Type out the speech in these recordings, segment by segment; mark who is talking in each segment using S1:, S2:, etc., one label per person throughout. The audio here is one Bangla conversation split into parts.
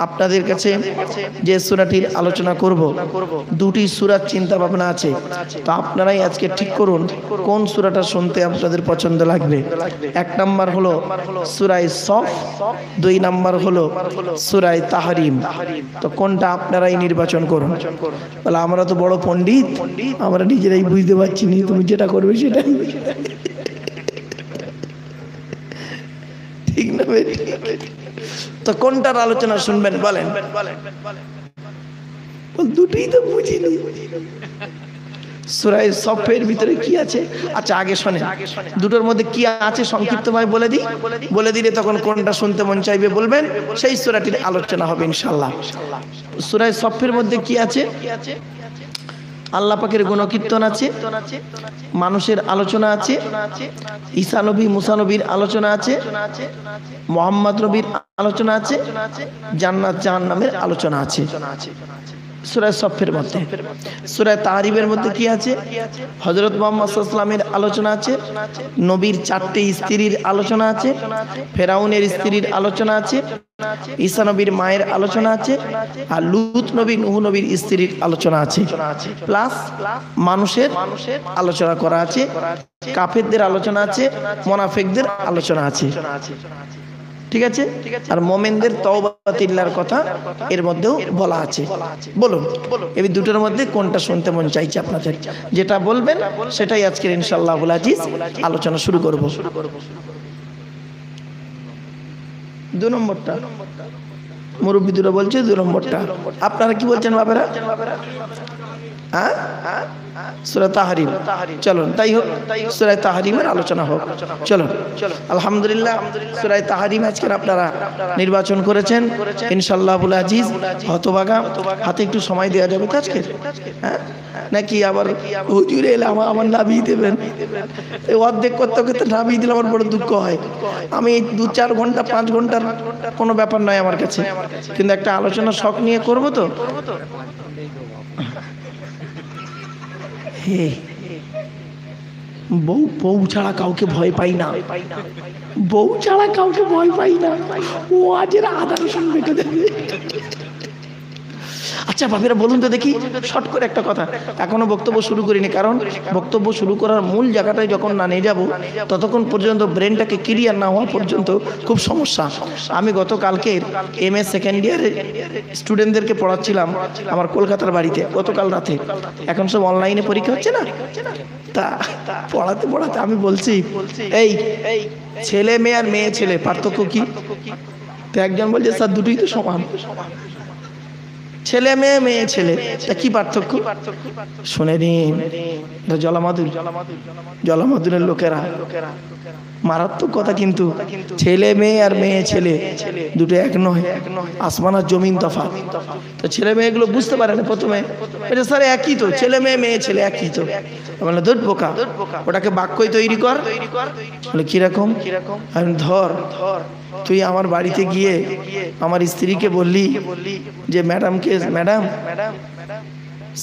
S1: আপনাদের কাছে যে সূরাটির আলোচনা করব দুটি সূরার চিন্তা ভাবনা আছে, তো আপনারাই আজকে ঠিক করুন কোন সূরাটা শুনতে আপনাদের পছন্দ লাগবে। এক নাম্বার হলো সূরা সফ, দুই নাম্বার হলো সূরা তাহরিম। তো কোনটা আপনারাই নির্বাচন করুন। বলে আমরা তো বড় পণ্ডিত, আমরা নিজেরাই বুঝতে পারছি না, তুমি যেটা করবে সেটাই ঠিক না? তো কোনটার আলোচনা শুনবেন বলেন? দুটোই তো বুঝিনি। সূরা সফের ভিতরে কি আছে? আচ্ছা আগে শোনেন দুটোর মধ্যে কি আছে সংক্ষিপ্তভাবে বলে দিলে তখন কোনটা শুনতে মন চাইবে বলবেন, সেই সূরাটির আলোচনা হবে ইনশাআল্লাহ। সূরা সফের মধ্যে কি আছে? আল্লাহ পাকের গুণকীর্তন আছে, মানুষের আলোচনা আছে, ঈসা নবী মুসা নবীর আলোচনা আছে, মুহাম্মদ নবীর আলোচনা আছে, জান্নাত জাহান্নামের আলোচনা আছে সূরা সফের মধ্যে। সূরা তাহরিমের মধ্যে কি আছে? হযরত মুহাম্মদ সাল্লাল্লাহু আলাইহি ওয়াসাল্লামের আলোচনা আছে, নবীর 4টি স্ত্রীর আলোচনা আছে, ফেরাউনের স্ত্রীর আলোচনা আছে, ঈসা নবীর মায়ের আলোচনা আছে, আর লূত নবী নূহ নবীর স্ত্রীর আলোচনা আছে, প্লাস মানুষের আলোচনা করা আছে, কাফেরদের আলোচনা আছে, মুনাফিকদের আলোচনা আছে। ঠিক আছে? আর মুমিনদের তওবা তিল্লার কথা এর মধ্যেও বলা আছে। বলুন এই দুটোর মধ্যে কোনটা শুনতে মন চাইছে আপনাদের? যেটা বলবেন সেটাই আজকের ইনশাআল্লাহ আবুল আজিজ আলোচনা শুরু করব। 2 নম্বরটা মুরব্বি দুটো বলছে, 2 নম্বরটা আপনারা কি বলছেন বাবারা? হ্যাঁ, সূরা তাহরিম। চলুন তাই হোক, সূরা তাহরিমের আলোচনা হোক। চলুন আলহামদুলিল্লাহ, সূরা তাহরিম আজকে আপনারা নির্বাচন করেছেন ইনশাআল্লাহ আবুল আজিজ। হতভাগা হাতে একটু সময় দেওয়া যাবে তো আজকে? হ্যাঁ, নাকি আবার হুজুরে এলে আমার নামিয়ে দেবেন? এই অর্ধেক করতে করতে নামিয়ে দিলে আমার বড় দুঃখ হয়। আমি 2-4 ঘন্টা 5 ঘন্টার কোনো ব্যাপার নয় আমার কাছে, কিন্তু একটা আলোচনা শখ নিয়ে করবো তো। বউ ছাড়া কাউকে ভয় পাই না, বউ ছাড়া কাউকে ভয় পাই না। ও আজের আদা রসুন বেটে দেবে। আচ্ছা বাপেরা বলুন তো দেখি শর্ট করে একটা কথা, এখনো বক্তব্য শুরু করিনি, কারণ বক্তব্য শুরু করার মূল জায়গাটায় যখন না নিয়ে যাব ততক্ষণ পর্যন্ত ব্রেনটাকে ক্লিয়ার না হওয়া পর্যন্ত খুব সমস্যা। আমি গতকালকের MA সেকেন্ড ইয়ারের স্টুডেন্টদেরকে পড়াচ্ছিলাম আমার কলকাতার বাড়িতে গতকাল রাতে। এখন সব অনলাইনে পরীক্ষা হচ্ছে না, তা পড়াতে পড়াতে আমি বলছি এই ছেলে মেয়ে আর মেয়ে ছেলে পার্থক্য কি? তো একজন বলছে স্যার দুটোই তো সমান। ছেলে মেয়ে মেয়ে ছেলে, তা কি পার্থক্য? শুনে নিন, জলামাদুরের লোকেরা মারাত্মক কথা, কিন্তু ছেলে মেয়ে আর মেয়ে ছেলে দুটো এক নয়, আসমান আর জমিন তফাৎ। তো ছেলে মেয়েগুলো বুঝতে পারে না প্রথমে, স্যার একই তো, ছেলে মেয়ে মেয়ে ছেলে একই তো। বলে ধর বোকা, ওটাকে বাক্যই তৈরি কর। বলে কিরকম? আমি ধর তুই আমার বাড়িতে গিয়ে আমার স্ত্রীকে বললি যে ম্যাডাম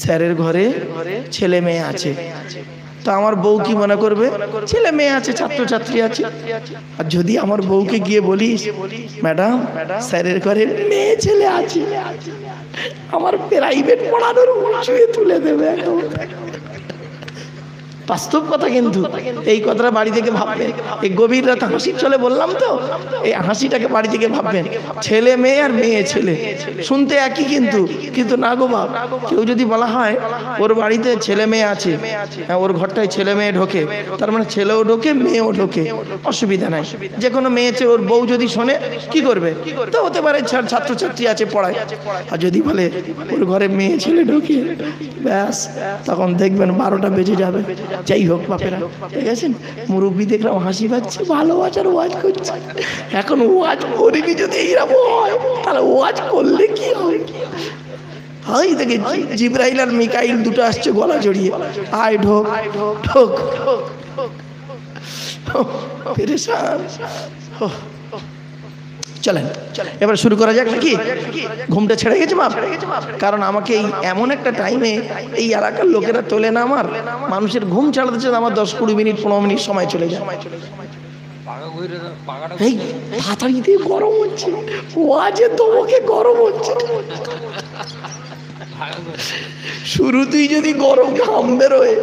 S1: স্যারের ঘরে ছেলে মেয়ে আছে, তো আমার বউ কি মনে করবে? ছেলে মেয়ে আছে, ছাত্রছাত্রী আছে। আর যদি আমার বউকে গিয়ে বলিস ম্যাডাম স্যারের ঘরে মেয়ে ছেলে আছে, আমার প্রাইভেট পড়ানোর উঁচুয়ে তুলে দেবে। বাস্তব কথা, কিন্তু এই কথাটা বাড়ি থেকে ভাববেন। এই গভীর রাতে হাসির চলে বললাম তো, এই হাসিটাকে বাড়ি থেকে ভাববেন। ছেলে মেয়ে আর মেয়ে ছেলে শুনতে একই, কিন্তু না গো বাপ, কেউ যদি বলা হয় ওর বাড়িতে ছেলে মেয়ে আছে, ওর ঘরটায় ছেলে মেয়ে ঢোকে, তার মানে ছেলেও ঢোকে মেয়েও ঢোকে, অসুবিধা নাই। যে কোনো মেয়ে ওর বউ যদি শোনে কি করবে? তো হতে পারে ছাত্রছাত্রী আছে পড়ায়। আর যদি বলে ওর ঘরে মেয়ে ছেলে ঢোকে, ব্যাস তখন দেখবেন 12টা বেজে যাবে। যাই হোক বাপেরা, ঠিক আছে? মুরব্বী দেখলাম হাসি পাচ্ছে, ভালোবাসার ওয়াজ করছে। এখন ওয়াজ করিনি যদি এইরকম হয়, তাহলে ওয়াজ করলে কি হয়? হাই দেখে জিবরাইল আর মিকাইল দুটো আসছে গলা জড়িয়ে, আয় ঢোক ঢোক পেরেশান। চলেন এবার শুরু করা যাক নাকি? ঘুমটা ছেড়ে গেছে বাপ, কারণ আমাকে এই এমন একটা টাইমে এই এলাকার লোকেরা তোলে না, আমার মানুষের ঘুম ছাড়াতে আমার 10-20 মিনিট 15 মিনিট সময় চলে যায়। এই তাড়াতাড়ি দিয়ে গরম হচ্ছে, ওয়াজে তোমাকে গরম হচ্ছে। শুরুতেই যদি গরম ঘাম বেরোয়,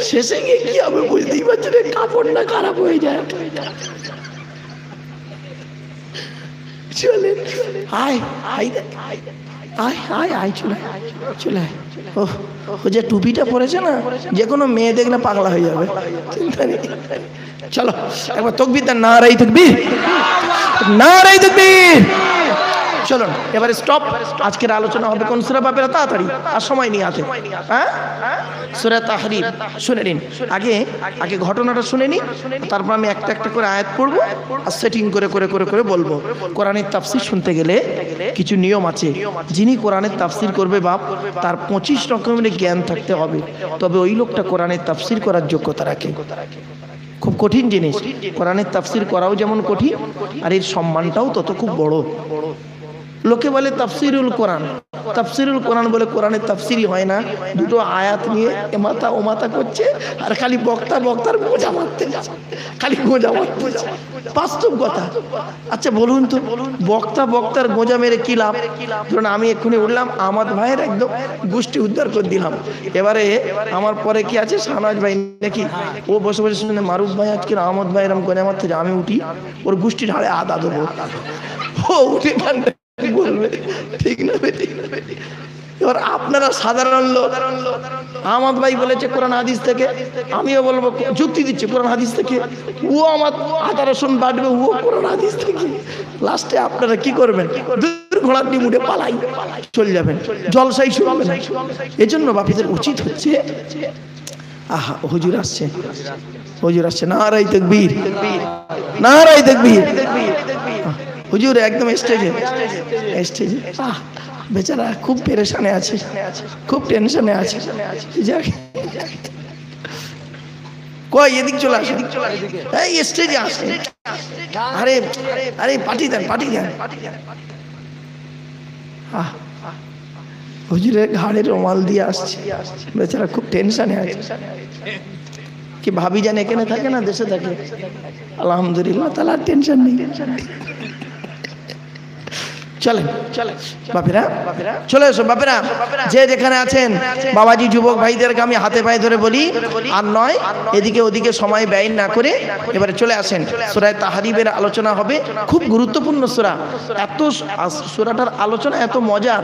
S1: শেষে গিয়ে কি হবে বুঝতেই পারছি না, কাপড়টা খারাপ হয়ে যায়। চলে আয় আয় আয় আয় আয় চলে চলে আয়। ও যে টুপিটা পরেছে না, যে কোনো মেয়ে দেখলে পাগলা হয়ে যাবে, চিন্তা নেই। চলো একবার তাকবীর দেন, নারায়ে তাকবীর, নারায়ে তাকবীর। চলুন এবারে স্টপ। আজকের আলোচনা হবে কোন সূরা বাপেরা, তাড়াতাড়ি আর সময় নিয়ে আছে। হ্যাঁ, সূরা তাহরিম শুনে নিন। আগে ঘটনাটা শুনে নিন, তারপর আমি একটা একটা করে আয়াত পড়বো আর সেটিং করে করে করে করে বলবো। কোরআনের তাফসীর শুনতে গেলে কিছু নিয়ম আছে। যিনি কোরআনের তাফসীর করবে বাপ, তার 25 রকমের জ্ঞান থাকতে হবে, তবে ওই লোকটা কোরআনের তাফসীর করার যোগ্যতা রাখে। খুব কঠিন জিনিস, কোরআনের তাফসীর করাও যেমন কঠিন, আর এর সম্মানটাও তত খুব বড়। লোকে বলে তাফসিরুল কোরআন, তাফসিরুল কোরআন বলে কোরআনের তাফসিরই হয় না, দুটো আয়াত নিয়ে এমাতা ওমাতা করছে আর খালি বক্তার গোজা মারতে যাচ্ছে, খালি গোজা মারতে যাচ্ছে, বাস্তব কথা। আচ্ছা বলুন তো, বক্তার গোজা মেরে কি লাভ? ধরুন আমি এক্ষুনি উঠলাম, আহমদ ভাইয়ের একদম গোষ্ঠী উদ্ধার করে দিলাম, এবারে আমার পরে কি আছে শাহনাজ ভাই নাকি, ও বসে বসে শুনে মারুফ ভাই আজকে আহমদ ভাই এরকম গোজা মারতে, আমি উঠি ওর গোষ্ঠীর হাড়ে আদা দেবো, ও উঠে বলবে ঠিক না বেটি। এবার আপনারা সাধারণ লোক, আহমদ ভাই বলেছে কোরআন হাদিস থেকে, আমিও বলবো যুক্তি দিচ্ছে কোরআন হাদিস থেকে, ও আমার আদা রসুন বাটবে, ও কোরআন হাদিস থেকে। লাস্টে আপনারা কি করবেন? ঘোড়ার ডিম উঠে পালাই চলে যাবেন, জলসাই শুনবে না। এজন্য বাপিদের উচিত হচ্ছে, আহা হুজুর আসছে, হুজুর আসছে, নারায়ে তাকবীর, নারায়ে তাকবীর। হুজুর একদম স্টেজে, স্টেজে। বেচারা খুব পেরেশানে আছে, খুব টেনশনে আছে। কই এদিক চলে আসে, এই স্টেজে আসে। আরে আরে পার্টি দেন, পার্টি দেন। হুজুরের ঘাড়ে রুমাল দিয়ে আসছে, বেচারা খুব টেনশনে আছে। কি ভাবি জান এখানে থাকে না দেশে থাকে? আলহামদুলিল্লাহ, তাহলে আর টেনশন নেই। চলেন বাপেরা, চলে এসো বাপেরা, যে যেখানে আছেন বাবাজি যুবক ভাইদেরকে আমি হাতে পায়ে ধরে বলি, আর নয় এদিকে ওদিকে সময় ব্যয় না করে এবারে চলে আসেন। সূরা তাহরিমের আলোচনা হবে, খুব গুরুত্বপূর্ণ সূরা। এত সূরাটার আলোচনা এত মজার,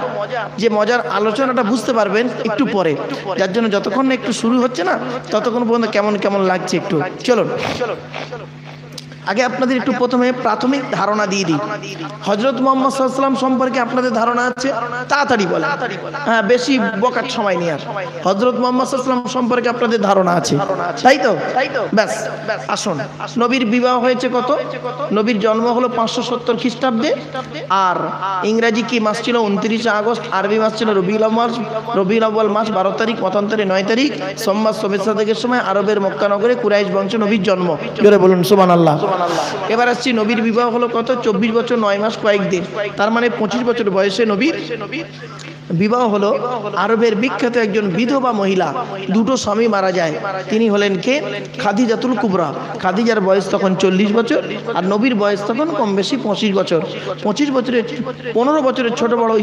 S1: যে মজার আলোচনাটা বুঝতে পারবেন একটু পরে, যার জন্য যতক্ষণ না একটু শুরু হচ্ছে না ততক্ষণ পর্যন্ত কেমন কেমন লাগছে একটু। চলুন আগে আপনাদের একটু প্রথমে প্রাথমিক ধারণা দিয়ে দিই। হযরত মুহাম্মদ সাল্লাল্লাহু আলাইহি ওয়াসাল্লাম সম্পর্কে আপনাদের ধারণা আছে? তাড়াতাড়ি বলেন, হ্যাঁ বেশি বকার সময় নিয়ে। হযরত মুহাম্মদ সাল্লাল্লাহু আলাইহি ওয়াসাল্লাম সম্পর্কে আপনাদের ধারণা আছে, তাই তো? ব্যাস আসুন। নবীর বিবাহ হয়েছে কত? নবীর জন্ম হলো 570 খ্রিস্টাব্দে, আর ইংরেজি কি মাস ছিল? 29 আগস্ট। আরবি মাস ছিল রবিউল আউয়াল মাস 12 তারিখ, মতান্তরে 9 তারিখ, সোমবার শুভেচ্ছা থেকে সময় আরবের মক্কা নগরে কুরাইশ বংশে নবীর জন্ম। জোরে বলুন সুবহানাল্লাহ। এবার আসছি, নবীর বিবাহ হলো কত? 24 বছর 9 মাস কয়েকদিন, তার মানে 25 বছর বয়সে নবীর বিবাহ হলো। আরবের বিখ্যাত একজন বিধবা মহিলা, দুটো স্বামী মারা যায়, তিনি হলেন কে? খাদিজাতুল কুবরা। খাদিজার বয়স তখন 40 বছর, আর নবীর বয়স তখন কম বেশি 25 বছর। 25 বছরের 15 বছরের ছোট বড়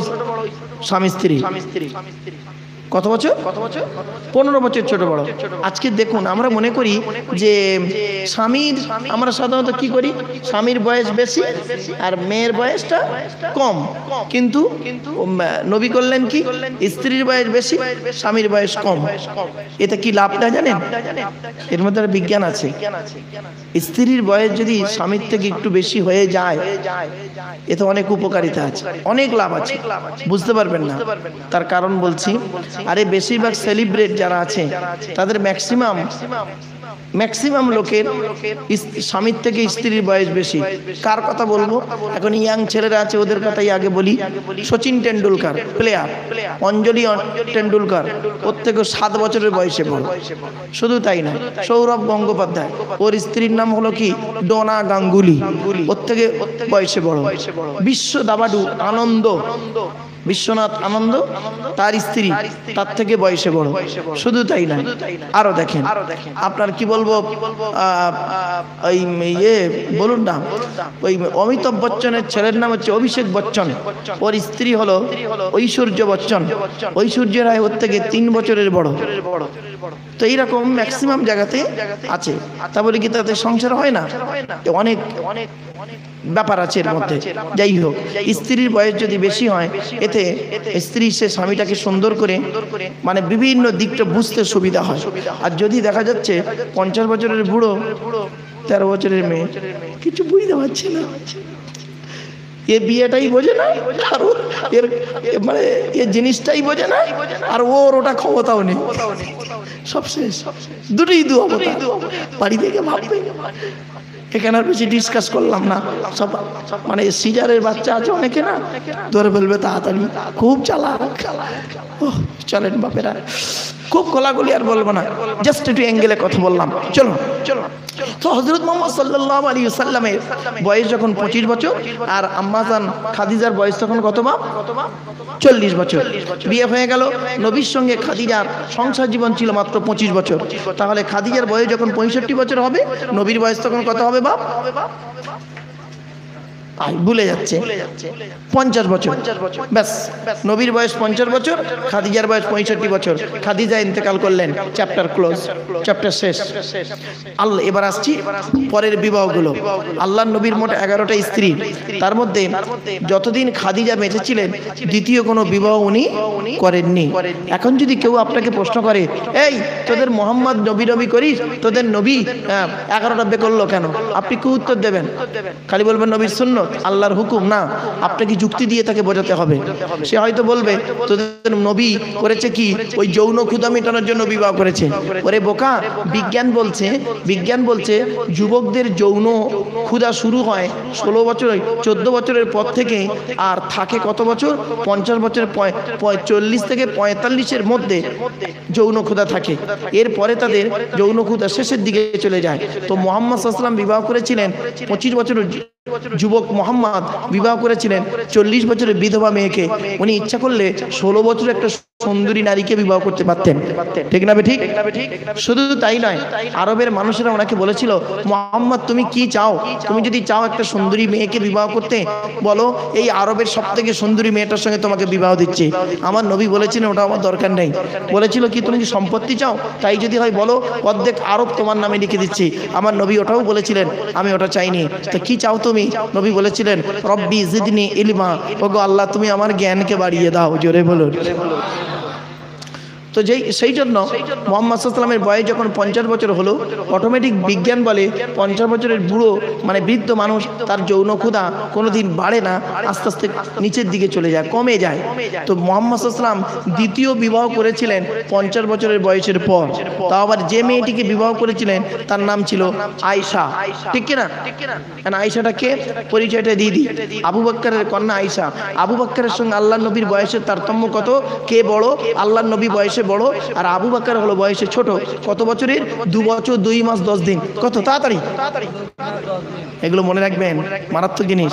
S1: স্বামী স্ত্রী। কত বছর? 15 বছর ছোট বড়। আজকে দেখুন, আমরা মনে করি যে স্বামীর, আমরা সাধারণত কি করি, স্বামীর বয়স বেশি আর মেয়ের বয়সটা কম, কিন্তু নবী করলেন কি, স্ত্রীর বয়স বেশি স্বামীর বয়স কম। এটা কি লাভটা জানেন? এর মধ্যে বিজ্ঞান আছে। স্ত্রীর বয়স যদি স্বামীর থেকে একটু বেশি হয়ে যায়, এতে অনেক উপকারিতা আছে, অনেক লাভ আছে, বুঝতে পারবেন না। তার কারণ বলছি, আরে বেশিরভাগ সেলিব্রেট যারা আছে তাদের ম্যাক্সিমাম লোকের স্বামীর থেকে স্ত্রীর বয়স বেশি। কার কথা বলবো? এখন ইয়াং ছেলেরা আছে, ওদের কথাই আগে বলি। সচিন টেন্ডুলকার প্লেয়ার, অঞ্জলি টেন্ডুলকার, ওর থেকে 7 বছরের বয়সে বড়। শুধু তাই না, সৌরভ গঙ্গোপাধ্যায়, ওর স্ত্রীর নাম হলো কি ডোনা গাঙ্গুলি, ওর থেকে বয়সে বড়। বিশ্ব দাবাডু আনন্দ, বিশ্বনাথ আনন্দ, তার স্ত্রী তার থেকে বয়সে বড়। শুধু তাই না, আরো দেখেন, আপনার কি বলবো, ওই বলুন না, ওই অমিতাভ বচ্চনের ছেলের নাম হচ্ছে অভিষেক বচ্চন, ওর স্ত্রী হলো ঐশ্বর্য বচ্চন, ঐশ্বর্য রায় ওর থেকে 3 বছরের বড়। তো এইরকম ম্যাক্সিমাম জায়গাতে আছে। তা বলে কি তাতে সংসার হয় না? অনেক ব্যাপার আছে এর মধ্যে। যাই হোক, স্ত্রীর বয়স যদি বেশি হয়, এতে স্ত্রী সে স্বামীটাকে সুন্দর করে মানে বিভিন্ন দিকটা বুঝতে সুবিধা হয়। আর যদি দেখা যাচ্ছে 50 বছরের বুড়ো 13 বছরের মেয়ে, কিছু বুঝতে পারছে না, এ বিয়েটাই বোঝে না, আর এর মানে এ জিনিসটাই বোঝে না, আর ওর ওটা ক্ষমতাও নেই, সব শেষ, দুটোই দু অবস্থা। বাড়ি থেকে ভাববে, এখানে আর বেশি ডিসকাস করলাম না, সব মানে সিজারের বাচ্চা আছে অনেকে না, ধরে বলবে তাড়াতাড়ি, খুব চালাক। চলেন বাপেরা, খুব গোলাগুলি আর বলবো না, জাস্ট একটু অ্যাঙ্গেলে কথা বললাম। চলো চলো। তো হযরত মুহাম্মদ সাল্লাল্লাহু আলাইহি ওয়াসাল্লামের বয়স যখন 25 বছর, আর আম্মা জান খাদিজার বয়স তখন কত মা? 40 বছর। বিয়ে হয়ে গেল, নবীর সঙ্গে খাদিজার সংসার জীবন ছিল মাত্র 25 বছর। তাহলে খাদিজার বয়স যখন 65 বছর হবে, নবীর বয়স তখন কত হবে বাপ? ভুলে যাচ্ছে, 50 বছর। ব্যাস, নবীর বয়স 50 বছর, খাদিজার বয়স 65 বছর। খাদিজা ইন্তেকাল করলেন, চ্যাপ্টার ক্লোজ, চ্যাপ্টার শেষ। আল্লাহ, এবার আসছি পরের বিবাহগুলো। আল্লাহর নবীর মোট 11টা স্ত্রী, তার মধ্যে যতদিন খাদিজা বেঁচে ছিলেন দ্বিতীয় কোনো বিবাহ উনি করেননি। এখন যদি কেউ আপনাকে প্রশ্ন করে, এই তোদের মোহাম্মদ নবী নবী করিস, তোদের নবী 11টা বিয়ে করলো কেন, আপনি কি উত্তর দেবেন? খালি বলবেন নবীর সুন্নত, আল্লাহর হুকুম না। আপনাকে যুক্তি দিয়ে তাকে বোঝাতে হবে। সে হয়তো বলবে তোদের নবী করেছে কি, ওই যৌন ক্ষুধা মেটানোর জন্য বিবাহ করেছে। ওরে বোকা, বিজ্ঞান বলছে যুবকদের যৌন ক্ষুধা শুরু হয় 16 বছর 14 বছরের পর থেকে, আর থাকে কত বছর? 50 বছর, 40 থেকে 45-এর মধ্যে যৌন ক্ষুধা থাকে। এরপরে তাদের যৌন ক্ষুধা শেষের দিকে চলে যায়। তো মুহাম্মদ সাল্লাল্লাহু আলাইহি ওয়াসাল্লাম বিবাহ করেছিলেন 25 বছরের যুবক, মোহাম্মদ বিবাহ করেছিলেন 40 বছরের বিধবা মেয়েকে। উনি ইচ্ছা করলে 16 বছরের একটা সুন্দরী নারীকে বিবাহ করতে পারতেন, ঠিক না? ঠিক। শুধু তাই নয়, আরবের মানুষেরা ওনাকে বলেছিল, মোহাম্মদ তুমি কি চাও? তুমি যদি চাও একটা সুন্দরী মেয়েকে বিবাহ করতে, বলো এই আরবের সবথেকে সুন্দরী মেয়েটার সঙ্গে তোমাকে বিবাহ দিচ্ছি। আমার নবী বলেছিলেন ওটা আমার দরকার নেই। বলেছিল কি, তুমি কি সম্পত্তি চাও? তাই যদি হয় বলো, অর্ধেক আরব তোমার নামে লিখে দিচ্ছি। আমার নবী ওটাও বলেছিলেন, আমি ওটা চাইনি। তো কি চাও তুমি? নবী বলেছিলেন, রব্বি জিদনি ইলমা, ওগো আল্লাহ তুমি আমার জ্ঞানকে বাড়িয়ে দাও। জোরে বলুন। তো সেই জন্য মুহাম্মদ সাল্লাল্লাহু আলাইহি ওয়াসাল্লামের বয়স যখন 50 বছর হলো, অটোমেটিক বিজ্ঞান বলে 50 বছরের বুড়ো মানে বৃদ্ধ মানুষ, তার যৌন ক্ষুধা কোনোদিন বাড়ে না, আস্তে আস্তে নিচের দিকে চলে যায়, কমে যায়। তো মুহাম্মদ সাল্লাল্লাহু আলাইহি ওয়াসাল্লাম দ্বিতীয় বিবাহ করেছিলেন 50 বছরের বয়সের পর। তাও আবার যে মেয়েটিকে বিবাহ করেছিলেন তার নাম ছিল আয়েশা, ঠিক কিনা? আয়েশাটা কে? পরিচয়টা দিয়ে দিই। আবু বকরের কন্যা আয়েশা। আবু বকরের সঙ্গে আল্লাহর নবীর বয়সের তারতম্য কত? কে বড়? আল্লাহর নবী বয়সে বড়, আর আবু বকর হলো বয়সে ছোট। কত বছরের? 2 বছর 2 মাস 10 দিন। কত তাড়াতাড়ি, এগুলো মনে রাখবেন, মারাত্মক জিনিস।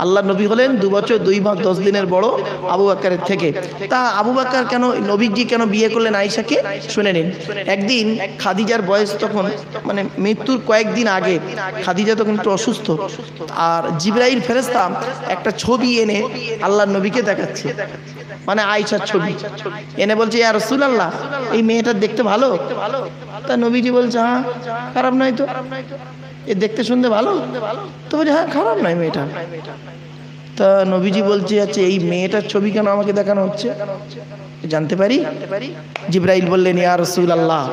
S1: আল্লাহর নবী হলেন 2 বছর 2 মাস 10 দিনের বড় আবু বকরের থেকে। তা আবু বকর কেন, নবীজি কেন বিয়ে করলেন আয়েশাকে? শুনে নিন। একদিন খাদিজার বয়স তখন মানে মৃত্যুর কয়েকদিন আগে, খাদিজা তখন একটু অসুস্থ, আর জিবরাইল ফেরেশতা একটা ছবি এনে আল্লাহর নবীকে দেখাচ্ছে, মানে আয়েশার ছবি এনে বলছে, ইয়া রাসূলুল্লাহ এই মেয়েটা দেখতে ভালো। তা নবীজি বলছে, হ্যাঁ খারাপ নয় তো, এ দেখতে শুনতে ভালো। তো বলছে, হ্যাঁ খারাপ নয় মেয়েটা। তা নবীজি বলছে, আচ্ছা এই মেয়েটার ছবি কেন আমাকে দেখানো হচ্ছে, জানতে পারি? জিবরাইল বললেন, ইয়া রাসূলুল্লাহ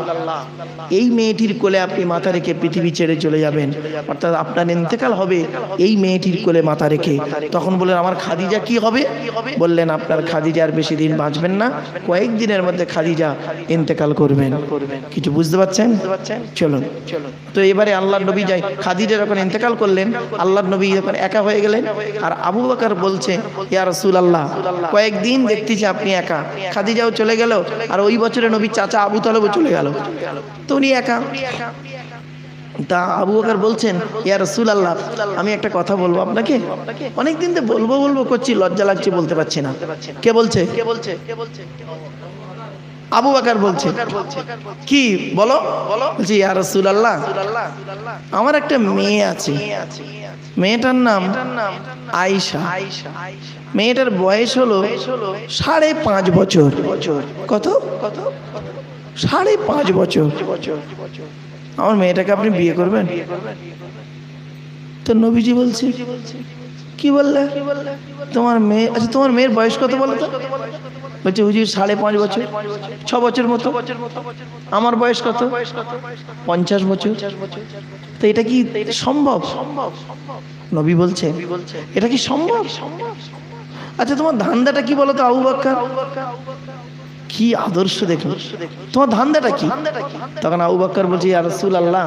S1: এই মেয়েটির কোলে আপনি মাথা রেখে পৃথিবী ছেড়ে চলে যাবেন, অর্থাৎ আপনার ইন্তেকাল হবে এই মেয়েটির কোলে মাথা রেখে। তখন বললেন, আমার খাদিজা কি হবে? বললেন, আপনার খাদিজা আর বেশি দিন বাঁচবেন না, কয়েকদিনের মধ্যে খাদিজা ইন্তেকাল করবেন। কিছু বুঝতে পারছেন? চলুন। তো এবারে আল্লাহর নবী যাই, খাদিজা যখন ইন্তেকাল করলেন, আল্লাহর নবী যখন একা হয়ে গেলেন, আর আবু বকর বলছে, ইয়া রাসূলুল্লাহ কয়েকদিন দেখতেছি আপনি একা, খাদিজাও চলে গেল, আর ওই বছরে নবীর চাচা আবু তালেবও চলে গেল, তো উনি একা। তা আবু বকর বলছেন, ইয়া রাসূলুল্লাহ, আমি একটা কথা বলবো আপনাকে, অনেকদিন তো বলবো বলবো করছি, লজ্জা লাগছে, বলতে পারছি না। কে বলছে? আবু বকর বলছে, কি বলো? বলছি, ইয়া রাসূলুল্লাহ, আমার একটা মেয়ে আছে, মেয়েটার নাম আয়েশা, মেয়েটার বয়স হলো 5.5 বছর। কত? 5.5 বছর। আমার মেয়েটাকে আপনি বিয়ে করবেন? তো নবীজি বলছে, কি বললে? তোমার মেয়ে, আচ্ছা তোমার মেয়ের বয়স কত বলো তো? বলছে, হুজুর 5.5 বছর, 6 বছর মতো। আমার বয়স কত? 50 বছর। তো এটা কি সম্ভব? নবী বলছে, এটা কি সম্ভব? আচ্ছা তোমার ধান্দাটা কি বলো তো আবু বকর? কি আদর্শ দেখুন, তোমার ধান্দাটা কি? তখন আবু বকর বলছে, ইয়া রাসূলুল্লাহ,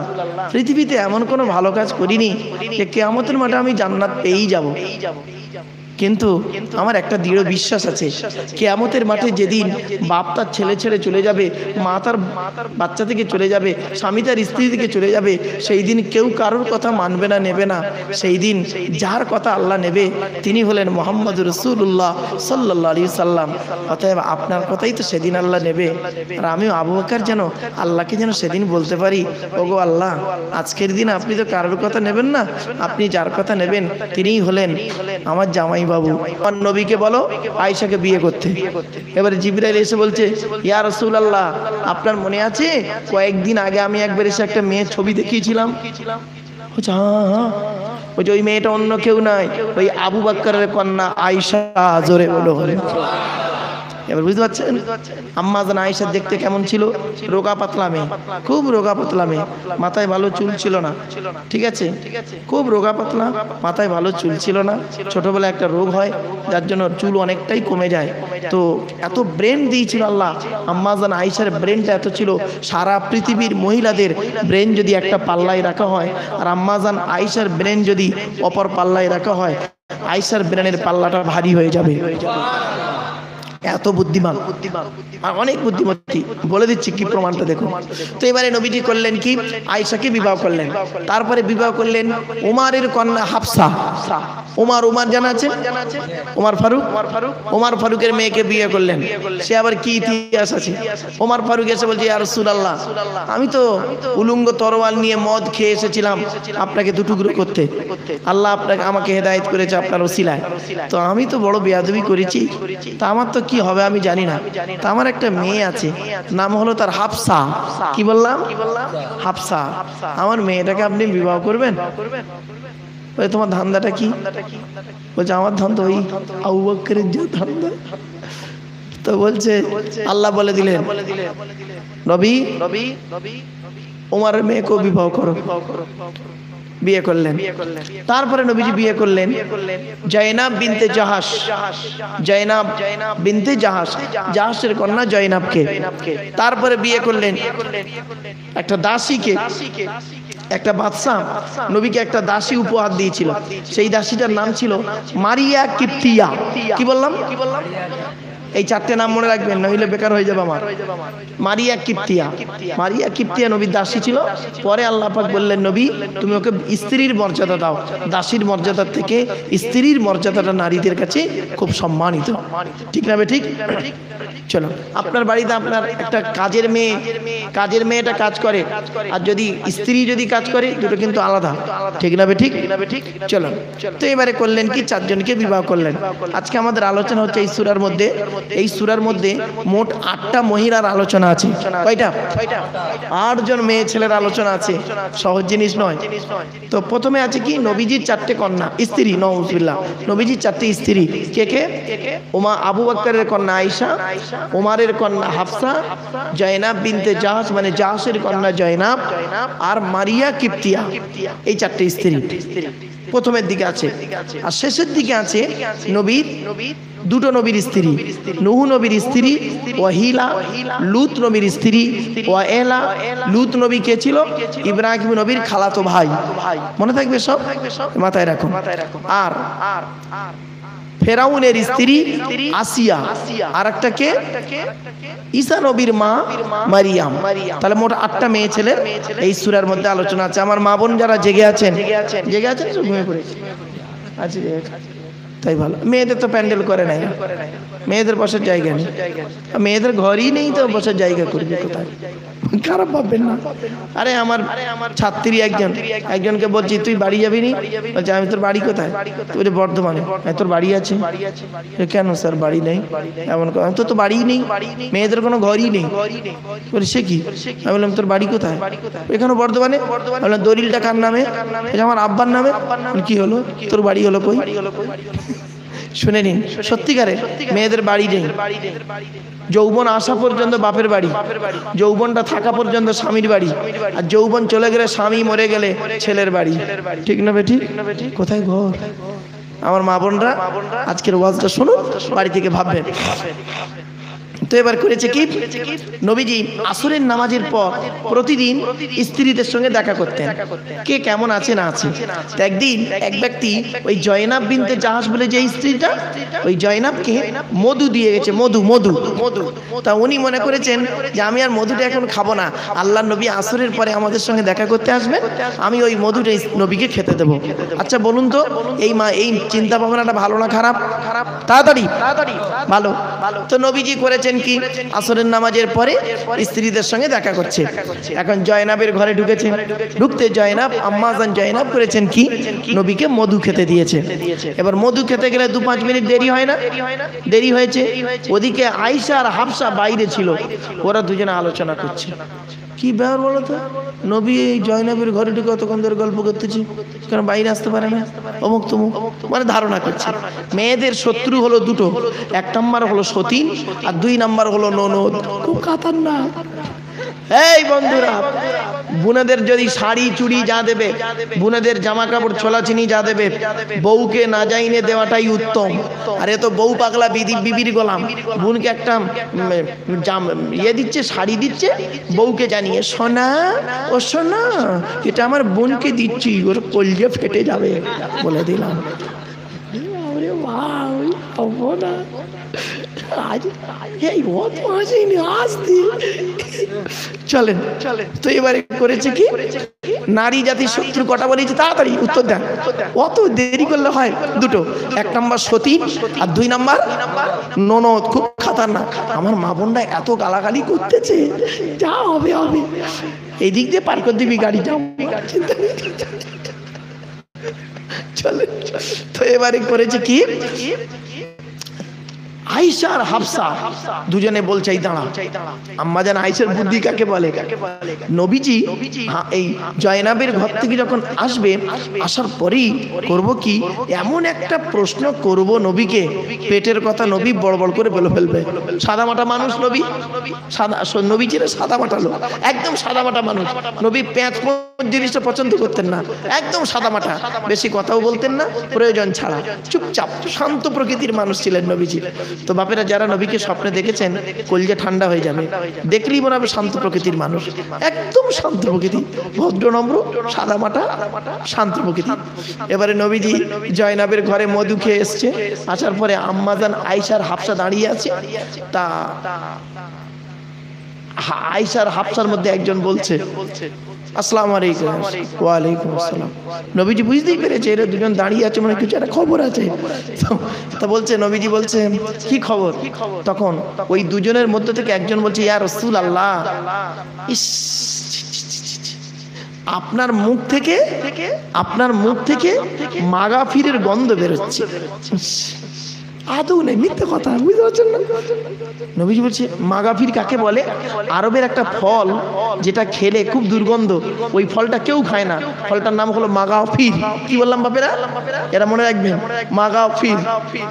S1: পৃথিবীতে এমন কোনো ভালো কাজ করিনি যে কিয়ামতের মাঠে আমি জান্নাত পেয়েই যাব, কিন্তু আমার একটা দৃঢ় বিশ্বাস আছে, কিয়ামতের মাঠে যেদিন বাপ তার ছেলে ছেড়ে চলে যাবে, মা তার বাচ্চা থেকে চলে যাবে, স্বামী তার স্ত্রী থেকে চলে যাবে, সেই দিন কেউ কারোর কথা মানবে না, নেবে না। সেই দিন যার কথা আল্লাহ নেবে তিনি হলেন মুহাম্মদুর রাসূলুল্লাহ সাল্লাল্লাহু আলাইহি সাল্লাম। অতএব আপনার কথাই তো সেদিন আল্লাহ নেবে। আর আমিও আবু বকর যেন আল্লাহকে যেন সেদিন বলতে পারি, ওগো আল্লাহ, আজকের দিন আপনি তো কারোর কথা নেবেন না, আপনি যার কথা নেবেন তিনিই হলেন আমার জামাই বাবু। আমার নবীকে বলো আয়েশাকে বিয়ে করতে। এবারে জিবরাইল এসে বলছে, ইয়া রাসূলুল্লাহ, আপনার মনে আছে কয়েকদিন আগে আমি একবার এসে একটা মেয়ের ছবি দেখিয়েছিলাম? বলছে, হ্যাঁ। বলছে, ওই মেয়েটা অন্য কেউ নয়, ওই আবু বকরের কন্যা আয়েশা। জোরে বলো। এবার বুঝতে পারছেন আম্মা জান আয়েশা দেখতে কেমন ছিল? রোগা পাতলা মেয়ে, খুব রোগা পাতলা মেয়ে, মাথায় ভালো চুল ছিল না, ঠিক আছে, খুব রোগা পাতলা, মাথায় ভালো চুল ছিল না। ছোটবেলায় একটা রোগ হয় যার জন্য চুল অনেকটাই কমে যায়। তো এত ব্রেন দিয়েছিল আল্লাহ, আম্মা জান আয়েশার ব্রেনটা এত ছিল, সারা পৃথিবীর মহিলাদের ব্রেন যদি একটা পাল্লায় রাখা হয় আর আম্মা জান আয়েশার ব্রেন যদি অপর পাল্লায় রাখা হয়, আয়েশার ব্রেনের পাল্লাটা ভারী হয়ে যাবে। এত বুদ্ধিমান, আর অনেক বুদ্ধিমতী। বলে দিচ্ছি কি প্রমাণটা দেখুন। তো এবারে নবীজি করলেন কি, আয়েশাকে বিবাহ করলেন। তারপরে বিবাহ করলেন ওমরের কন্যা হাফসা। ওমর জানা আছে? ওমর ফারুকের মেয়েকে বিয়ে করলেন। সে আবার কি ইতিহাস আছে? ওমর ফারুক এসে বলছে, ইয়া রাসূলুল্লাহ, আমি তো উলঙ্গ তরোয়াল নিয়ে মদ খেয়ে এসেছিলাম আপনাকে দুটুকরো করতে। আল্লাহ আমাকে হেদায়েত করেছে আপনার ওসিলায়। তো আমি তো বড় বেয়াদবি করেছি, তা আমার তো কি হবে আমি জানি না। তা আমার একটা মেয়ে আছে, নাম হলো তার হাফসা। কি বললাম? হাফসা। আমার মেয়েটাকে আপনি বিবাহ করবেন? বলে, তোমার ধান্দাটা কি? বলছে, আমার ধান্দা ওই আবু বকরের যে ধান্দা। তো বলছে, আল্লাহ বলে দিলেন, নবী ওমরের মেয়েকেও বিবাহ করো। বিয়ে করলেন। তারপরে নবীজি বিয়ে করলেন জয়নাব বিনতে জাহাশ। জয়নাব বিনতে জাহাশ, জাহাশের কন্যা জয়নাবকে। তারপরে বিয়ে করলেন একটা দাসীকে। একটা বাদশা নবীকে একটা দাসী উপহার দিয়েছিল, সেই দাসীটার নাম ছিল মারিয়া কিপ্তিয়া। কি বললাম? এই 4টে নাম মনে রাখবেন, নইলে বেকার হয়ে যাবে আমার। মারিয়া কিপ্তিয়া, মারিয়া কিপ্তিয়া নবীর দাসী ছিল। পরে আল্লাহ পাক বললেন, নবী তুমি ওকে স্ত্রীর মর্যাদা দাও। দাসীর মর্যাদার থেকে স্ত্রীর মর্যাদাটা নারীদের কাছে খুব সম্মানিত। ঠিক না বে ঠিক? চলো, আপনার বাড়িতে আপনার একটা কাজের মেয়েটা কাজ করে, আর যদি স্ত্রী যদি কাজ করে, দুটো কিন্তু আলাদা। ঠিক না বে ঠিক? চলো, তো এবারে করলেন কি, 4 জনকে বিবাহ করলেন। আজকে আমাদের আলোচনা হচ্ছে এই সূরার মধ্যে। এই সূরার মধ্যে মোট 8টা মহিলার আলোচনা আছে। কয়টা? 8 জন মেয়ে ছেলের আলোচনা আছে, সহজ জিনিস নয়। তো প্রথমে আছে কি, নবীজির 4টে কন্যা স্ত্রী। নাউজুবিল্লাহ। নবীজির 4টে স্ত্রী কে কে? আবু বকরের কন্যা আয়েশা, ওমরের কন্যা হাফসা, জয়নাব বিনতে জাহাশ মানে জাহাশের কন্যা জয়নাব, আর মারিয়া কিপ্তিয়া। এই 4টে স্ত্রী প্রথমের দিকে আছে। আর শেষের দিকে আছে দুটো নবীর স্ত্রী, নূহ নবীর স্ত্রী ওয়াহিলা, লূত নবীর স্ত্রী ওয়াইলা। লূত নবী কে ছিল? ইব্রাহিম নবীর খালাতো ভাই। মনে থাকবে সব, মাথায় রাখুন। আর ফেরাউনের স্ত্রী আসিয়া, আর একটা কে ঈসা নবীর মা মারিয়াম। তাহলে মোট 8টা মেয়ে ছেলে এই সূরার মধ্যে আলোচনা আছে। আমার মা বোন যারা জেগে আছেন ঘুমিয়ে পড়েছে আচ্ছা, তাই ভালো। মেয়েদের তো প্যান্ডেল করে নাই, মেয়েদের বসার জায়গা নেই, মেয়েদের ঘরই নেই তো বসার জায়গা করবে কোথায়? খারাপ ভাববেন না। আরে আমার ছাত্রী একজনকে বলছি তুই বাড়ি যাবি নি? বলছে আমি তোর বাড়ি কোথায়? তুই বর্ধমানে। তোর বাড়ি আছে? কেন স্যার বাড়ি নেই? এমন তো বাড়ি নেই, মেয়েদের কোনো ঘরই নেই। বলে সে কি? আমি বললাম তোর বাড়ি কোথায়? এখানে বর্ধমানে। বললাম দলিলটা কার নামে? আমার আব্বার নামে। কি হলো? তোর বাড়ি হলো কই? শুনে নিন, সত্যিকারে মেয়েদের বাড়ি নেই। যৌবন আসা পর্যন্ত বাপের বাড়ি, যৌবনটা থাকা পর্যন্ত স্বামীর বাড়ি, আর যৌবন চলে গেলে স্বামী মরে গেলে ছেলের বাড়ি। ঠিক না বেটি? কোথায় ঘর? আমার মা বোনরা আজকের ওয়াজটা শুনুন, বাড়ি থেকে ভাববেন। তো এবার করেছে কি, নবীজি আসরের নামাজের পর প্রতিদিন স্ত্রীদের সঙ্গে দেখা করতেন, কে কেমন আছে না আছে। একদিন এক ব্যক্তি ওই জয়নাব বিনতে জাহাজ বলে যে স্ত্রীটা, ওই জয়নাবকে মধু দিয়ে গেছে, মধু। তা উনি মনে করেছেন যে আমি আর মধুটা এখন খাবো না, আল্লাহ নবী আসরের পরে আমাদের সঙ্গে দেখা করতে আসবেন, আমি ওই মধুটা নবীকে খেতে দেবো। আচ্ছা বলুন তো এই চিন্তা ভাবনাটা ভালো না খারাপ? তাড়াতাড়ি ভালো। তো নবীজি করেছেন কি, আসরের নামাজের পরে স্ত্রীদের সঙ্গে দেখা করছে। এখন জয়নাবের ঘরে ঢুকতে জয়নাব, আম্মাজান জয়নাব করেছেন কি, নবীকে মধু খেতে দিয়েছে। এবার মধু খেতে গেলে 2-5 মিনিট দেরি হয় না? দেরি হয়েছে। ওদিকে আয়েশা আর হাফসা বাইরে ছিল, ওরা দুজনে আলোচনা করছে। কি ব্যাপার বলো তো, নবী এই জয়নাবের ঘরে ঢুকে কতক্ষণ ধরে গল্প করতেছি, কারণ বাইরে আসতে পারে না, অমুক তমুক, মানে ধারণা করছে। মেয়েদের শত্রু হলো দুটো, 1 নাম্বার হলো সতীন, আর 2 নাম্বার হলো ননদ। খুব খাতারনাক। এই বন্ধুরা, বুনেদের যদি শাড়ি চুড়ি যা দেবে, বুনেদের জামা কাপড় ছোলাচিনি যা দেবে, বউকে না যাইনে দেওয়াটাই উত্তম। আর এ তো বউ পাগলা বিবির গোলাম। বোনকে একটা দিচ্ছে, শাড়ি দিচ্ছে, বউকে জানিয়ে সোনা ও সোনা এটা আমার বোনকে দিচ্ছি, ওর কলজে ফেটে যাবে বলে দিলাম। চলেন। তো এবারে করেছে কি, নারী জাতির শত্রু কটা বলেছে, তাড়াতাড়ি উত্তর দেন, অত দেরি করলে হয়। দুটো, 1 নাম্বার সতীন আর 2 নাম্বার ননদ। খুব খাতারনাক। আমার মা বোনরা এত গালাগালি করতেছে, যা হবে হবে, এই দিক দিয়ে পার করে দিবি গাড়ি, যাও চিন্তা নেই। চলে। তো এবারে করেছে কি, আয়েশা আর হাফসা দুজনে বলছে এই দাঁড়া। আম্মা জান আয়েশার বুদ্ধি কাকে বলে? নবীজি এই জয়নাবের ঘর থেকে যখন আসবে, আসার পরেই করব কি, এমন একটা প্রশ্ন করব নবীকে, পেটের কথা নবী বড় বড় করে বলে ফেলবে। সাদামাটা মানুষ নবী, নবী ছিল সাদামাটা লোক, একদম সাদামাটা মানুষ। নবী পেঁয়াজ জিনিসটা পছন্দ করতেন না, একদম সাদামাটা, বেশি কথাও বলতেন না, প্রয়োজন ছাড়া চুপচাপ শান্ত প্রকৃতির মানুষ ছিলেন নবীজি। তো বাপেরা যারা নবীকে স্বপ্নে দেখেছেন, কলিজা ঠান্ডা হয়ে যাবে, দেখলেই মনে হবে শান্ত প্রকৃতির মানুষ, একদম শান্ত প্রকৃতি, ভদ্রনম্র, সাদামাটা, শান্ত প্রকৃতি। এবারে নবীজি জয়নাবের ঘরে মধু খেয়ে এসছে, আসার পরে আম্মাজান আয়েশার হাফসা দাঁড়িয়ে আছে। তা আয়েশার হাফসার মধ্যে একজন বলছে আসসালামু আলাইকুম। ওয়ালাইকুম আসসালাম। নবীজি বুঝতেই পেরেছে এরা দুজন দাঁড়িয়ে আছে, মানে কিছু একটা খবর আছে। তা বলছে, নবীজি বলছে কি খবর? তখন ওই দুজনের মধ্যে থেকে একজন বলছে, ইয়া রাসূলুল্লাহ, ইস, আপনার মুখ থেকে মাগাফিরের গন্ধ বেরোচ্ছে। আদৌ নেই, মিথ্যে কথা, বুঝতে পারছেন না? নবীজি বলছে মাগাফির কাকে বলে? আরবের একটা ফল যেটা খেলে খুব দুর্গন্ধ, ওই ফলটা কেউ খায় না, ফলটার নাম হলো মাগাফির। কি বললাম বাপেরা? এরা মনে রাখবেন, মাগাফির।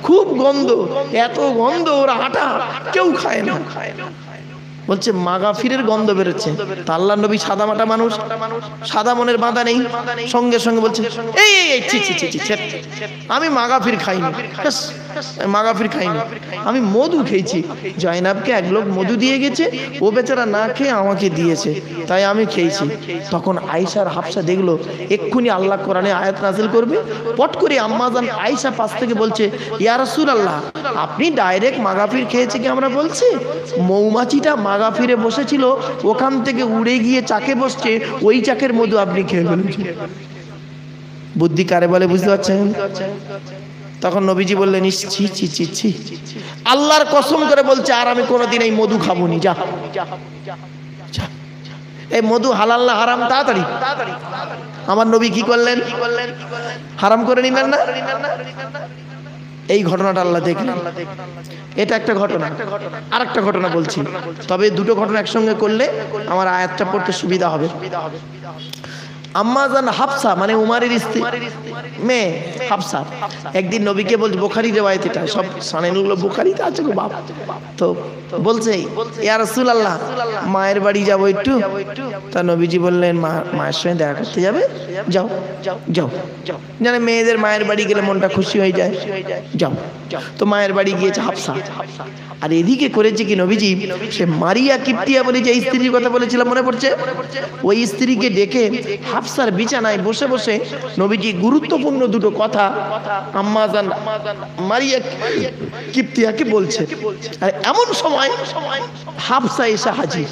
S1: খুব গন্ধ, এত গন্ধ ওর আটা কেউ খায় না। বলছে মাগাফিরের গন্ধ বেরোচ্ছে। তা আল্লাহর নবী সাদামাটা মানুষ, সাদা মনের বাঁধা নেই, সঙ্গে সঙ্গে বলছে এই আমি মাগাফির খাইনি। মাগাফির খাইনি, আমি মধু খেয়েছি। জয়নাবকে এক লোক মধু দিয়ে গেছে, ও বেচারা না খেয়ে আমাকে দিয়েছে, তাই আমি খেয়েছি। তখন আয়েশা আর হাফসা দেখলো এক্ষুনি আল্লাহ কোরআনে আয়াত নাযিল করবে। পট করে আম্মাজান আয়েশা পাশ থেকে বলছে, ইয়া রাসূলুল্লাহ, আপনি ডাইরেক্ট মাগাফির খেয়েছে কি আমরা বলছি? মৌমাছিটা মাগাফিরে বসেছিল, ওখান থেকে উড়ে গিয়ে চাকে বসছে, ওই চাকের মধু আপনি খেয়ে ফেলেছেন। বুদ্ধি কারে বলে বুঝতে পারছেন? তখন নবীজি বললেন, ছি ছি ছি ছি, আল্লাহর কসম করে বলছে আর আমি কোনোদিন এই মধু খাবনি। যা, এই মধু হালাল না হারাম তাড়াতাড়ি। আমার নবী কি করলেন? হারাম করে নিলেন না? এই ঘটনাটা আল্লাহ দেখলেন। এটা একটা ঘটনা। আর একটা ঘটনা বলছি, তবে দুটো ঘটনা একসঙ্গে করলে আমার আয়াতটা পড়তে সুবিধা হবে। আম্মাজান হাফসা মানে উমারের স্ত্রী মেয়ে হাফসা একদিন নবীকে বলছে, বুখারী রিওয়ায়াত, এটা সব সানেনগুলো বুখারীতে আছে গো বাপ। তো বলছে, ইয়া রাসূলুল্লাহ, মায়ের বাড়ি যাবো একটু। তা নবীজি বললেন, মায়ের সঙ্গে দেখা করতে যাবে? যাও যাও। জানে মেয়েদের মায়ের বাড়ি গেলে মনটা খুশি হয়ে যায়, যাও। তো মায়ের বাড়ি গিয়েছে হাফসা। আর এদিকে করেছে কি নবীজি, সে মারিয়া কিপ্তিয়া বলে যে স্ত্রীর কথা বলেছিলাম মনে পড়ছে, ওই স্ত্রীকে ডেকে হাফসার বিছানায় বসে বসে নবীজি গুরুত্বপূর্ণ দুটো কথা আম্মাজান মারিয়া কিপ্তিয়াকে বলছে। আর এমন সময় হাফসা এসে হাজির।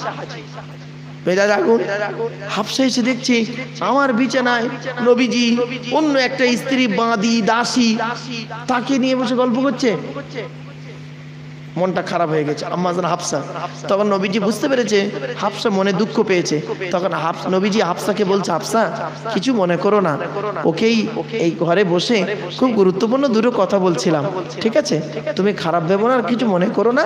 S1: হাফসা এসে দেখছি আমার বিছানায় নবীজি অন্য একটা স্ত্রী বাঁধি দাসী তাকে নিয়ে বসে গল্প করছে। মনটা খারাপ হয়ে গেছে আম্মাজান হাফসা। তখন নবীজি বুঝতে পেরেছে হাফসা মনে দুঃখ পেয়েছে। তখন নবীজি হাফসাকে বলছে, হাফসা কিছু মনে করো না, ওকেই এই ঘরে বসে খুব গুরুত্বপূর্ণ দুটো কথা বলছিলাম, ঠিক আছে? তুমি খারাপ ভেবো না, আর কিছু মনে করো না,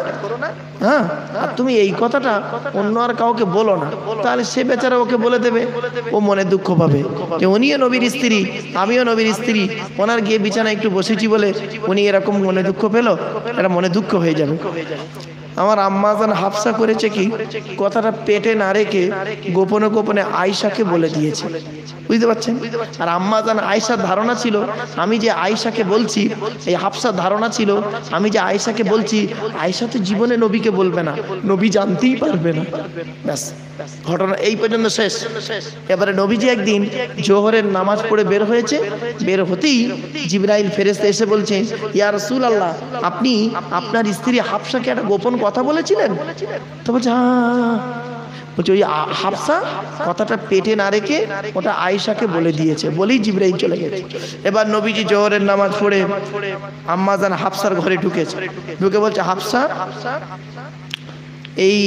S1: হ্যাঁ? আর তুমি এই কথাটা অন্য আর কাউকে বলো না, তাহলে সে বেচারা ওকে বলে দেবে, ও মনে দুঃখ পাবে যে উনিও নবীর স্ত্রী আমিও নবীর স্ত্রী, ওনার গিয়ে বিছানায় একটু বসেছি বলে উনি এরকম মনে দুঃখ পেলো, এটা মনে দুঃখ হয়ে যাবে। আমার আম্মাজান হাফসা করেছে কি, কথাটা পেটে না রেখে গোপনে গোপনে আয়েশাকে বলে দিয়েছে, বুঝতে পারছেন? আর আম্মাজান আয়েশার ধারণা ছিল আমি যে আয়েশাকে বলছি, এই হাফসার ধারণা ছিল আমি যে আয়েশাকে বলছি, আয়েশা তো জীবনে নবীকে বলবে না, নবী জানতেই পারবে না। ব্যাস, ঘটনা এই পর্যন্ত শেষ। এবারে নবীজি একদিন জোহরের নামাজ পড়ে বের হয়েছে, বের হতেই জিবরাইল ফেরেশতা এসে বলছে, ইয়া রাসূলুল্লাহ, আপনি আপনার স্ত্রী হাফসাকে একটা গোপন কথা বলেছিলেন? তো বলছে, হ্যাঁ। বলছে ওই হাফসা কথাটা পেটে না রেখে ওটা আয়েশাকে বলে দিয়েছে, বলেই জিবরাইল চলে গেছে। এবার নবীজি জোহরের নামাজ পড়ে আম্মাজান হাফসার ঘরে ঢুকেছে, ঢুকে বলছে, হাফসা এই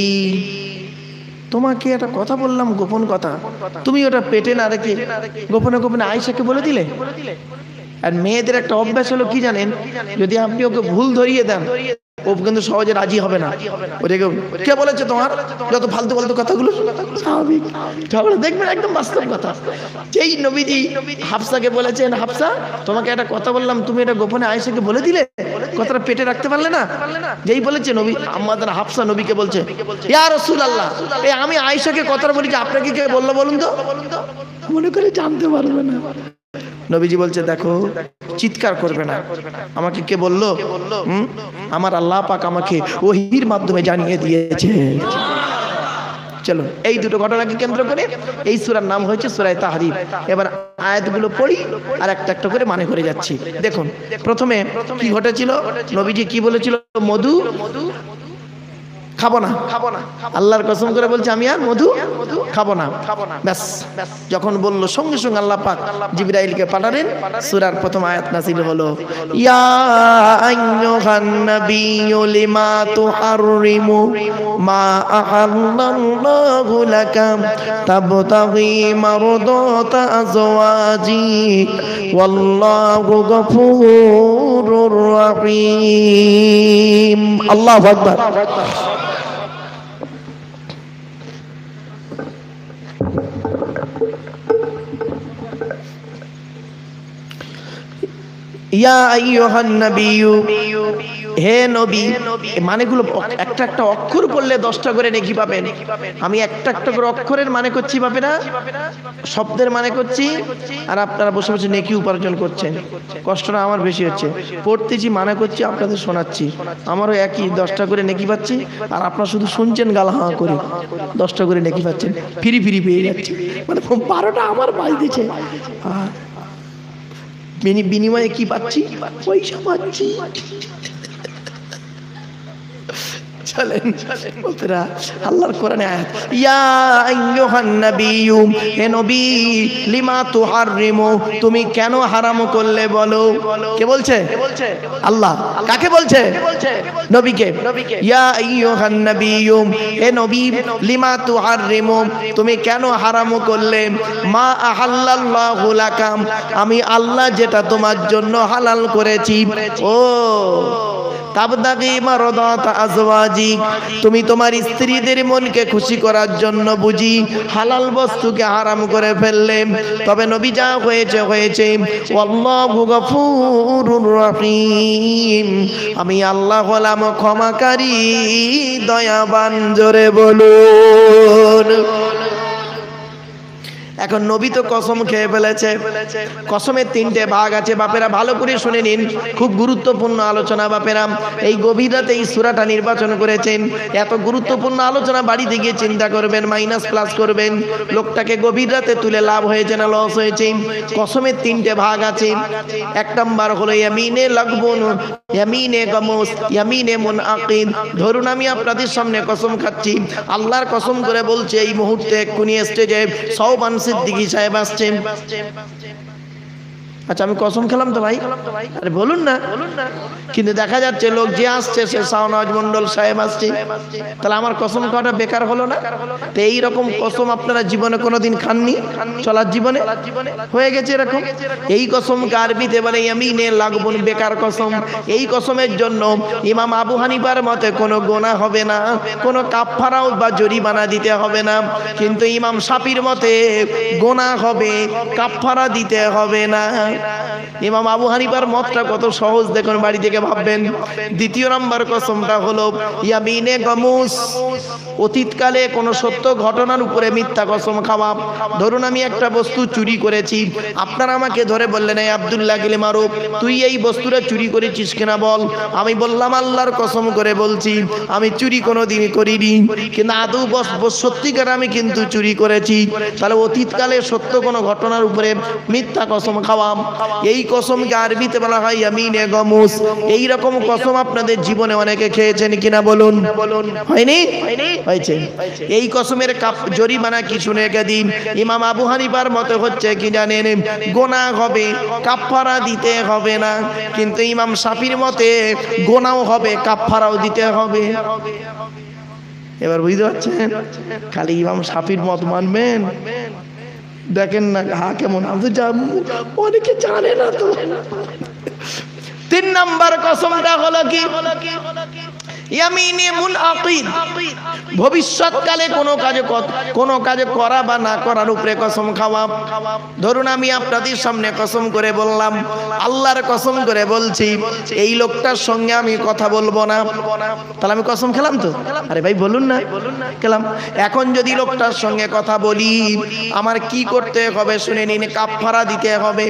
S1: তোমাকে একটা কথা বললাম, গোপন কথা, তুমি ওটা পেটে না রেখে গোপনে গোপনে আয়েশাকে বলে দিলে। আর মেয়েদের একটা অভ্যাস হলো কি জানেন, যদি আপনি ওকে ভুল ধরিয়ে দেন ও কিন্তু সহজে রাজি হবে না। ওটাকে কে বলেছে তোমার যত ফালতু ফালতু কথাগুলো, স্বাভাবিক দেখবেন একদম বাস্তব কথা। যেই নবীজি হাফসাকে বলেছেন, হাফসা তোমাকে একটা কথা বললাম, তুমি এটা গোপনে আয়েশাকে বলে দিলে, কথাটা পেটে রাখতে পারলে না। যেই বলেছে নবী আম্মাজান হাফসা নবীকে বলছে, ইয়া রাসূলুল্লাহ, এই আমি আয়েশাকে কথাটা বলেছি, আপনাকে কে বললো বলুন তো? মনে করে জানতে পারবে না। নবীজি বলছে, দেখো চিৎকার করবে না, আমাকে কে বললো? আমার আল্লাহ পাক আমাকে ওহীর মাধ্যমে জানিয়ে দিয়েছে। চলো এই দুটো ঘটনাকে কেন্দ্র করে এই সূরার নাম হয়েছে সূরা তাহরীম। এবার আয়াতগুলো পড়ি আর একটা একটা করে মানে করে যাচ্ছি। দেখুন প্রথমে কি ঘটেছিল, নবীজি কি বলেছিল, মধু খাবো না, আল্লাহর কসম করে বলছে আমি আর মধু খাবো না। ব্যাস, যখন বললো সঙ্গে সঙ্গে আল্লাহ পাক জিবরাইলকে পাঠালেন, সূরার প্রথম আয়াত নাযিল হলো, ইয়া আইয়ুহান নাবিয়্যু লিমা তুহাররিমু মা আহাল্লাল্লাহু লাকা তাবতাগী মারদাতা আজওয়াজি ওয়াল্লাহু গফুরুর রহিম। আল্লাহু আকবার। ইয়া আইয়ুহান নাবিয়্যু, হে নবী, মানেগুলো একটা একটা অক্ষর পড়লে 10টা করে নেকি পাবেন। আমি একটা একটা করে অক্ষরের মানে করছি বাপেরা, শব্দের মানে করছি, আর আপনারা বসে বসে নেকি উপার্জন করছেন। কষ্টটা আমার বেশি হচ্ছে, পড়তেছি মানে করছি, আপনাদের শোনাচ্ছি, আমারও একই 10টা করে নেকি পাচ্ছি, আর আপনারা শুধু শুনছেন গাল হাঁ করে, 10টা করে নেকি পাচ্ছেন, ফিরি ফিরি পেয়ে যাচ্ছে, মানে 12টা আমার বাজতেছে। বিনিময়ে কি পাচ্ছি? পয়সা পাচ্ছি। চলেন বন্ধুরা, আল্লাহর কোরআনে আয়াত, ইয়া আইয়ুহান নাবিয়্যু, হে নবী, লিমা তুহাররিমু, তুমি কেন হারাম করলে বলো। কে বলছে? আল্লাহ। কাকে বলছে? নবীকে। ইয়া আইয়ুহান নাবিয়্যু, হে নবী, লিমা তুহাররিমু, তুমি কেন হারাম করলে, মা আহাল্লাল্লাহু লাকাম, আমি আল্লাহ যেটা তোমার জন্য হালাল করেছি। ও তাবতাগি মারদাত আজওয়াজিক, তুমি তোমার স্ত্রীদের মনকে খুশি করার জন্য বুঝি হালাল বস্তুকে হারাম করে ফেললে। তবে নবী যা হয়েছে হয়েছে, আল্লাহু গফুরুর রহিম, আমি আল্লাহ হলাম ক্ষমাকারী দয়াবান। জোরে বলুন। এখন নবী তো কসম খেয়ে ফেলেছে, কসমের 3টে ভাগ আছে বাপেরা, ভালো করে শুনে নিন, খুব গুরুত্বপূর্ণ আলোচনা বাপেরা। এই গভীর রাতে এই সূরাটা নির্বাচন করেছেন, এত গুরুত্বপূর্ণ আলোচনা বাড়িতে গিয়ে চিন্তা করবেন, মাইনাস প্লাস করবেন, লোকটাকে গভীর রাতে তুলে লাভ হয়েছে না লস হয়েছে। কসমের 3টে ভাগ আছে। 1 নাম্বার হলো ইয়ামিনে লাগবুন, ইয়ামিনে গামুস, ইয়ামিনে মুনআকিদ। ধরুন আমি আপনাদের সামনে কসম খাচ্ছি, আল্লাহর কসম করে বলছে এই মুহূর্তে এক্ষুনি স্টেজে সওবান সিদ্দিকী সাহেব আসছেন। আচ্ছা আমি কসম খেলাম তো ভাই, আরে বলুন না, কিন্তু দেখা যাচ্ছে লোক যে আসছে সে শাহনওয়াজ মন্ডল সাহেব আসছে, তাহলে আমার কসম খাওয়াটা বেকার হলো না? তো এইরকম কসম আপনারা জীবনে কোনোদিন খাননি, চলার জীবনে হয়ে গেছে এরকম। এই কসমকে আরবিতে বলে ইয়ামিনে লাগবুন, বেকার কসম। এই কসমের জন্য ইমাম আবু হানিফার মতে কোনো গোনা হবে না, কোনো কাফফারাও বা জরিমানা দিতে হবে না, কিন্তু ইমাম শাফির মতে গোনা হবে, কাফফারা দিতে হবে না। ইমাম আবু হানিফার মতটা কত সহজ দেখুন, বাড়ি থেকে ভাববেন। 2 নম্বর কসমটা হলো ইয়ামিনে গামুস, অতীতকালে কোনো সত্য ঘটনার উপরে মিথ্যা কসম খাওয়া। ধরুন আমি একটা বস্তু চুরি করেছি, আপনারা আমাকে ধরে বললেন এই আব্দুল্লাহ গিলে মারুফ, তুই এই বস্তুটা চুরি করেছিস কিনা বল। আমি বললাম আল্লাহর কসম করে বলছি আমি চুরি কোনোদিনই করিনি, কিন্তু আদৌ সত্যিকার আমি কিন্তু চুরি করেছি। তাহলে অতীতকালে সত্য কোনো ঘটনার উপরে মিথ্যা কসম খাওয়া, এই কসমকে আরবিতে বলা হয় ইয়ামিনে গামুস। এই রকম কসম আপনাদের জীবনে অনেকে খেয়েছেন কিনা বলুন? হয়নি? হয়েছে। এই কসমের জরিমানা কি শুনে রেখে দিন। ইমাম আবু হানিফার মতে হচ্ছে কি জানেন, গোনা হবে, কাফফারা দিতে হবে না, কিন্তু ইমাম শাফির মতে গোনাও হবে, কাফফারাও দিতে হবে। এবার বুঝতে পারছেন, খালি ইমাম শাফির মত মানবেন, দেখেন না হা কেমন, অনেকে জানে না তো। 3 নাম্বার কসমটা হলো কি ইয়ামিনে মুনআকিদ, ভবিষ্যৎকালে কোনো কাজে করা বা না করার উপরে কসম খাওয়া। ধরুন আমি আপনাদের সামনে কসম করে বললাম, আল্লাহর কসম করে বলছি এই লোকটার সঙ্গে আমি কথা বলবো না, তাহলে আমি কসম খেলাম তো? আরে ভাই বলুন না, খেলাম। এখন যদি লোকটার সঙ্গে কথা বলি, আমার কি করতে হবে শুনে নিন। কাফফারা দিতে হবে,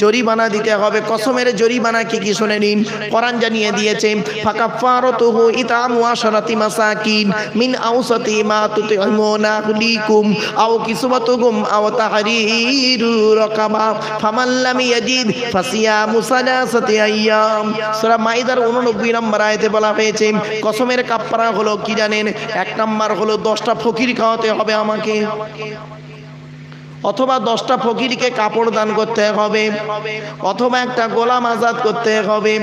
S1: জরিমানা দিতে হবে। কসমের জরিমানা কি কি শুনে নিন। কোরআন জানিয়ে দিয়েছে ফাকাফারাতু ইতামু আশরাতি মাসাকিন মিন আওসাতি মা তুতিমুনা আহলিকুম আও কিসওয়াতুহুম আও তাহরিরু রাকাবা ফামান লাম ইয়াজিদ ফাসিয়ামু সালাসাতি আইয়াম। সূরা মাইদার 89 নম্বর আয়াতে বলা হয়েছে কসমের কাফফারা হলো কি জানেন? 1 নাম্বার হলো 10টা ফকির খাওয়াতে হবে আমাকে, অথবা 10টা ফকিরকে কাপড় দান করতে হবে, অথবা একটা গোলাম আজাদ করতে হবে।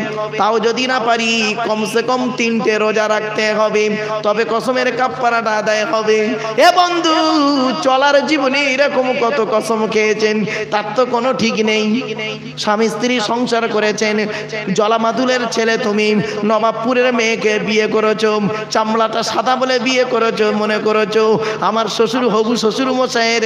S1: তাও যদি না পারি কমসে কম 3টে রোজা রাখতে হবে, তবে কসমের কাফফারাটা আদায় হবে। এ বন্ধু, চলার জীবনে এরকম কত কসম খেয়েছেন, তার তো কোনো ঠিক নেই। স্বামী স্ত্রী সংসার করেছেন, জলামাদুলের ছেলে তুমি নবাবপুরের মেয়েকে বিয়ে করেছো, চামড়াটা সাদা বলে বিয়ে করেছো, মনে করেছো আমার শ্বশুর হবু শ্বশুর মশাইয়ের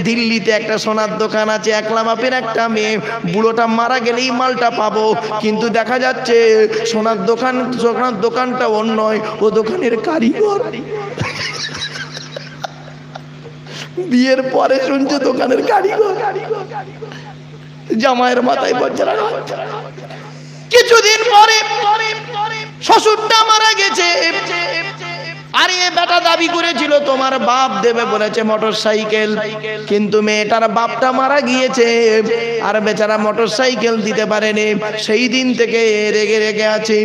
S1: দিল্লি দিল্লিতে একটা সোনার দোকান আছে, একলা বাপের একটা মেয়ে, বুড়োটা মারা গেলেই মালটা পাবো, কিন্তু দেখা যাচ্ছে সোনার দোকানটা ওর নয়, ও দোকানের কারিগর। বিয়ের পরে শুনছে দোকানের কারিগর, জামাইয়ের মাথায় বজ্রা। কিছুদিন পরে শ্বশুরটা মারা গেছে। আরে বেটা দাবি করেছিল তোমার বাপ দেবে বলেছে মোটরসাইকেল, কিন্তু মেয়েটার বাপটা মারা গিয়েছে আর বেচারা মোটরসাইকেল দিতে পারেনি। সেই দিন থেকে রেগে রেগে আছে,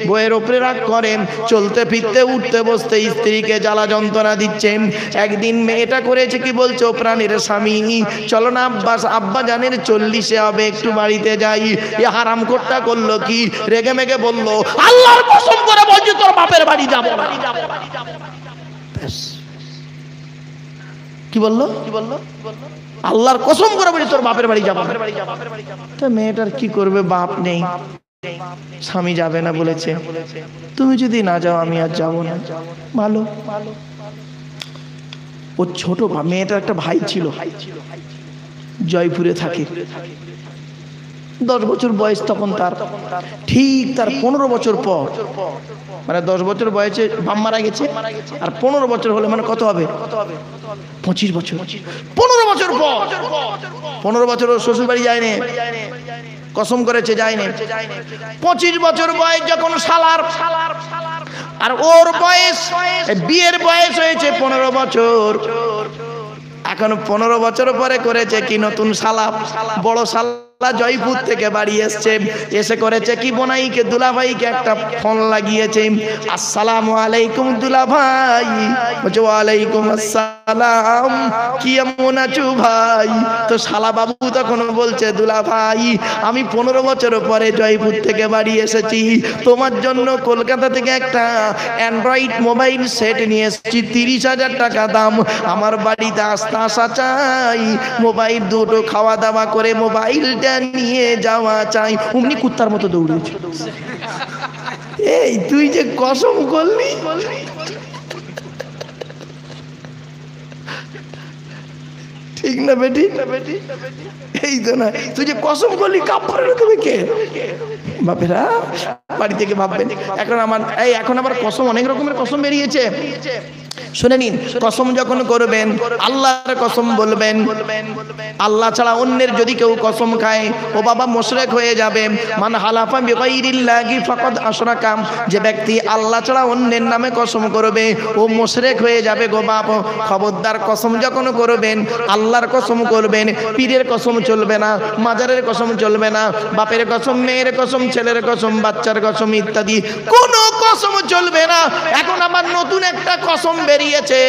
S1: বইয়ের ওপরে রাগ করেন, চলতে ফিরতে উঠতে বসতে স্ত্রীকে জ্বালা যন্ত্রণা দিচ্ছে। একদিন মেয়েটা করেছে কি বলছো, প্রাণের স্বামী চলো না আব্বা জানের 40 হবে, একটু বাড়িতে যাই। এ হারাম কোটটা করলো কি, রেগে মেগে বললো আল্লাহর কসম করে বলছি তোর বাপের বাড়ি যাবো না। কি বললো, আল্লাহর কসম করে বলছি তোর বাপের বাড়ি যাবো। তো মেয়েটার কি করবে, বাপ নেই, স্বামী যাবে না বলেছে, তুমি যদি না যাও আমি আর যাবো না। ভালো, ও ছোট মেয়েটার একটা ভাই ছিল, জয়পুরে থাকে। 10 বছর বয়স তখন তার, ঠিক তার 15 বছর পর, মানে 10 বছর বয়সে বাপ মারা গেছে, আর 15 বছর হলে মানে কত হবে, 25 বছর। 15 বছর পর, 15 বছর ওর শ্বশুর বাড়ি যায়নি, কসম করেছে যায়নি। 25 বছর বয়স যখন শালার, আর ওর বয়স, বিয়ের বয়স হয়েছে 15 বছর। এখন 15 বছর পরে করেছে কি, নতুন শালা, বড় শালা জয়পুর থেকে বাড়ি এসে করেছে কি, বোনাইকে দুলাভাইকে একটা ফোন লাগিয়েছে, আসসালামু আলাইকুম দুলাভাই। বলছে ওয়ালাইকুম আসসালাম, কি এমন আছো ভাই? তো শালা বাবু তখন বলছে দুলাভাই আমি 15 বছর পরে জয়পুর থেকে বাড়ি এসেছি, তোমার জন্য কলকাতা থেকে একটা অ্যান্ড্রয়েড মোবাইল সেট নিয়ে এসেছি, 30,000 টাকা দাম। আমার বাড়িতে আসা চাই, মোবাইল দুটো খাওয়া দাওয়া করে মোবাইলটা নিয়ে যাওয়া চাই। অমনি কুত্তার মতো দৌড়েছে। এই তুই যে কসম করলি, ঠিক না বেটি? এই তো না, তুই যে কসম করলি, কাপড়ের তুমি কে? বাপেরা বাড়ি থেকে ভাববেন এখন আবার কসম, অনেক রকমের কসম বেরিয়েছে। শুনে নিন, কসম যখন করবেন আল্লাহর কসম বলবেন। আল্লাহ ছাড়া অন্যের যদি কেউ কসম খায়, ও বাবা মুশরিক হয়ে যাবে। মান হালাফা বিগাইরিল্লাহি ফাকাদ আশরাকা, যে ব্যক্তি আল্লাহ ছাড়া অন্যের নামে কসম করবে ও মুশরিক হয়ে যাবে গো বাপ। খবরদার, কসম যখন করবেন আল্লাহর কসম করবেন, পীরের কসম চলবে না, মাজারের কসম চলবে না, বাপের কসম, মেয়ের কসম, ছেলের কসম, বাচ্চার কসম ইত্যাদি কোনো কসম চলবে না। এখন আমার নতুন একটা কসম বেরিয়েছে,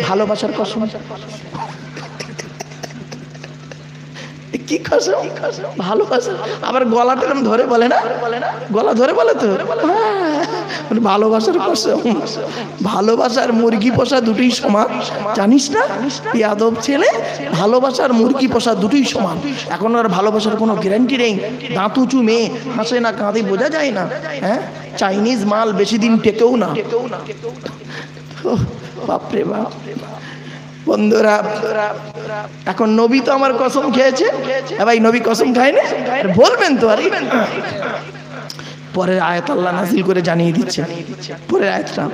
S1: ভালোবাসার কসম। কি কসম? ভালোবাসা। আবার গলাটা ধরে বলে না, গলা ধরে বলে তো, ভালোবাসার কসম। ভালোবাসার মুরগি পোষা দুটোই সমান, জানিস না বেয়াদব ছেলে? ভালোবাসার মুরগি পোষা দুটোই সমান। এখন আর ভালোবাসার কোনো গ্যারান্টি নেই। দাঁত উঁচু মেয়ে, হাসে না কাঁদে বোঝা যায় না। হ্যাঁ, চাইনিজ মাল বেশি দিন টেকেও না। বাপরে বাপ। বন্ধুরা, এখন নবী তো আমার কসম খেয়েছে, ভাই নবী কসম খায়নি বলবেন তো? আরে পরের আয়াত আল্লাহ নাযিল করে জানিয়ে দিচ্ছে, পরের আয়াতটা,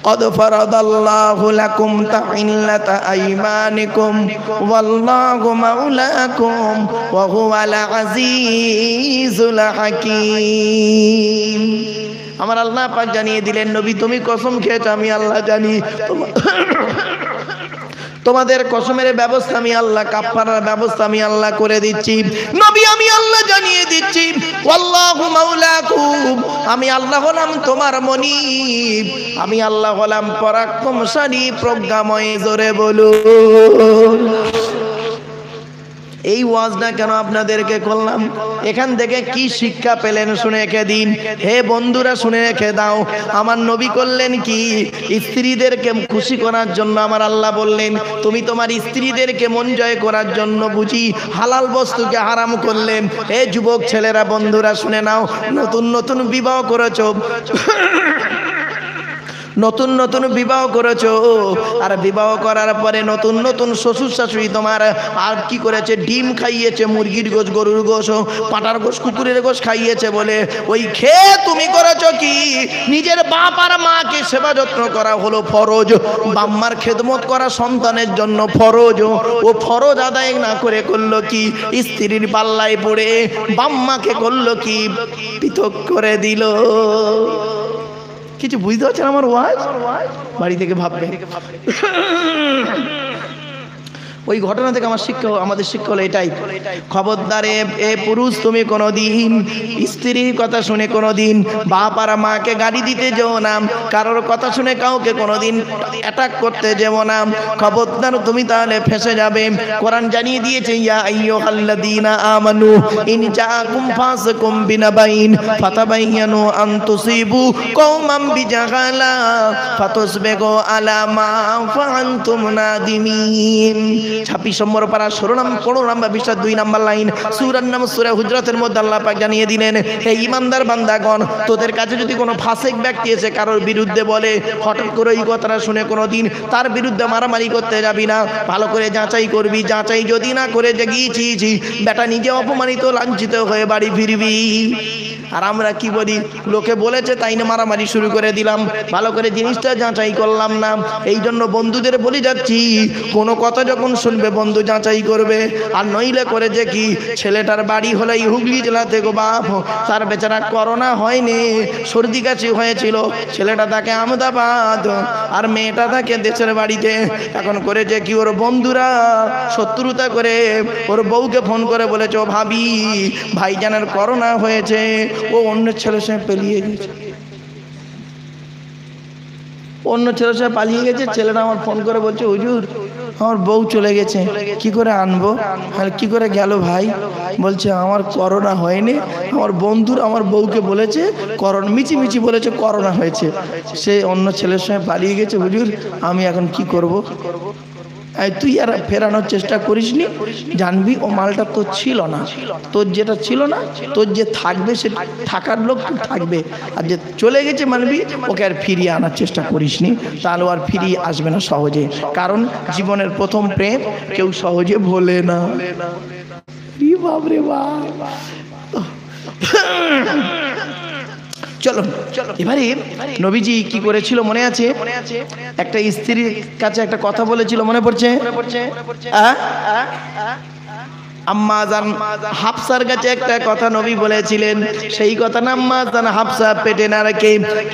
S1: কদ ফারাদাল্লাহু লাকুম তাহিল্লাতা আইমানিকুম ওয়াল্লাহু মাওলাকুম ওয়া হুয়াল আজিজুল হাকীম। আমার আল্লাহ পাক জানিয়ে দিলেন, নবী তুমি কসম খেয়েছো, আমি আল্লাহ জানি। তোমাদের কসমের ব্যবস্থা আমি আল্লাহ, কাফারার ব্যবস্থা আমি আল্লাহ করে দিচ্ছি। নবী আমি আল্লাহ জানিয়ে দিচ্ছি, ওয়াল্লাহু মাওলাকুম, আমি আল্লাহ হলাম তোমার মনিব, আমি আল্লাহ হলাম পরাক্রমশালী প্রজ্ঞাময়। জোরে বলুন। এই ওয়াজটা কেন আপনাদেরকে করলাম, এখান থেকে কি শিক্ষা পেলেন শুনে রেখে দিন। হে বন্ধুরা শুনে রেখে দাও, আমার নবী করলেন কি, স্ত্রীদেরকে খুশি করার জন্য আমার আল্লাহ বললেন তুমি তোমার স্ত্রীদেরকে মন জয় করার জন্য বুঝি হালাল বস্তুকে হারাম করলেন। হে যুবক ছেলেরা, বন্ধুরা শুনে নাও, নতুন নতুন বিবাহ করেছো, নতুন নতুন বিবাহ করেছো, আর বিবাহ করার পরে নতুন নতুন শ্বশুর শাশুড়ি তোমার আর কি করেছে, ডিম খাইয়েছে, মুরগির গোশ, গরুর গোশ, পাঁঠার গোশ, কুকুরের গোশ খাইয়েছে বলে ওই খেয়ে তুমি করেছো কি, নিজের বাপ আর মাকে সেবা যত্ন করা হলো ফরজ, বাম্মার খেদমত করা সন্তানের জন্য ফরজ, ও ফরজ আদায় না করে করলো কি, স্ত্রীর পাল্লায় পড়ে বাম্মাকে করলো কি, পৃথক করে দিল। কিছু বুঝতে পারছেন আমার ওয়াজ? বাড়ি থেকে ভাববে। ওই ঘটনা থেকে আমাদের শিক্ষা হলো এটাই, খবরদারে এ পুরুষ তুমি কোনোদিন স্ত্রীর কথা শুনে কোনোদিন বাপ আর মাকে গালি দিতে যেও না, কারোর কথা শুনে কাউকে কোনোদিন অ্যাটাক করতে যেও না, খবরদার তুমি তাহলে ফেঁসে যাবে। কোরআন জানিয়ে দিয়েছে, ইয়া আইয়ুহাল্লাযীনা আমানু ইন জাআকুম ফাসিকুম বিনাবাইন ফাতাবায়ানু আন তুসিবু কওমান বিজাহালা ফাতুসবিহু আলা মা ফাআলতুম নাদিমিন। 26 নম্বর পারা 15 নম্বর পৃষ্ঠা 2 নম্বর লাইন, সূরার নাম সূরা হুজরাতের মধ্যে আল্লাহ পাক জানিয়ে দিলেন, হে ঈমানদার বান্দাগণ, তোদের কাছে যদি কোনো ফাসিক ব্যক্তি এসে কারোর বিরুদ্ধে বলে, হঠাৎ করে এই কথাটা শুনে কোনোদিন তার বিরুদ্ধে মারামারি করতে যাবি না, ভালো করে যাচাই করবি, যাচাই যদি না করে যে গিয়েছি বেটা নিজে অপমানিত লাঞ্ছিত হয়ে বাড়ি ফিরবি। আর আমরা কি বলি, লোকে বলেছে তাই না মারামারি শুরু করে দিলাম, ভালো করে জিনিসটা যাচাই করলাম না। এই জন্য বন্ধুদের বলে যাচ্ছি, কোনো কথা যখন শুনবে বন্ধু যাচাই করবে, আর নইলে করে যে কি, ছেলেটার বাড়ি হলো এই হুগলি জেলাতে গো বাপ, তার বেচারা করোনা হয়নি, সর্দি কাশি হয়েছিল, ছেলেটা থাকে আহমেদাবাদ আর মেয়েটা থাকে দেশের বাড়িতে। এখন করে যে কি, ওর বন্ধুরা শত্রুতা করে ওর বউকে ফোন করে বলেছে, ও ভাবি ভাইজানের করোনা হয়েছে, ও অন্য ছেলের সঙ্গে পালিয়ে গেছে, অন্য ছেলের সঙ্গে পালিয়ে গেছে। ছেলেটা আমার ফোন করে বলছে, হুজুর আমার বউ চলে গেছে, কি করে আনবো? আর কি করে গেল ভাই? বলছে আমার করোনা হয়নি, আমার বন্ধুর আমার বউকে বলেছে করোনা, মিচি বলেছে করোনা হয়েছে, সে অন্য ছেলের সঙ্গে পালিয়ে গেছে, হুজুর আমি এখন কি করব? তুই আর ফেরানোর চেষ্টা করিসনি, জানবি ও মালটা তোর ছিল না, তোর যেটা ছিল না, তোর যে থাকবে সে থাকার লোক থাকবে, আর যে চলে গেছে মানবি ওকে আর ফিরিয়ে আনার চেষ্টা করিসনি, তাহলে আর ফিরিয়ে আসবে না সহজে, কারণ জীবনের প্রথম প্রেম কেউ সহজে ভোলে না। বাপরে বাপ। চলো এবারে নবীজি কি করেছিল মনে আছে? একটা স্ত্রীর কাছে একটা কথা বলেছিল, মনে পড়ছে? আম্মা জান হাফসার কাছে একটা কথা নবী বলেছিলেন, সেই কথা না আম্মা জান হাফসা পেটে না রেখে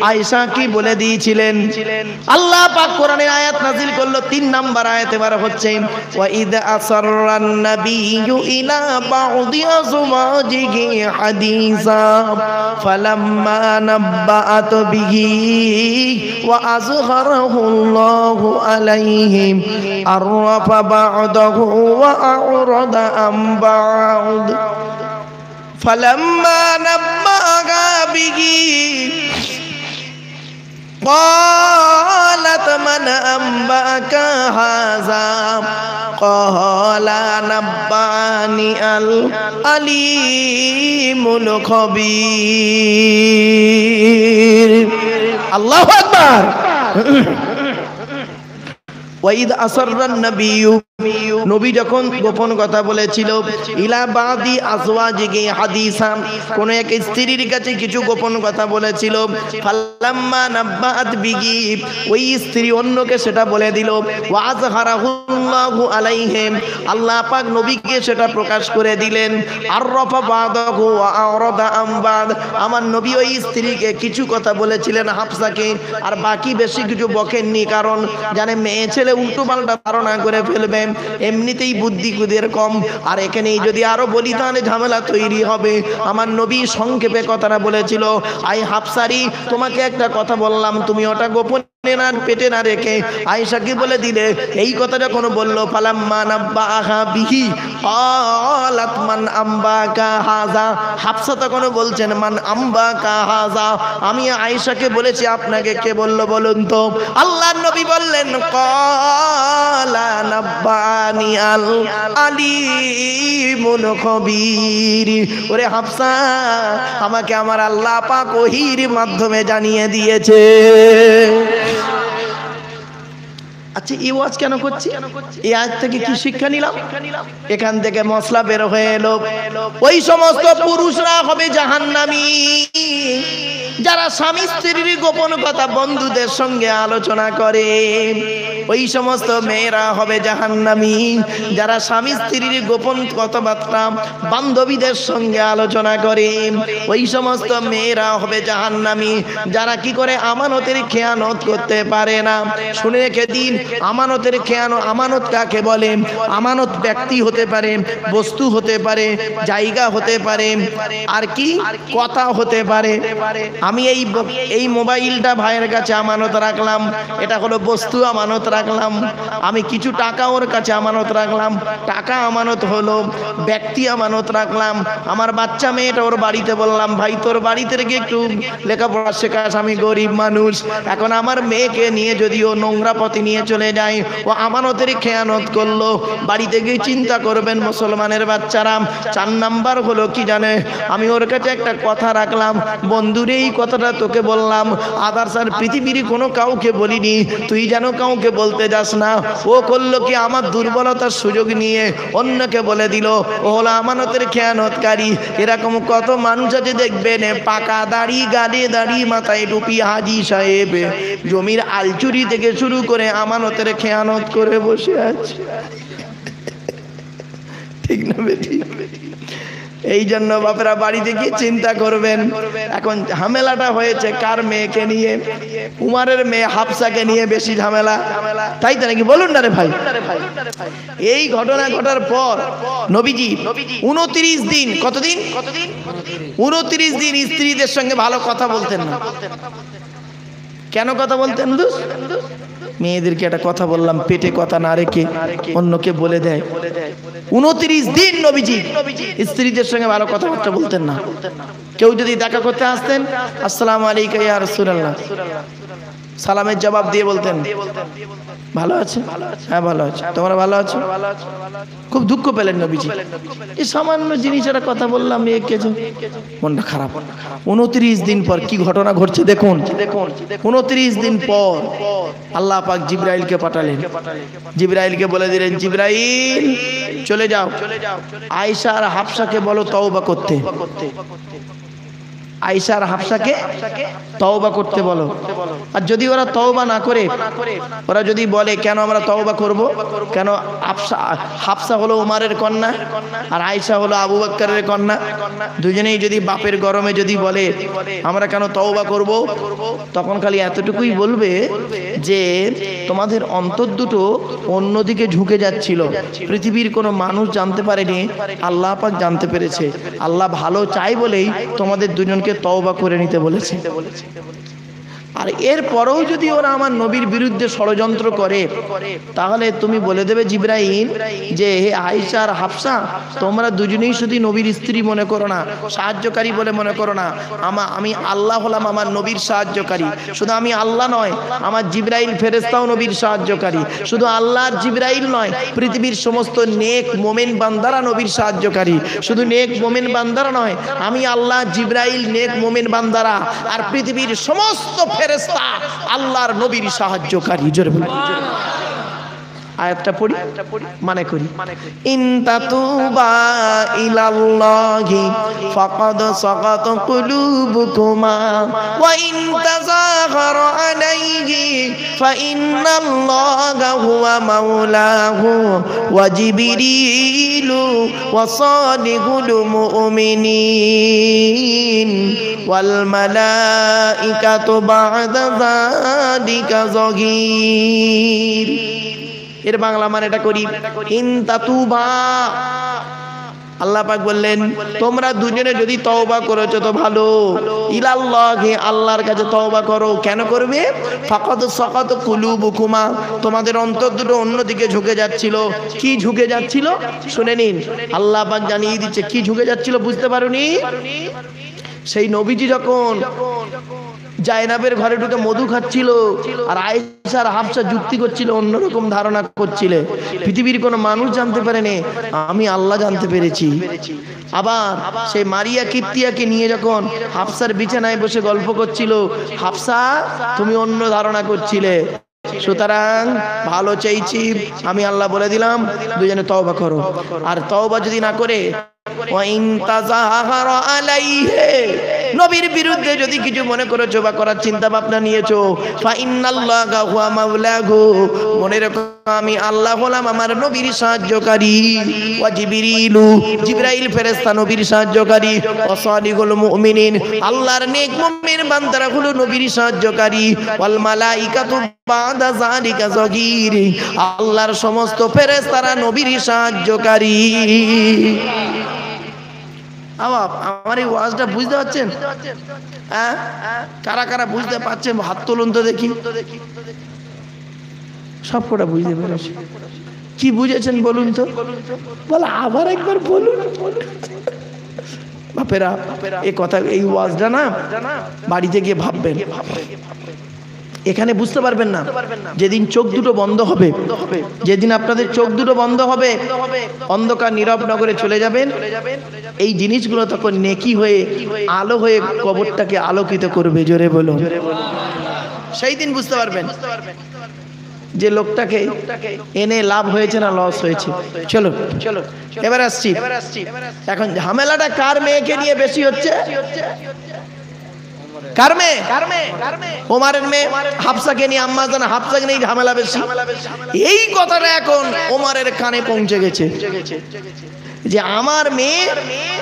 S1: আয়েশা কি বলে দিয়েছিলেন। আল্লাহ পাক কোরআনের আয়াত নাযিল করলো, 3 নাম্বার আয়াতে বার হচ্ছে, ওয়া ইদ আসাররান নাবিয়্যু ইলা বা'দি আজওয়াজিহি হাদিসা ফালাম্মা নাব্বাআত বিহি ওয়া আযহারাহু আল্লাহু আলাইহি আররাফা বা'দাহু ওয়া আ'রাদা بعض فلما نبأها به قالت من أنبأك هذا قال نبأني العليم الخبير الله أكبر ওয়াইদ আসররান নাবিয়্যু, নবী যখন গোপন কথা বলেছিল, ইলা বাদি আজওয়াজিহি হাদিসা, কোন এক স্ত্রীর কাছে কিছু গোপন কথা বলেছিল, ফালাম্মা নাব্বাআত বিহি, ওই স্ত্রী অন্যকে সেটা বলে দিল, ওয়া আযহারাহুল্লাহু আলাইহি, আল্লাহ পাক নবীকে সেটা প্রকাশ করে দিলেন, আররাফা বাদাহু ওয়া আরাদা আন বাদ, আমার নবী ওই স্ত্রীকে কিছু কথা বলেছিলেন হাফসাকে, আর বাকি বেশি কিছু বকেননি, কারণ জানে মেয়ে ছেলে উল্টো পাল্টা ধারণা করে ফেলবে, এমনিতেই বুদ্ধি কুদের কম, আর এখানেই যদি আরো বলি তাহলে ঝামেলা তৈরি হবে। আমার নবী সংক্ষেপে কথাটা বলেছিল, আই হাফসারি তোমাকে একটা কথা বললাম, তুমি ওটা গোপন পেটে না রেখে আয়েশাকে বলে দিলে। এই কথা যখন বললো, ফালাম্মা নাব্বাআহা বিহি ক্বালাত মান আম্বাকা হাযা, হাফসা তখন বলছেন মান আম্বাকা হাযা, আমি আয়েশাকে বলেছি, আপনাকে কে বলল বলুন তো? আল্লাহর নবী বললেন, ক্বালা নাব্বানি আল আলিমুল খবীর, ওরে হাফসা আমাকে আমার আল্লাহ পাক ওহীর মাধ্যমে জানিয়ে দিয়েছে। আচ্ছা এই ওয়াজ কেন করছি? এই আয়াত থেকে কি শিক্ষা নিলাম? এখান থেকে মশলা বের হয়ে এলো, ওই সমস্ত পুরুষরা হবে জাহান্নামী যারা স্বামী স্ত্রীর গোপন কথা বন্ধুদের সঙ্গে আলোচনা করে। ওই সমস্ত মেয়েরা হবে জাহান্নামী যারা স্বামী স্ত্রীর গোপন কথাবার্তা বান্ধবীদের সঙ্গে আলোচনা করে। ওই সমস্ত মেয়েরা হবে জাহান্নামী যারা কি করে আমানতের খেয়ানত করতে পারে না। শুনে রেখে দিন, আমানতের খেয়ানত, আমানত কাকে বলে? আমানত ব্যক্তি হতে পারে, বস্তু হতে পারে, জায়গা হতে পারে, আর কি কথা হতে পারে। আমি এই মোবাইলটা ভাইয়ের কাছে আমানত রাখলাম, এটা হলো বস্তু আমানত রাখলাম। আমি কিছু টাকা ওর কাছে আমানত রাখলাম, টাকা আমানত হলো। ব্যক্তি আমানত রাখলাম। আমার বাচ্চা মেয়েটা ওর বাড়িতে বললাম, ভাই তোর বাড়িতে রেখে একটু লেখাপড়া শেখাস, আমি গরিব মানুষ। এখন আমার মেয়েকে নিয়ে যদি ও নোংরা পথে নিয়ে চলে যায়, ও আমানতের খেয়ানত করলো। বাড়িতে গিয়ে চিন্তা করবেন মুসলমানের বাচ্চারা। 4 নাম্বার হলো কি জানে? আমি ওর কাছে একটা কথা রাখলাম, বন্ধুরে এই কথাটা তোকে বললাম, আদার্স আর পৃথিবীর কোনো কাউকে বলিনি, তুই যেন কাউকে বলতে যাস না। ও করলো কি, আমার দুর্বলতার সুযোগ নিয়ে অন্যকে বলে দিল, ও হলো আমানতের খেয়ানতকারী। এরকম কত মানুষ আছে দেখবেন, পাকা দাড়ি, গালে দাড়ি, মাথায় টুপি, হাজি সাহেব, জমির আলচুরি থেকে শুরু করে আমানতের খেয়ানত করে বসে আছে। ঠিক না বেটি? এই জন্য বাপেরা বাড়িতে গিয়ে চিন্তা করবেন। এখন ঝামেলাটা হয়েছে কার? মেয়েকে নিয়ে। উমারের মেয়ে হাফসাকে নিয়ে বেশি ঝামেলা, তাই তো নাকি? বলুন না রে ভাই। এই ঘটনা ঘটার পর নবীজি 29 দিন, কতদিন? 29 দিন স্ত্রীদের সঙ্গে ভালো কথা বলতেন না। কেন কথা বলতেন? মেয়েদেরকে একটা কথা বললাম, পেটে কথা না রেখে অন্যকে বলে দেয়। 29 দিন নবীজি স্ত্রীদের সঙ্গে ভালো কথাবার্তা বলতেন না। কেউ যদি দেখা করতে আসতেন, আসসালামু আলাইকা ইয়া রাসূলুল্লাহ, সালামের জবাব দিয়ে বলতেন, ভালো আছে? হ্যাঁ ভালো আছে। তোমরা ভালো আছো? খুব দুঃখ পেলেন নবীজি। এই সামান্য জিনিস একটা কথা বললাম, মেয়েকে মনটা খারাপ। 29 দিন পর কি ঘটনা ঘটছে দেখুন। 29 দিন পর আল্লাহ পাক জিবরাইলকে পাঠালেন। জিবরাইলকে বলে দিলেন, জিবরাইল চলে যাও, আয়েশা আর হাফসাকে বলো তওবা করতে। আয়েশা আর হাফসাকে তওবা করতে বলো। আর যদি ওরা তওবা না করে, ওরা যদি বলে কেন আমরা তওবা করব, কেন হাফসা হলো উমারের কন্যা আর আয়েশা হলো আবু বকরের কন্যা, দুজনেই যদি বাপের গরমে যদি বলে আমরা কেন তওবা করব, তখন খালি এতটুকুই বলবে যে তোমাদের অন্তর দুটো অন্যদিকে ঝুঁকে যাচ্ছিল, পৃথিবীর কোনো মানুষ জানতে পারেনি, আল্লাহ পাক জানতে পেরেছে। আল্লাহ ভালো চাই বলেই তোমাদের দুজনকে তওবা করে নিতে বলেছে। আর এর পরেও যদি ওরা আমার নবীর বিরুদ্ধে ষড়যন্ত্র করে, তাহলে তুমি বলে দেবে জিবরাইল যে হে আয়েশা আর হাফসা, তোমরা দুজনেই শুধু নবীর স্ত্রী মনে করো না, সাহায্যকারী বলে মনে করো না। আমি আল্লাহ হলাম আমার নবীর সাহায্যকারী। শুধু আমি আল্লাহ নয়, আমার জিবরাইল ফেরেশতাও নবীর সাহায্যকারী। শুধু আল্লাহর জিবরাইল নয়, পৃথিবীর সমস্ত নেক মোমেন বান্দারা নবীর সাহায্যকারী। শুধু নেক মোমেন বান্দারা নয়, আমি আল্লাহ, জিবরাইল, নেক মোমেন বান্দারা আর পৃথিবীর সমস্ত ফেরেশতা আল্লাহর নবীর সাহায্যকারী। জোরে বলুন। আয়াতটা পড়ি, মানে করি। ইন তাতুবা ইলাল্লাহি ফাকাদ সাকাত কুলুবুকুমা ওয়া ইন তাযাহারা আলাইহি ফাইন্নাল্লাহা হুয়া মাওলাহু ওয়া জিবরিলু ওয়া সালিহুল মুমিনিন ওয়াল মালাইকাতু বা'দা যালিকা যাগীর। এর বাংলা মানেটা করি, ইন তাতুবা, আল্লাহ পাক বললেন তোমরা দুজনে যদি তওবা করেছো তো ভালো, ইলাল্লাহি, আল্লাহর কাছে তওবা করো। কেন করবে? ফাকাদ সাকাত কুলুবুকুমা, তোমাদের অন্তর দুটো অন্যদিকে ঝুঁকে যাচ্ছিল। কি ঝুঁকে যাচ্ছিল শুনে নিন, আল্লাহ পাক জানিয়ে দিচ্ছে কি ঝুঁকে যাচ্ছিল। বুঝতে পারোনি? সেই নবীজি যখন জায়নাবের ঘরে ঢুকে মধু খাচ্ছিল আর আয়েশা আর হাফসা যুক্তি করছিল, অন্যরকম ধারণা করছিল, পৃথিবীর কোনো মানুষ জানতে পারেনি, আমি আল্লাহ জানতে পেরেছি। আবার সেই মারিয়া কিপ্তিয়াকে নিয়ে যখন হাফসার বিছানায় বসে গল্প করছিল, হাফসা তুমি অন্য ধারণা করছিলে, সুতরাং ভালো চাইছি আমি আল্লাহ বলে দিলাম, দুজনে তওবা করো। আর তওবা যদি না করে ওয়াইন তাযাহারা আলাইহি, নবীর বিরুদ্ধে যদি কিছু মনে করেছো বা করার চিন্তা ভাবনা নিয়েছো, ফা ইন্নাল্লাহা হুয়া মাওলাহু, মনে রাখো আমি আল্লাহ হলাম আমার নবীর সাহায্যকারী। ওয়া জিবরিলু, জিবরাইল ফেরেশতা নবীর সাহায্যকারী। ওয়া সালিহুল মুমিনিন, আল্লাহর নেক মুমিন বান্দারা হলো নবীর সাহায্যকারী। ওয়াল মালাইকাতু বাদা যালিকা যাগীর, আল্লাহর সমস্ত ফেরেশতারা নবীর সাহায্যকারী। আমার এই ওয়াজটা বুঝতে পারছেন? হ্যাঁ, কারা কারা বুঝতে পারছেন হাত তুলুন তো দেখি। সব কটা বুঝতে পেরেছি। কি বুঝেছেন বলুন তো? বলে আবার একবার বলুন। বাপেরা এই কথা, এই ওয়াজটা না বাড়িতে গিয়ে ভাববেন। এখানে বুঝতে পারবেন না, যেদিন চোখ দুটো বন্ধ হবে, যেদিন আপনাদের চোখ দুটো বন্ধ হবে, অন্ধকার নীরব নগরে চলে যাবেন, এই জিনিসগুলো তখন নেকি হয়ে আলো হয়ে কবরটাকে আলোকিত করবে। জোরে বলো। সেই দিন বুঝতে পারবেন যে লোকটাকে এনে লাভ হয়েছে না লস হয়েছে। চলো চলো এবার আসছি। এখন ঝামেলাটা কার মেয়েকে নিয়ে বেশি হচ্ছে? কার মেয়ে? ওমরের মেয়ে হাফসাকে নিয়ে, আম্মা জান হাফসাকে নিয়ে ঝামেলা বেশি। এই কথাটা এখন ওমরের কানে পৌঁছে গেছে যে আমার মেয়ে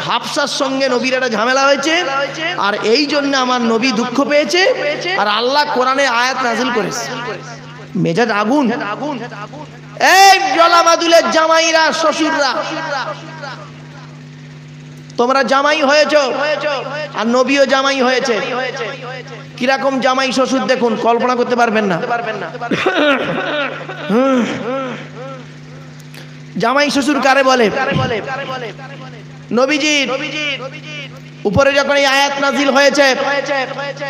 S1: হাফসার সঙ্গে নবীর একটা ঝামেলা হয়েছে, আর এই জন্য আমার নবী দুঃখ পেয়েছে, আর আল্লাহ কোরআনে আয়াত নাযিল করেছে। মেজাজ আগুন। এই জলামাদুলের জামাইরা, শ্বশুররা, তোমরা জামাই হয়েছো আর নবীও জামাই হয়েছে। কিরকম জামাই শ্বশুর দেখুন, কল্পনা করতে পারবেন না। জামাই শ্বশুর কারে বলে? নবীজি উপরে যখন এই আয়াত নাযিল হয়েছে,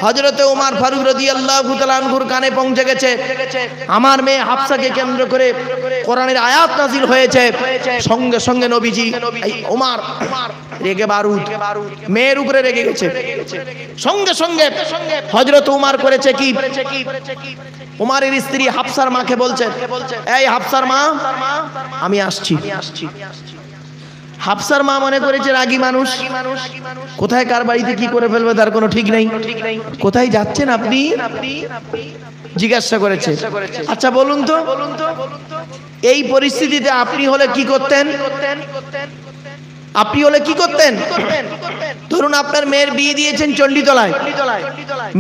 S1: হযরতে ওমর ফারুক রাদিয়াল্লাহু তাআলা আনহুর কানে পৌঁছে গেছে আমার মেয়ে হাফসাকে কেন্দ্র করে কোরআনের আয়াত নাযিল হয়েছে। সঙ্গে সঙ্গে নবীজি এই ওমর রেগে বারুদ, মেয়ের উপরে রেগে গেছে। সঙ্গে সঙ্গে হযরত ওমর করেছে কি? ওমরের স্ত্রী হাফসার মাকে বলছে, এই হাফসার মা, আমি আসছি। হাফসার মা মনে করেছে রাগী মানুষ, কোথায় কার বাড়িতে কি করে ফেলবে তার কোনো ঠিক নেই। কোথায় যাচ্ছেন আপনি জিজ্ঞাসা করেছে। আচ্ছা বলুন তো, এই পরিস্থিতিতে আপনি হলে কি করতেন? আপনি হলে কি করতেন? ধরুন আপনার মেয়ের বিয়ে দিয়েছেন চণ্ডীতলায়,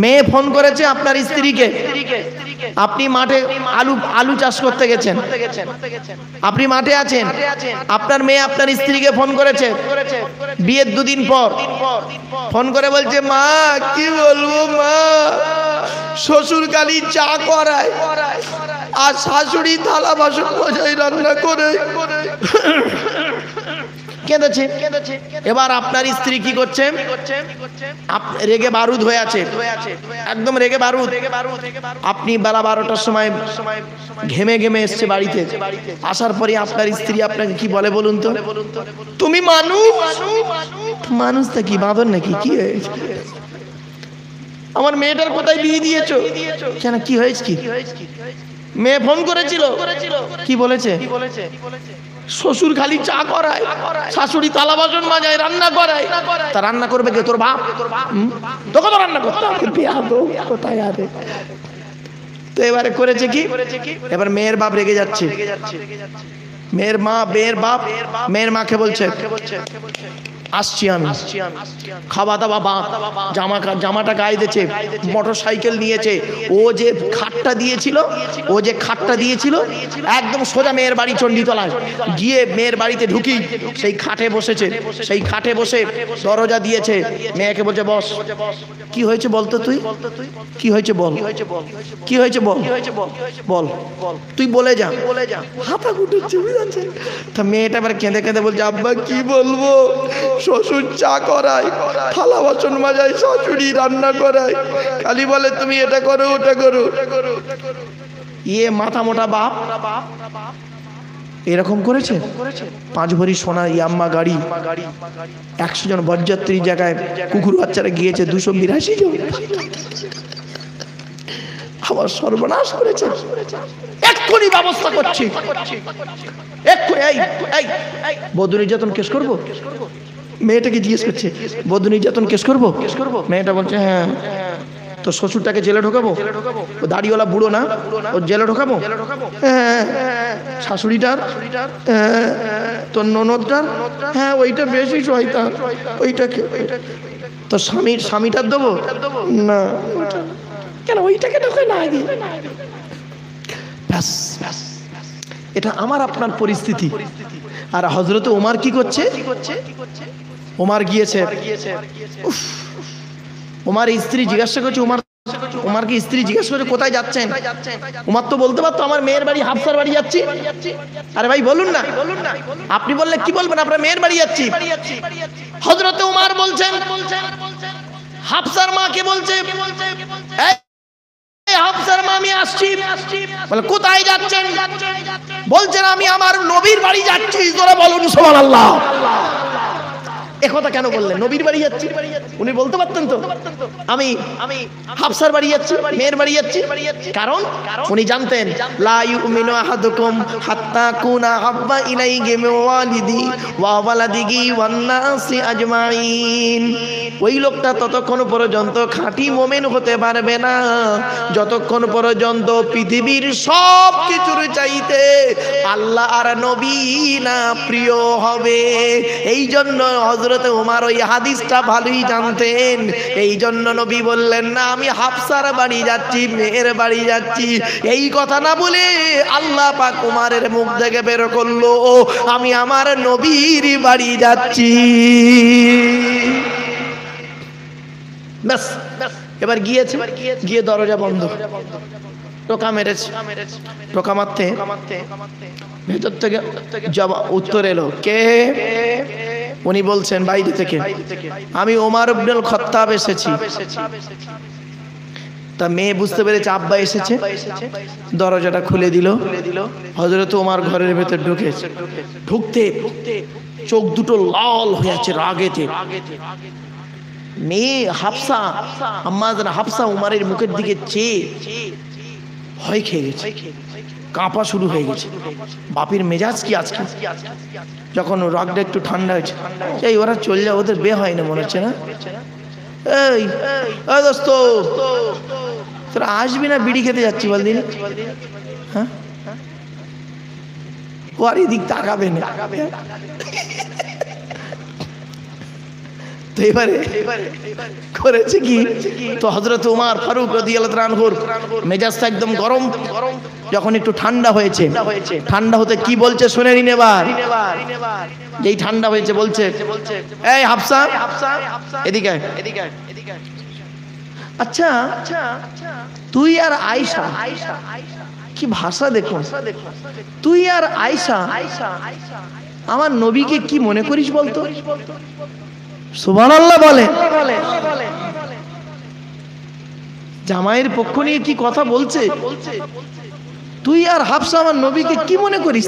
S1: মেয়ে ফোন করেছে আপনার স্ত্রীকে, আপনি মাঠে আলু চাষ করতে গেছেন, আপনি মাঠে আছেন, আপনার মেয়ে আপনার স্ত্রীকে ফোন করেছে বিয়ের দুদিন পর, ফোন করে বলছে, মা কি বলবো মা, শ্বশুর কালি চা করায় আর শাশুড়ি থালা বাসন মজাই রান্না করে। কেঁদেছে। এবার আপনার স্ত্রী কি করছে? রেগে বারুদ হয়ে আছে, একদম রেগে বারুদ। আপনি বেলা 12টার সময় ঘেমে ঘেমে এসছে বাড়িতে, আসার পরে আপনার স্ত্রী আপনাকে কি বলে বলুন তো? তুমি মানুষটা কি বাঁদর নাকি? কি হয়েছে? আমার মেয়েটার কোথায় বিয়ে দিয়েছো? কেন, কি হয়েছে? কি মেয়ে ফোন করেছিল, কি বলেছে? শ্বশুর খালি চা করায়, শাশুড়ি থালা বাসন মাজায়, রান্না করায়। তা রান্না করবে কে? তোর বাপ? তোকে তো রান্না করতে হবে। কোথায় আছে? তো এবারে করেছে কি? এবার মেয়ের বাপ রেগে যাচ্ছে। মেয়ের মাকে বলছে, আসছি আমি। খাওয়া দাওয়া বাপ, জামাটা গায়ে দিয়েছে, মোটর সাইকেল নিয়েছে। ও যে খাটটা দিয়েছিল একদম সোজা মেয়ের বাড়ি চণ্ডীতলায় গিয়ে মেয়ের বাড়িতে ঢুকি সেই খাটে বসেছে। সেই খাটে বসে দরজা দিয়েছে, মেয়েকে বলছে বস। কি হয়েছে বলতো? তুই কি হয়েছে বল, কি হয়েছে বল, বল তুই বলে যা। হাতা গুটাচ্ছে, বুঝাচ্ছে। তা মেয়েটা এবার কেঁদে কেঁদে বলছে, আব্বা কি বলবো, শ্বশুর চা করায়, থালা বাসন মাজায়, শাশুড়ি রান্না করায়, খালি বলে তুমি এটা করো ওটা করো। ইয়ে মাথা মোটা বাপ এরকম করেছে। 5 ভরি সোনা ইয়াম্মা গাড়ি, 100 জন বরযাত্রী জায়গায় কুকুর বাচ্চারা গিয়েছে 282 জন। আমার সর্বনাশ করেছে, এক্ষুনি ব্যবস্থা করছি, এক্ষুনি। এই বধূ নির্যাতন কেস করবো? মেয়েটাকে জিজ্ঞেস করছে, বধূ নির্যাতন কেস করবো? মেয়েটা বলছে হ্যাঁ। তো শ্বশুরটাকে জেলে ঢোকাবো? ও দাড়িওয়ালা বুড়ো না, ও জেলে ঢোকাবো? হ্যাঁ। শাশুড়িটার? তোর ননদটার? হ্যাঁ, ওইটা বেশি শয়তান, ওইটাকে। তো স্বামীটার দেবো না? কেন ওইটাকে ঢোকায় না আগে? ব্যাস, এটা আমার আপনার পরিস্থিতি। আর হযরত ওমর কি করছে? ওমর গিয়েছে, ওমর স্ত্রী জিজ্ঞাসা করছে, ওমরকে স্ত্রী জিজ্ঞাসা করছে কোথায় যাচ্ছেন? ওমর তো বলতে পারতো আমার মেয়ের বাড়ি হাফসার বাড়ি যাচ্ছি। আরে ভাই বলুন না, আপনি বললে কি বলবেন? আপনার মেয়ের বাড়ি যাচ্ছি। হযরত ওমর বলছেন, হাফসার মাকে বলছে, হাফসার মা আমি আসছি। বলে কোথায় যাচ্ছেন? বলছেন আমি আমার নবীর বাড়ি যাচ্ছি। জোরে বলুন সুবহানাল্লাহ। একথা কেন বললেন? নবীর বাড়ি যাচ্ছি, উনি বলতে পারতেন তো আমি হাফসার বাড়ি যাচ্ছি, মেয়ের বাড়ি যাচ্ছি। কারণ উনি জানতেন লা ইউমিনু আহাদুকুম হাত্তা কুনা হাব্বা ইলাইহি মিন ওয়ালিদি ওয়া ওয়ালাদিহি ওয়ান নাসি আজমাইন। ওই লোকটা ততক্ষণ পর্যন্ত খাঁটি মুমিন হতে পারবে না যতক্ষণ পর্যন্ত পৃথিবীর সব কিছুর চাইতে আল্লাহ আর নবী না প্রিয় হবে। এই জন্য হযরত ওমর ওই হাদিসটা ভালোই জানতেন। এই জন্য নবী বললেন না আমি হাফসার বাড়ি যাচ্ছি, মেয়ের বাড়ি যাচ্ছি। এই কথা না বলে আল্লাহ পাক ওমরের মুখ থেকে বের করলো আমি আমার নবীর বাড়ি যাচ্ছি। ব্যাস, এবার গিয়েছে, গিয়ে দরজা বন্ধ, টোকা মেরেছে। টোকা মারতে ভেতর থেকে জবাব উত্তর এলো, কে? উনি বলছেন বাইরে থেকে আমি ওমর ইবনুল খাত্তাব এসেছি। তা মেয়ে বুঝতে পেরেছে আব্বা এসেছে, দরজাটা খুলে দিল। হযরত ওমর ঘরের ভেতর ঢুকেছে। ঢুকতে চোখ দুটো লাল হয়ে আছে রাগেতে। মেয়ে হাফসা, আম্মা জান হাফসা ওমরের মুখের দিকে চেয়ে ভয় খেয়ে গেছে, কাঁপা শুরু হয়ে গেছে। বাপের মেজাজ কি আজকে? যখন রাগটা একটু ঠান্ডা হয়েছে, এই ওরা চলে যায়, ওদের বে হয় না মনে হচ্ছে না? এই দোস্ত তোরা আসবি না? বিড়ি খেতে যাচ্ছি বল দিন। হ্যাঁ, ও আর এদিক তাকাবে না। তো এবারে করেছে কি? তো হযরত ওমর ফারুক রাদিয়াল্লাহু তাআলা আনহুর মেজাজটা একদম গরম। যখন একটু ঠান্ডা হয়েছে, ঠান্ডা হতে কি বলছে শুনে নিন এবার। যেই ঠান্ডা হয়েছে বলছে, এই হাফসা এদিকে আয়। আচ্ছা তুই আর আয়েশা, কি ভাষা দেখুন, তুই আর আয়েশা আমার নবীকে কি মনে করিস বলতো? সুবহানাল্লাহ বলে। জামাইয়ের পক্ষ নিয়ে কি কথা বলছে? তুই আর হাফসা আমার নবীকে কি মনে করিস?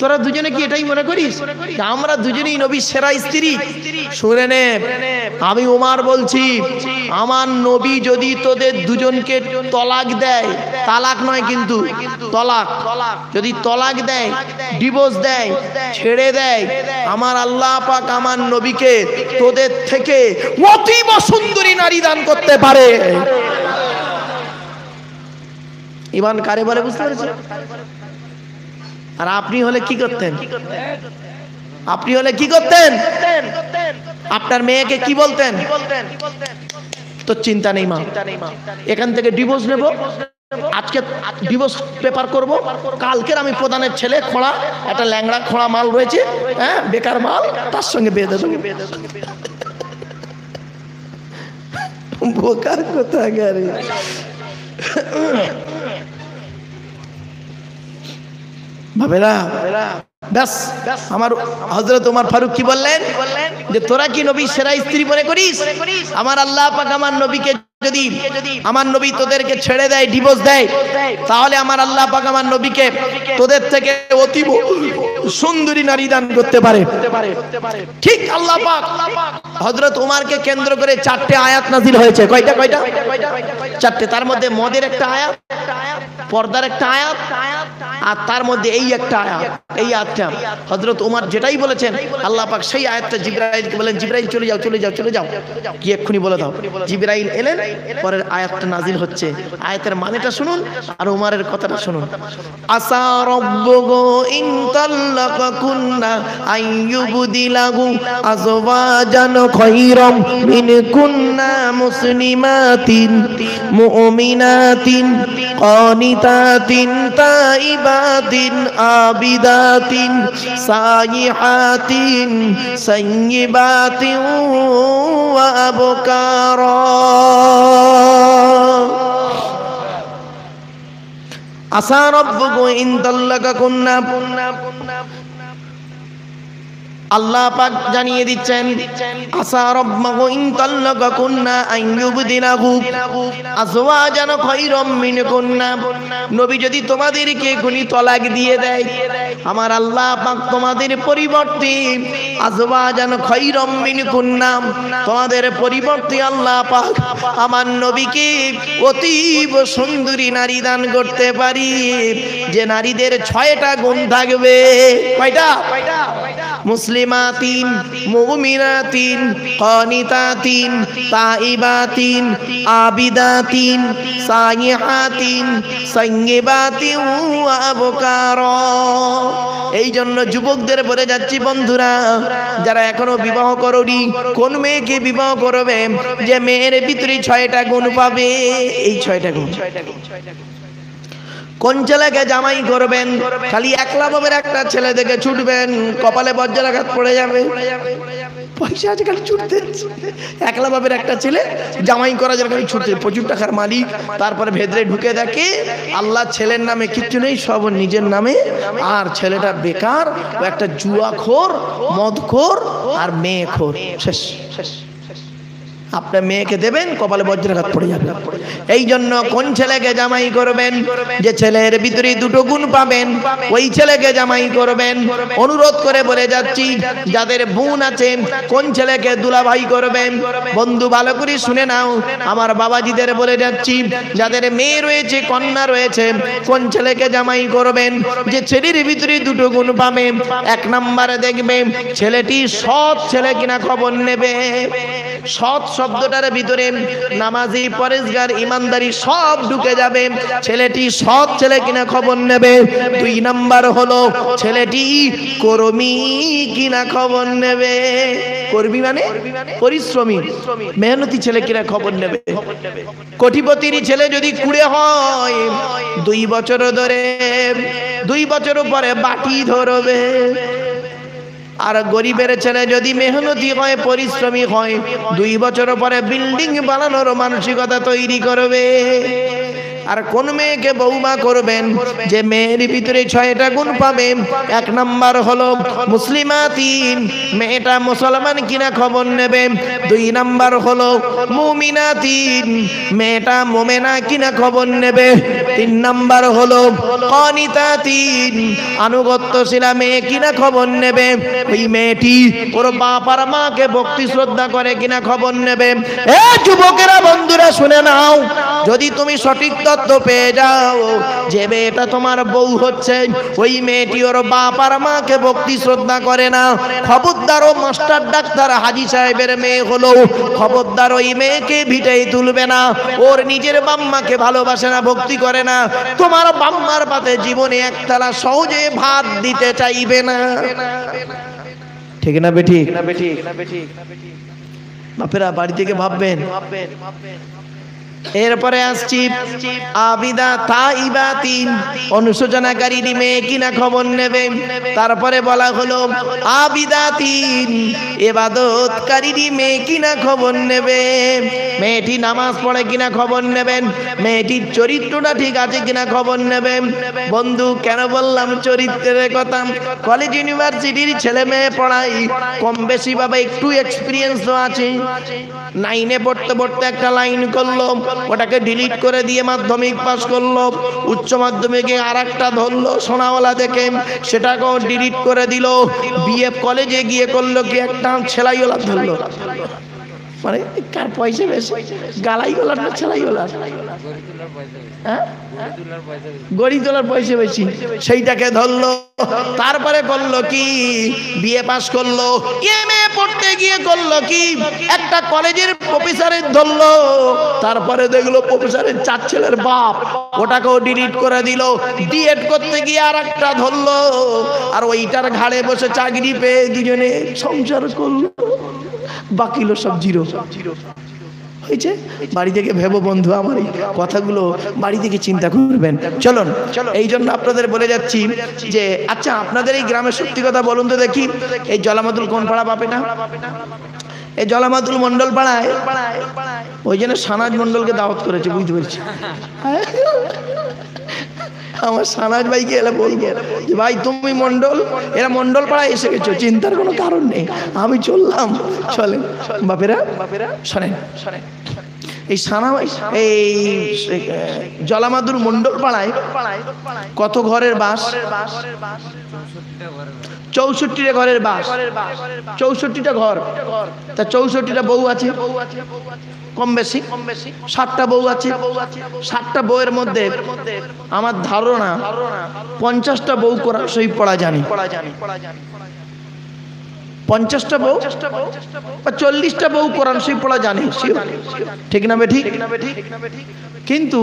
S1: তোরা দুজনে কি এটাই মনে করিস আমরা দুজনেই নবীর সেরা স্ত্রী? শুনে নে, আমি ওমর বলছি আমার নবী যদি তোদের দুজনকে তলাক দেয়, তালাক নয় কিন্তু তলাক, যদি তলাক দেয়, ডিভোর্স দেয়, ছেড়ে দেয়, আমার আল্লাহ পাক আমার নবীকে তোদের থেকে অতীব সুন্দরী নারী দান করতে পারে। ঈমান কারে বলে বুঝতে পেরেছেন? আর আপনি হলে কি করতেন? আপনি হলে কি করতেন? আপনার মেয়েকে কি বলতেন? তো চিন্তা নেই মা, এখান থেকে ডিভোর্স নেব, আজকে ডিভোর্স পেপার করব, কালকের আমি প্রধানের ছেলে খোঁড়া, একটা ল্যাংড়া খোঁড়া মাল রয়েছে, হ্যাঁ বেকার মাল, তার সঙ্গে বেঁধে দেবো। বোকার কথা গাড়ি। ভাবেরা ব্যাস, আমার হযরত ওমর ফারুক কি বললেন যে তোরা কি নবী সেরা স্ত্রী মনে করিস? আমার আল্লাহ পাক আমার নবীকে যদি আমার নবী তোদেরকে ছেড়ে দেয়, ডিভোর্স দেয়, তাহলে আমার আল্লাহ পাক আমার নবীকে তোদের থেকে অতীব সুন্দরী নারী দান করতে পারে। ঠিক আল্লাহ পাক হযরত উমারকে কেন্দ্র করে 4টে আয়াত নাযিল হয়েছে। কয়টা? 4টে। তার মধ্যে মদের একটা আয়াত, পর্দার একটা আয়াত, আর তার মধ্যে এই একটা আয়াত। এই আয়াতটা হযরত উমার যেটাই বলেছেন, আল্লাহ পাক সেই আয়াতটা জিবরাইলকে বলেন, জিবরাইল চলে যাও, চলে যাও, চলে যাও, কি এক্ষুনি বলে দাও। জিবরাইল এলেন, পরের আয়াতটা নাযিল হচ্ছে। আয়াতের মানেটা শুনুন আর উমারের কথাটা শুনুন। আসা রাব্বুহু ইন তাল্লাকাকুন্না আইয়ুবদিলাহু আযওয়াজান খায়রাম মিনকুন্না মুসলিমাতিন মুমিনাতিন কানিতাতিন তাইবাতিন আবিদাতিন সাইহাতিন সাইয়্যিবাতিন ওয়া আবকারা। আসা রাব্বুকু ইন তাল্লাকাকুন্না, আল্লাহ পাক জানিয়ে দিচ্ছেন, আসা রাব্বুহু ইন তাল্লাকাকুন্না আইয়ুবদিলাহু আযওয়াজান খায়রাম মিনকুন্না। নবী যদি তোমাদেরকে গুনি তলাক দিয়ে দেয়, আমার আল্লাহ পাক তোমাদের পরিবর্তে আযওয়াজান খায়রাম মিনকুন্না, তোমাদের পরিবর্তে আল্লাহ পাক আমার নবীকে অতীব সুন্দরী নারী দান করতে পারি, যে নারীদের 6টা গুণ থাকবে। কয়টা? মুসলিমাতিন মুমিনাতিন কানিতাতিন তাইবাতিন আবিদাতিন সাইহাতিন সাইয়্যিবাতিন ওয়া আবকারা। এই জন্য যুবকদের বলে যাচ্ছি, বন্ধুরা যারা এখনো বিবাহ করোনি, কোন মেয়েকে বিবাহ করবে যে মেয়ের ভিতরে 6টা গুণ পাবে? এই 6টা গুণ। কোন ছেলেকে জামাই করবেন? খালি একলা বাবের একটা ছেলে দেখে ছুটবেন, কপালে বজ্রাঘাত পড়ে যাবে। পয়সা আছে খালি ছুটতে, একলা বাবের একটা ছেলে জামাই করা যায় খালি ছুটতে, প্রচুর টাকার মালিক। তারপরে ভেতরে ঢুকে দেখে আল্লাহ ছেলের নামে কিচ্ছু নেই, সব নিজের নামে, আর ছেলেটা বেকার, ও একটা জুয়াখোর, মদখোর আর মেয়েখোর। শেষ। আপনার মেয়েকে দেবেন, কপালে বজ্রাঘাত পড়ে যাবে। এই জন্য কোন ছেলেকে জামাই করবেন? যে ছেলের ভিতরে 2টো গুণ পাবেন, ওই ছেলেকে জামাই করবেন। অনুরোধ করে বলে যাচ্ছি, যাদের বোন আছে, কোন ছেলেকে দুলাভাই করবেন? বন্ধু ভালো করে শুনে নাও, আমার বাবাজিদের বলে যাচ্ছি, যাদের মেয়ে রয়েছে, কন্যা রয়েছে, কোন ছেলেকে জামাই করবেন? যে ছেলের ভিতরে 2টো গুণ পাবে। 1 নম্বরে দেখবে ছেলেটি সৎ ছেলে কিনা খবর নেবে। সৎ শব্দটার ভিতরে নামাজি, পরেজগার, ইমানদারি সব ঢুকে যাবে। ছেলেটি সৎ ছেলে কিনা খবর নেবে। 2 নাম্বার হলো ছেলেটি কর্মী কিনা খবর নেবে। কর্মী মানে পরিশ্রমী, মেহনতি ছেলে কিনা খবর নেবে। কোটিপতির ছেলে যদি কুড়ে হয়, 2 বছর ধরে, 2 বছর পরে বাটি ধরবে। আর গরিবের ছেলে যদি মেহনতি হয়, পরিশ্রমী হয়, 2 বছর পরে বিল্ডিং বানানোর মানসিকতা তৈরি করবে। আর কোন মেয়েকে বউমা করবেন? যে মেয়ের ভিতরে 6টা গুণ পাবে। 1 নাম্বার হলো মুসলিমাতিন, মেয়েটা মুসলমান কিনা খবর নেবে। 2 নাম্বার হলো মুমিনাতিন, মেয়েটা মুমিনা কিনা খবর নেবে। 3 নাম্বার হলো কানিতাতিন, আনুগত্যশীলা মেয়ে কিনা খবর নেবে। ওই মেয়েটি ওর বাপ আর মাকে ভক্তি শ্রদ্ধা করে কিনা খবর নেবে। এ যুবকেরা, বন্ধুরা শুনে নাও, যদি তুমি সঠিক তথ্য পেয়ে যাও যে মেয়েটা তোমার বউ হচ্ছে, ওই মেয়েটি ওর বাপ আর মাকে ভক্তি শ্রদ্ধা করে না, খবরদার ও মাস্টার ডাক্তার হাজী সাহেবের মেয়ে হলো, খবরদার ওই মেয়েকে ভিটাই তুলবে না। ওর নিজের বাম্মাকে ভালোবাসে না, ভক্তি করে না। তোমার বাম্মার পাতে জীবনে একতলা সহজে ভাত দিতে চাইবে না। ঠিক না বেঠিক? বাপেরা বাড়ি থেকে ভাববেন। এরপরে আসছি আবিদা তাইবাতিন, অনুশোচনাকারী মেয়ে কিনা খবর নেবে। তারপরে বলা হলো আবিদাতিন, ইবাদতকারী মেয়ে কিনা খবর নেবে। মেয়েটি নামাজ পড়ে কিনা খবর নেবেন, মেয়েটির চরিত্রটা ঠিক আছে কিনা খবর নেবেন। বন্ধু কেন বললাম চরিত্রের কথা? কলেজ ইউনিভার্সিটির ছেলে মেয়ে পড়াই, কম বেশি ভাবে একটু এক্সপিরিয়েন্স তো আছে। 9-এ পড়তে পড়তে একটা লাইন করলো, ওটাকে ডিলিট করে দিয়ে মাধ্যমিক পাস করলো। উচ্চ মাধ্যমিকে আর একটা ধরলো সোনাওয়ালা দেখে, সেটাকেও ডিলিট করে দিল। বিএ কলেজে গিয়ে করলো কি, একটা ছেলাইওয়ালা ধরলো। মানে কার পয়সা বেশি, গালাইওয়ালার না ছেলাইওয়ালার? হ্যাঁ, গড়ি তোলার পয়সা বেশি, সেইটাকে ধরলো। তারপরে করলো কি, বিএ পাস করলো। এমএ পড়তে গিয়ে করলো কি, একটা কলেজের প্রফেসরের ধরলো। তারপরে দেখলো প্রফেসরের 4 ছেলের বাপ, ওটাকেও ডিলিট করে দিল। ডিএড করতে গিয়ে আর একটা ধরলো, আর ওইটার ঘাড়ে বসে চাকরি পেয়ে দুজনে সংসার করলো। বাকি লো সব জিরো হয়েছে। বাড়ি থেকে ভেবো বন্ধু, আমার এই কথাগুলো বাড়ি থেকে চিন্তা করবেন। চলুন, এই জন্য আপনাদের বলে যাচ্ছি যে আচ্ছা, আপনাদের এই গ্রামের সত্যি কথা বলুন তো দেখি, এই জলামাতুল কোন পাড়া বাপে না? এই জলামাতুল মন্ডল পাড়ায় ওই জন্য সানাজ মন্ডলকে দাওয়াত করেছে, বুঝতে পেরেছি। আমার সানাজ ভাইকে এলে বলবো যে ভাই তুমি মন্ডল, এরা মন্ডল পাড়ায় এসে গেছো, চিন্তার কোনো কারণ নেই, আমি চললাম। চলেন বাপেরা, শোনেন, এই এই জলামাদুর মন্ডল পাড়ায় কত ঘরের বাস? 64টা ঘরের বাস, 64টা ঘর। তা 64টা বউ আছে কম বেশি, 7টা বউ আছে। 7টা বউয়ের মধ্যে আমার ধারণা 50টা বউ কোরআন শরীফ পড়া জানি। 50টা বউ বা 40টা বউ কোরআন শরীফ পড়া জানে, ঠিক না বে ঠিক? কিন্তু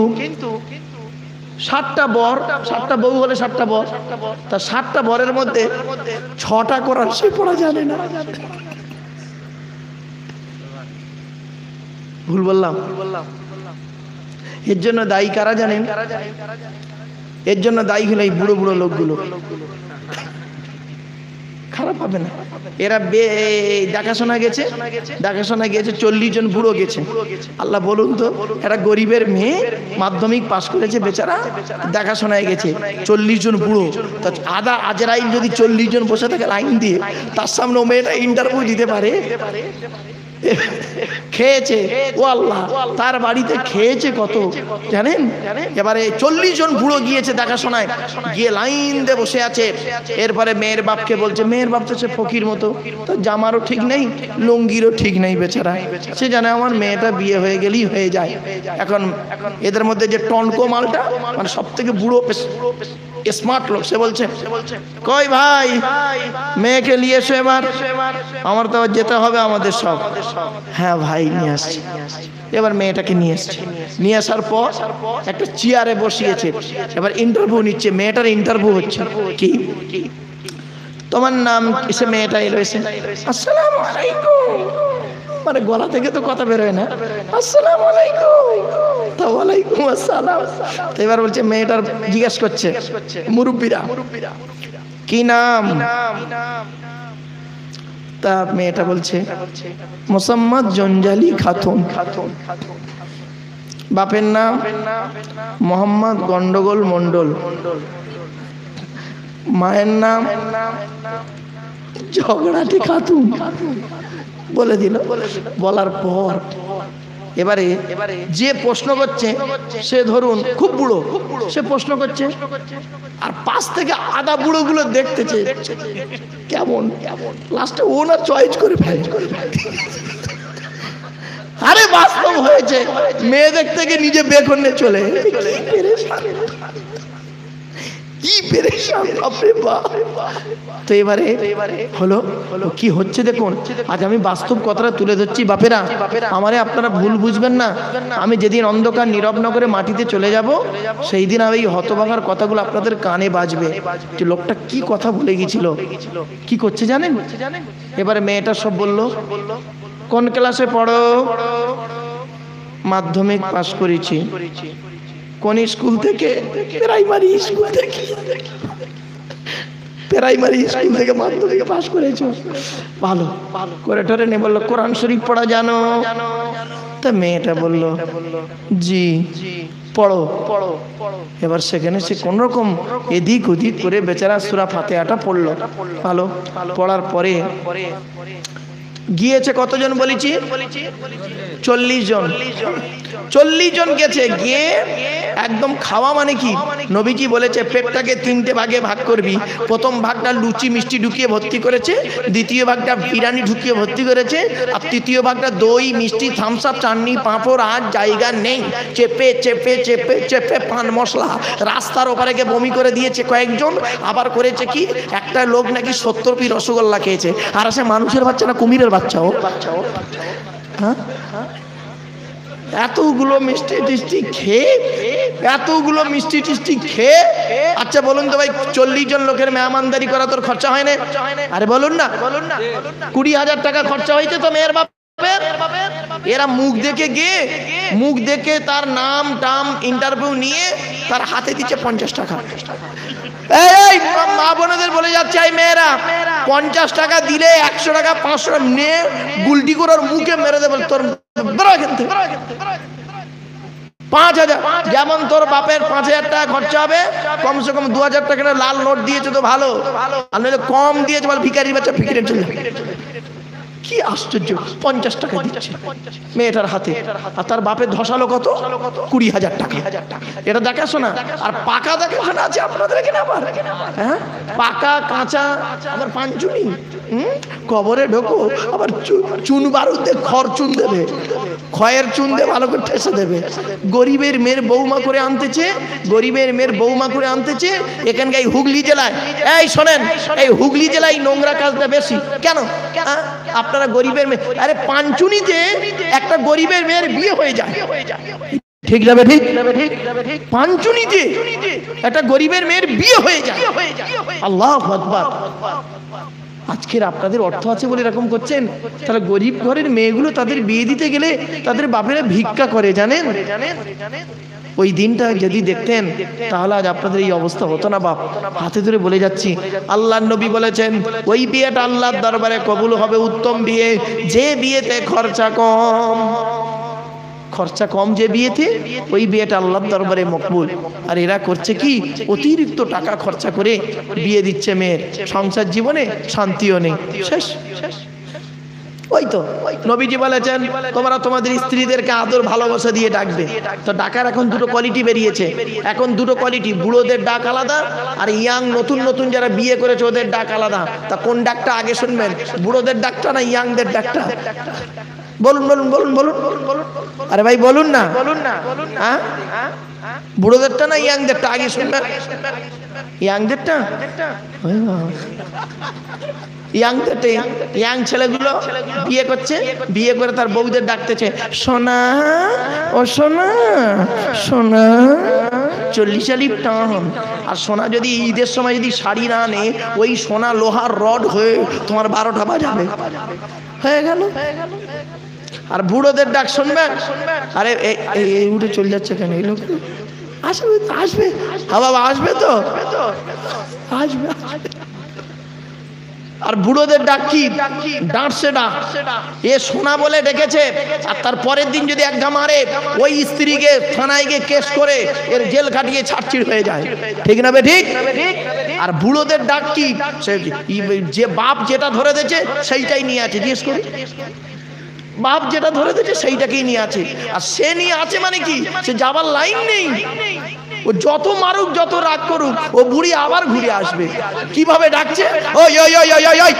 S1: 7টা বর, 7টা বউ হলে 7টা বর, তা 7টা বরের মধ্যে 6টা কোরআন শরীফ পড়া জানে না। ভুল বললাম? এর জন্য দায়ী কারা জানেন? এর জন্য দায়ী হলো এই বুড়ো বুড়ো লোকগুলো। খারাপ হবে না, এরা দেখাশোনা গেছে 40 জন বুড়ো গেছে। আল্লাহ বলুন তো, এরা গরিবের মেয়ে মাধ্যমিক পাস করেছে, বেচারা দেখাশোনায় গেছে 40 জন বুড়ো। তা আদা আজরাইল যদি 40 জন বসে থাকে লাইন দিয়ে, তার সামনে ও মেয়েটা ইন্টারভিউ দিতে পারে? খেয়েছে ও আল্লাহ, তার বাড়িতে খেয়েছে কত জানেন? এবারে 40 জন বুড়ো গিয়েছে দেখাশোনায়, গিয়ে লাইন দিয়ে বসে আছে। এরপরে মেয়ের বাপকে বলছে, মেয়ের বাপ তো সে ফকির মতো, তো জামারও ঠিক নেই, লুঙ্গিরও ঠিক নেই, বেচারা সে জানে আমার মেয়েটা বিয়ে হয়ে গেলেই হয়ে যায়। এখন এদের মধ্যে যে টনকো মালটা, মানে সব থেকে বুড়ো স্মার্ট লোক, সে বলছে কই ভাই মেয়েকে নিয়ে এসো, এবার আমার তো যেতে হবে আমাদের সব। হ্যাঁ ভাই নিয়ে আসছি। এবার মেয়েটাকে নিয়ে এসছে, নিয়ে আসার পর একটা চেয়ারে বসিয়েছে, এবার ইন্টারভিউ নিচ্ছে, মেয়েটার ইন্টারভিউ হচ্ছে। কি তোমার নাম? এসে মেয়েটা এলো, এসে আসসালামু আলাইকুম, মানে গলা থেকে তো কথা বেরোয় না, আসসালামু আলাইকুম। তা ওয়ালাইকুম আসসালাম। তো এবার বলছে, মেয়েটার জিজ্ঞেস করছে মুরব্বীরা কি নাম? তা মেয়েটা বলছে মোসাম্মদ জঞ্জালি খাতুন। বাপের নাম মোহাম্মদ গন্ডগোল মন্ডল। মায়ের নাম ঝগড়াটি খাতুন। বলে দিল। বলার পর এবারে যে প্রশ্ন করছে সে ধরুন খুব বুড়ো, সে প্রশ্ন করছে, আর পাশ থেকে আধা বুড়ো গুলো দেখতেছে কেমন, লাস্টে ও না চয়েস করে ফেলে। আরে বাস্তব হয়েছে, মেয়ে দেখতে গিয়ে নিজে বেকনে চলে, কি পেরেশান বাপরে বাপ। তো এবারে হলো কি হচ্ছে দেখুন, আজ আমি বাস্তব কথাটা তুলে ধরছি। বাপেরা আমারে আপনারা ভুল বুঝবেন না, আমি যেদিন অন্ধকার নীরব নগরে মাটিতে চলে যাব, সেই দিন আমি এই হতভাগার কথাগুলো আপনাদের কানে বাজবে, যে লোকটা কি কথা বলে গেছিল, কি করছে জানেন। এবারে মেয়েটা সব বললো, কোন ক্লাসে পড়ো? মাধ্যমিক পাস করেছি। কোন স্কুল থেকে? প্রাইমারি স্কুল থেকে। প্রাইমারি স্কুল থেকে মাধ্যমিক পাস করেছো, ভালো করে টরে নিয়ে বললো কোরআন শরীফ পড়া জানো? তা মেয়েটা বলল জি। পড়ো। এবার সেখানে সে কোন রকম এদিক ওদিক করে বেচারা সূরা ফাতিহাটা পড়লো। ভালো পড়ার পরে গিয়েছে কতজন বলেছি? 40 জন। 40 জন গেছে, গিয়ে একদম খাওয়া মানে কি, নবীজি বলেছে পেটটাকে 3টে ভাগে ভাগ করবি। প্রথম ভাগটা লুচি মিষ্টি ঢুকিয়ে ভর্তি করেছে, দ্বিতীয় ভাগটা বিরিয়ানি ঢুকিয়ে ভর্তি করেছে, আর তৃতীয় ভাগটা দই মিষ্টি থামস আপ চাটনি পাঁপড়, আর জায়গা নেই, চেপে চেপে চেপে চেপে পান মশলা। রাস্তার ওপারে গিয়ে বমি করে দিয়েছে কয়েকজন। আবার করেছে কি, একটা লোক নাকি 70 পিস রসগোল্লা খেয়েছে। আর সে মানুষের বাচ্চা না কুমিরের বাচ্চা ও? হ্যাঁ, এতগুলো মিষ্টি টিষ্টি খেয়ে, এতগুলো মিষ্টি টিষ্টি খেয়ে, আচ্ছা বলুন তো ভাই, 40 জন লোকের মেহমানদারি করা তোর খরচা হয় না? আরে বলুন না, 20,000 টাকা খরচা হয়েছে তো মেয়ের বাপের। এরা মুখ দেখে গিয়ে, মুখ দেখে তার নাম টাম ইন্টারভিউ নিয়ে তার হাতে দিচ্ছে 50 টাকা। এই মা বোনদের বলে যাচ্ছে, এই মেয়েরা 50 টাকা দিলে 100 টাকা 500 টাকা নিয়ে গুলটি করে ওর মুখে মেরে দেবে। তোর 5,000, যেমন তোর বাপের 5,000 টাকা খরচা হবে, কমসে কম 2,000 টাকা লাল নোট দিয়েছে তো ভালো, আর নইলে কম দিয়েছে বল ভিখারির বাচ্চা ফিকিরে চলে। কি আশ্চর্য, 50 টাকা দিচ্ছে মেয়েটার হাতে, আর তার বাপের ধসালো কত? 20,000 টাকা। এটা দেখাশোনা আর পাকা দেখাশোনা আছে আপনাদের এখানে আবার। হ্যাঁ, পাকা কাঁচা আবার পাঞ্চুনি, কবরে ঢোকো আবার চুন বারুদে খড় চুন দেবে, খয়ের চুন দিয়ে ভালো করে ঠেসে দেবে। গরিবের মেয়ের বৌমা করে আনতেছে, গরিবের মেয়ের বৌমা করে আনতেছে এখানকার হুগলি জেলায়। এই শোনেন, এই হুগলি জেলায় নোংরা কাজটা বেশি কেন? আপনারা গরিবের মেয়ে, আরে পাঞ্চুনিতে একটা গরিবের মেয়ের বিয়ে হয়ে যায়, ঠিক যাবে? ঠিক পাঞ্চুনিতে একটা গরিবের মেয়ের বিয়ে হয়ে যায়। আল্লাহু আকবার। আজকের আপনাদের অর্থ আছে বলে এরকম করছেন, তাহলে গরিব ঘরের মেয়েগুলো তাদের বিয়ে দিতে গেলে তাদের বাপেরা ভিক্ষা করে, জানেন? ওই দিনটা যদি দেখতেন তাহলে আজ আপনাদের এই অবস্থা হতো না। বাপ হাতে ধরে বলে যাচ্ছি, আল্লাহর নবী বলেছেন ওই বিয়েটা আল্লাহর দরবারে কবুল হবে উত্তম বিয়ে, যে বিয়েতে খরচা কম। খরচা কম যে বিয়েতে, ওই বিয়েটা আল্লাহর দরবারে মকবুল। আর এরা করছে কি, অতিরিক্ত টাকা খরচা করে বিয়ে দিচ্ছে মেয়ের, সংসার জীবনে শান্তিও নেই, শেষ। ওই তো নবীজি বলেছেন তোমরা তোমাদের স্ত্রীদেরকে আদর ভালোবাসা দিয়ে ডাকবে। তো ডাকার এখন দুটো কোয়ালিটি বেরিয়েছে, এখন দুটো কোয়ালিটি, বুড়োদের ডাক আলাদা আর ইয়াং নতুন নতুন যারা বিয়ে করেছে ওদের ডাক আলাদা। তা কোন ডাকটা আগে শুনবেন, বুড়োদের ডাকটা না ইয়াংদের ডাকটা? বলুন বলুন বলুন বলুন বলুন, আরে ভাই বলুন না, হ্যাঁ, বুড়োদেরটা না ইয়াংদেরটা আগে শুনবেন? ইয়াংদেরটা। ইয়াং ছেলেগুলো বিয়ে করছে, বিয়ে করে তার বউদের ডাকতেছে সোনা, ও সোনা, সোনা 40 টান। আর সোনা যদি ঈদের সময় যদি শাড়ি না আনে, ওই সোনা লোহার রড হয়ে তোমার 12টা বাজাবে, হয়ে গেল। আর বুড়োদের ডাক শুনবেন, আরে এই উঠে চলে যাচ্ছে কেন এই লোক? আসবে আসবে, হ্যাঁ বাবা আসবে তো, আসবে। আর বুড়োদের ডাক কি? ডাঁটছে ডাক, এ সোনা বলে ডেকেছে। আর তার পরের দিন যদি একটা মারে, ওই স্ত্রীকে থানায় গিয়ে কেস করে এর জেল কাটিয়ে ছাড়ছিড় হয়ে যায়, ঠিক না বে ঠিক? আর বুড়োদের ডাক কি? যে বাপ যেটা ধরে দিয়েছে সেইটাই নিয়ে আছে, জিজ্ঞেস করি, বাপ যেটা ধরে দিয়েছে সেইটাকেই নিয়ে আছে। আর সে নিয়ে আছে মানে কি, সে যাবার লাইন নেই। ও যত মারুক যত রাগ করুক, ও বুড়ি আবার ঘুরে আসবে। কিভাবে ডাকছে? ওই ওই ওই ওই ওই,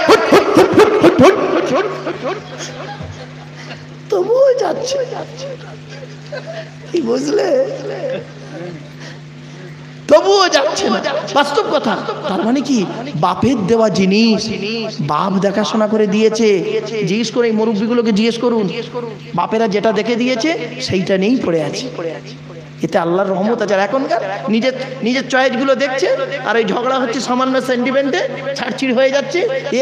S1: তবুও যাচ্ছে, বুঝলে? তবুও যাচ্ছে না, বাস্তব কথা। তার মানে কি, বাপের দেওয়া জিনিস বাপ দেখাশোনা করে দিয়েছে। জিজ্ঞেস করে এই মুরব্বীগুলোকে জিজ্ঞেস করুন, বাপেরা যেটা দেখে দিয়েছে সেইটা নেই পড়ে আছে। এতে আল্লাহর রহমত আছে। আর এখনকার নিজের চয়েসগুলো দেখছে, আর ওই ঝগড়া হচ্ছে সামান্য সেন্টিমেন্টে, ছাড়ছিড় হয়ে যাচ্ছে,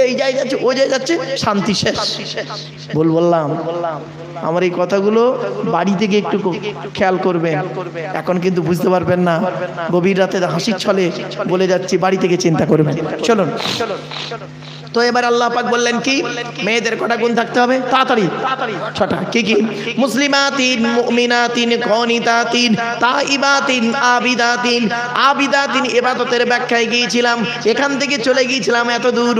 S1: এই যাই যাচ্ছে ও যাই যাচ্ছে, শান্তি শেষ। বললাম আমার এই কথাগুলো বাড়ি থেকে একটু খেয়াল করবেন। এখন কিন্তু বুঝতে পারবেন না, গভীর রাতে হাসির ছলে বলে যাচ্ছি, বাড়ি থেকে চিন্তা করবেন। চলুন। তো এবার আল্লাহ পাক বললেন কি, মেয়েদের কটা গুণ থাকতে হবে, তাড়াতাড়ি ছটা। কি কি? মুসলিমাতিন, মুমিনাতিন, কনিতাতিন, তাইবাতিন, আবিদাতিন। আবিদাতিন ইবাদতের ব্যাখ্যায় গিয়েছিলাম, এখান থেকে চলে গিয়েছিলাম এত দূর,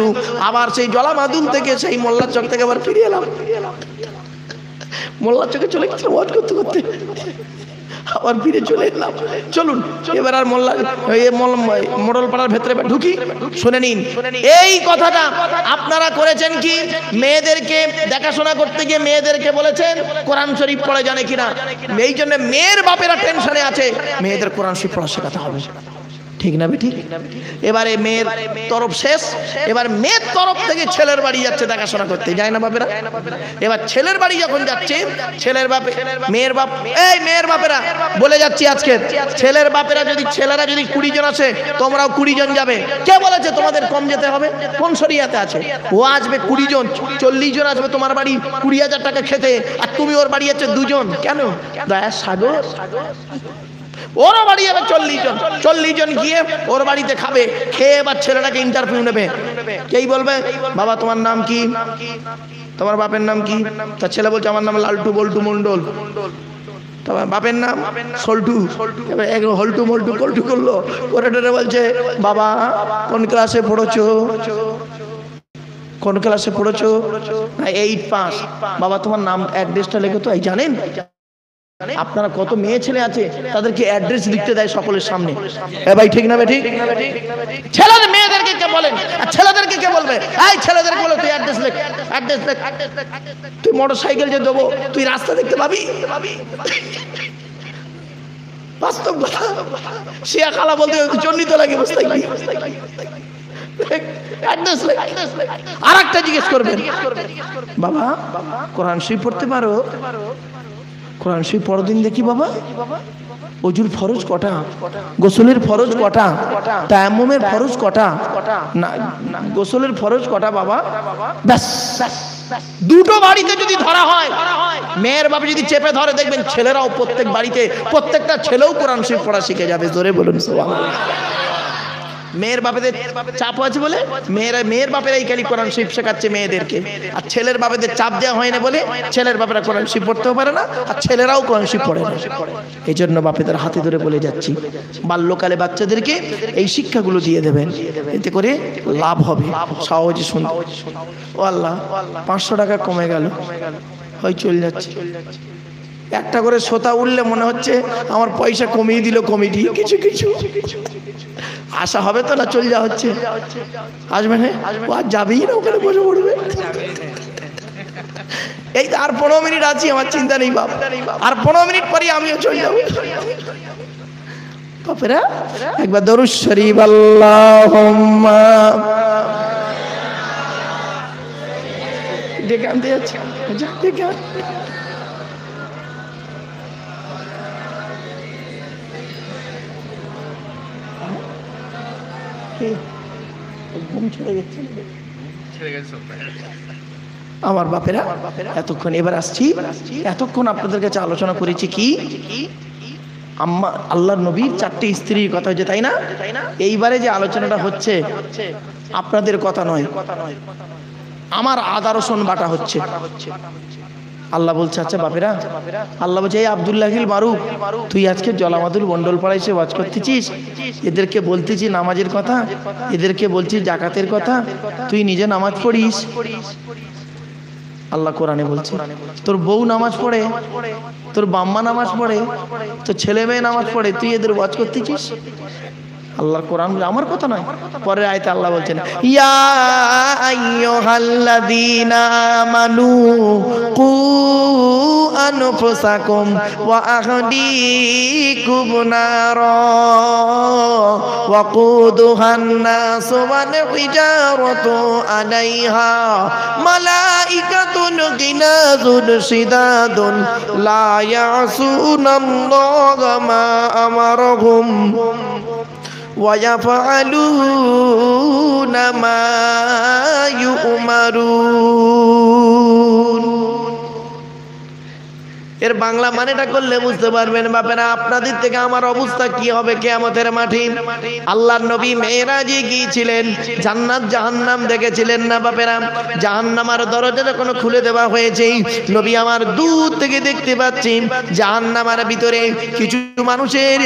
S1: আবার সেই জলামাদুন থেকে সেই মোল্লার চক থেকে আবার ফিরে এলাম। মোল্লার চকে চলে গেছিলাম ওয়াজ করতে করতে, আবার ফিরে চলে এলাম। চলুন এবার আর মোড়ল পাড়ার ভেতরে ঢুকি। শুনে নিন এই কথাটা আপনারা করেছেন কি, মেয়েদেরকে দেখাশোনা করতে গিয়ে মেয়েদেরকে বলেছেন কোরআন শরীফ পড়ে জানে কিনা। এই জন্য মেয়ের বাপেরা টেনশনে আছে, মেয়েদের কোরআন শরীফ পড়া শেখাতে হবে, ঠিক না বেঠিক? এবারে মেয়ের তরফ শেষ, এবার মেয়ের তরফ থেকে ছেলের বাড়ি যাচ্ছে দেখাশোনা করতে, যায় না বাপেরা? এবার ছেলের বাড়ি যখন যাচ্ছে, ছেলের বাপে মেয়ের বাপ, এই মেয়ের বাপেরা বলে যাচ্ছি আজকে, ছেলের বাপেরা যদি, ছেলেরা যদি 20 জন আসে, তোমরাও 20 জন যাবে। কে বলেছে তোমাদের কম যেতে হবে? কোন শরিয়াতে আছে? ও আসবে 20 জন, 40 জন আসবে তোমার বাড়ি 20,000 টাকা খেতে, আর তুমি ওর বাড়ি যাচ্ছে 2 জন। কেন? দয়া সাগর, ওরও বাড়ি যাবে 40 জন, 40 জন গিয়ে ওর বাড়িতে খাবে, খেয়ে এবার ছেলেটাকে ইন্টারভিউ নেবে। কেই বলবে বাবা তোমার নাম কি, তোমার বাপের নাম কি? তার ছেলে বলছে আমার নাম লালটু বল্টু মন্ডল। তোমার বাপের নাম সল্টু। হল্টু মল্টু কল্টু করলো, ওরে বলছে বাবা কোন ক্লাসে পড়েছো, কোন ক্লাসে পড়েছো? 8 পাস। বাবা তোমার নাম অ্যাড্রেসটা লেখো তো। এই জানেন আপনারা কত মেয়ে ছেলে আছে, তাদেরকে অ্যাড্রেস লিখতে দেয় সকলের সামনে। এ ভাই ঠিক না ভাই ঠিক? ছেলেদের মেয়েদেরকে কে বলেন, আর ছেলেদেরকে কে বলবে? এই ছেলেদেরকে বলো তুই অ্যাড্রেস লেখ, অ্যাড্রেস লেখ। তুই মোটরসাইকেল যে দেবো, তুই রাস্তা দেখতে পাবি? বাস্তব কথা। শিয়া খালা বলতে চন্ডিত লাগে বসতে গিয়ে আর একটা জিজ্ঞেস করবেন, বাবা কোরআন শরীফ পড়তে পারো? কোরআন শরীফ পড়ো দিন দেখি বাবা। ওজুর ফরজ কটা, গোসলের ফরজ কটা, তায়াম্মুমের ফরজ কটা? না গোসলের ফরজ কটা বাবা? ব্যাস। দুটো বাড়িতে যদি ধরা হয়, মেয়ের বাবা যদি চেপে ধরে, দেখবেন ছেলেরাও প্রত্যেক বাড়িতে, প্রত্যেকটা ছেলেও কোরআন শরীফ পড়া শিখে যাবে। জোরে বলুন সুবহানাল্লাহ। মেয়ের বাপেদের চাপ আছে বলে মেয়ের বাপেরা এই খালি কোরআন শরীফ শেখাচ্ছে মেয়েদেরকে, আর ছেলের বাপেদের চাপ দেওয়া হয় না বলে ছেলের বাপেরা কোরআন শরীফ পড়তেও পারে না, আর ছেলেরাও কোরআন শরীফ পড়ে না। এই জন্য বাপেদের হাতে ধরে বলে যাচ্ছি, বাল্যকালে বাচ্চাদেরকে এই শিক্ষাগুলো দিয়ে দেবেন, এতে করে লাভ হবে। সহজে শুনতে, ও আল্লাহ 500 টাকা কমে গেল, হয় চলে যাচ্ছে। একটা করে সোতা উঠলে মনে হচ্ছে আমার পয়সা কমিয়ে দিল কমিটি। কিছু কিছু আশা হবে তো না, চল যা হচ্ছে। আসবে না, ও আর যাবেই না, ওখানে বসে পড়বে। এই আর 15 মিনিট আছি, আমার চিন্তা নেই বাপ, আর 15 মিনিট পরে আমিও চলে যাবো। বাপেরা একবার দরুদ শরীফ আল্লাহুম্মা ডেকে আনতে যাচ্ছে, যা ডেকে আন। আমার বাপেরা এতক্ষণ, এবার আসছি, এতক্ষণ আপনাদের কাছে আলোচনা করেছি কি আম্মা আল্লাহর নবীর 4টে স্ত্রীর কথা হচ্ছে, তাই না? এইবারে যে আলোচনাটা হচ্ছে আপনাদের কথা নয়, আমার আদর্শন বাটা হচ্ছে। আল্লাহ বলছে আচ্ছা বাপেরা, আল্লাহ বলছে এই আব্দুল্লাহিল মারুফ, তুই আজকে জলামাদুল মন্ডল পাড়ায় এসে ওয়াজ করতেছিস, এদেরকে বলতেছি নামাজের কথা, এদেরকে বলছিস জাকাতের কথা, তুই নিজে নামাজ পড়িস। আল্লাহ কোরআনে বলছে তোর বউ নামাজ পড়ে, তোর বাম্মা নামাজ পড়ে, তোর ছেলে মেয়ে নামাজ পড়ে, তুই এদের ওয়াজ করতেছিস। আল্লাহর কোরআন আমার কথা নয়, পরের আয়াতে আল্লাহ বলছেন ইয়া আইয়ুহাল্লাযীনা আমানু কু আনফুসাকুম ওয়া আহলিকুম নারা ওয়াকুদুহান নাসু ওয়াল হিজারাতু আলাইহা মালাইকাতুন গিলাযুন শিদাদুন লা ইয়াসুনাল্লাহা মা আমারহুম وَيَفْعَلُونَ مَا يُؤْمَرُونَ। এর বাংলা মানেটা করলে বুঝতে পারবেন বাপেরা আপনাদের থেকে আমার অবস্থা কি হবে কিয়ামতের মাঠে। আল্লাহর নবী মেরাজে গিয়েছিলেন, জান্নাত জাহান্নাম দেখেছিলেন না বাপেরা। জাহান্নামের দরজা যখন খুলে দেওয়া হয়েছে, নবী আমার দূর থেকে দেখতে পাচ্ছি জাহান্নামের ভিতরে কিছু মানুষের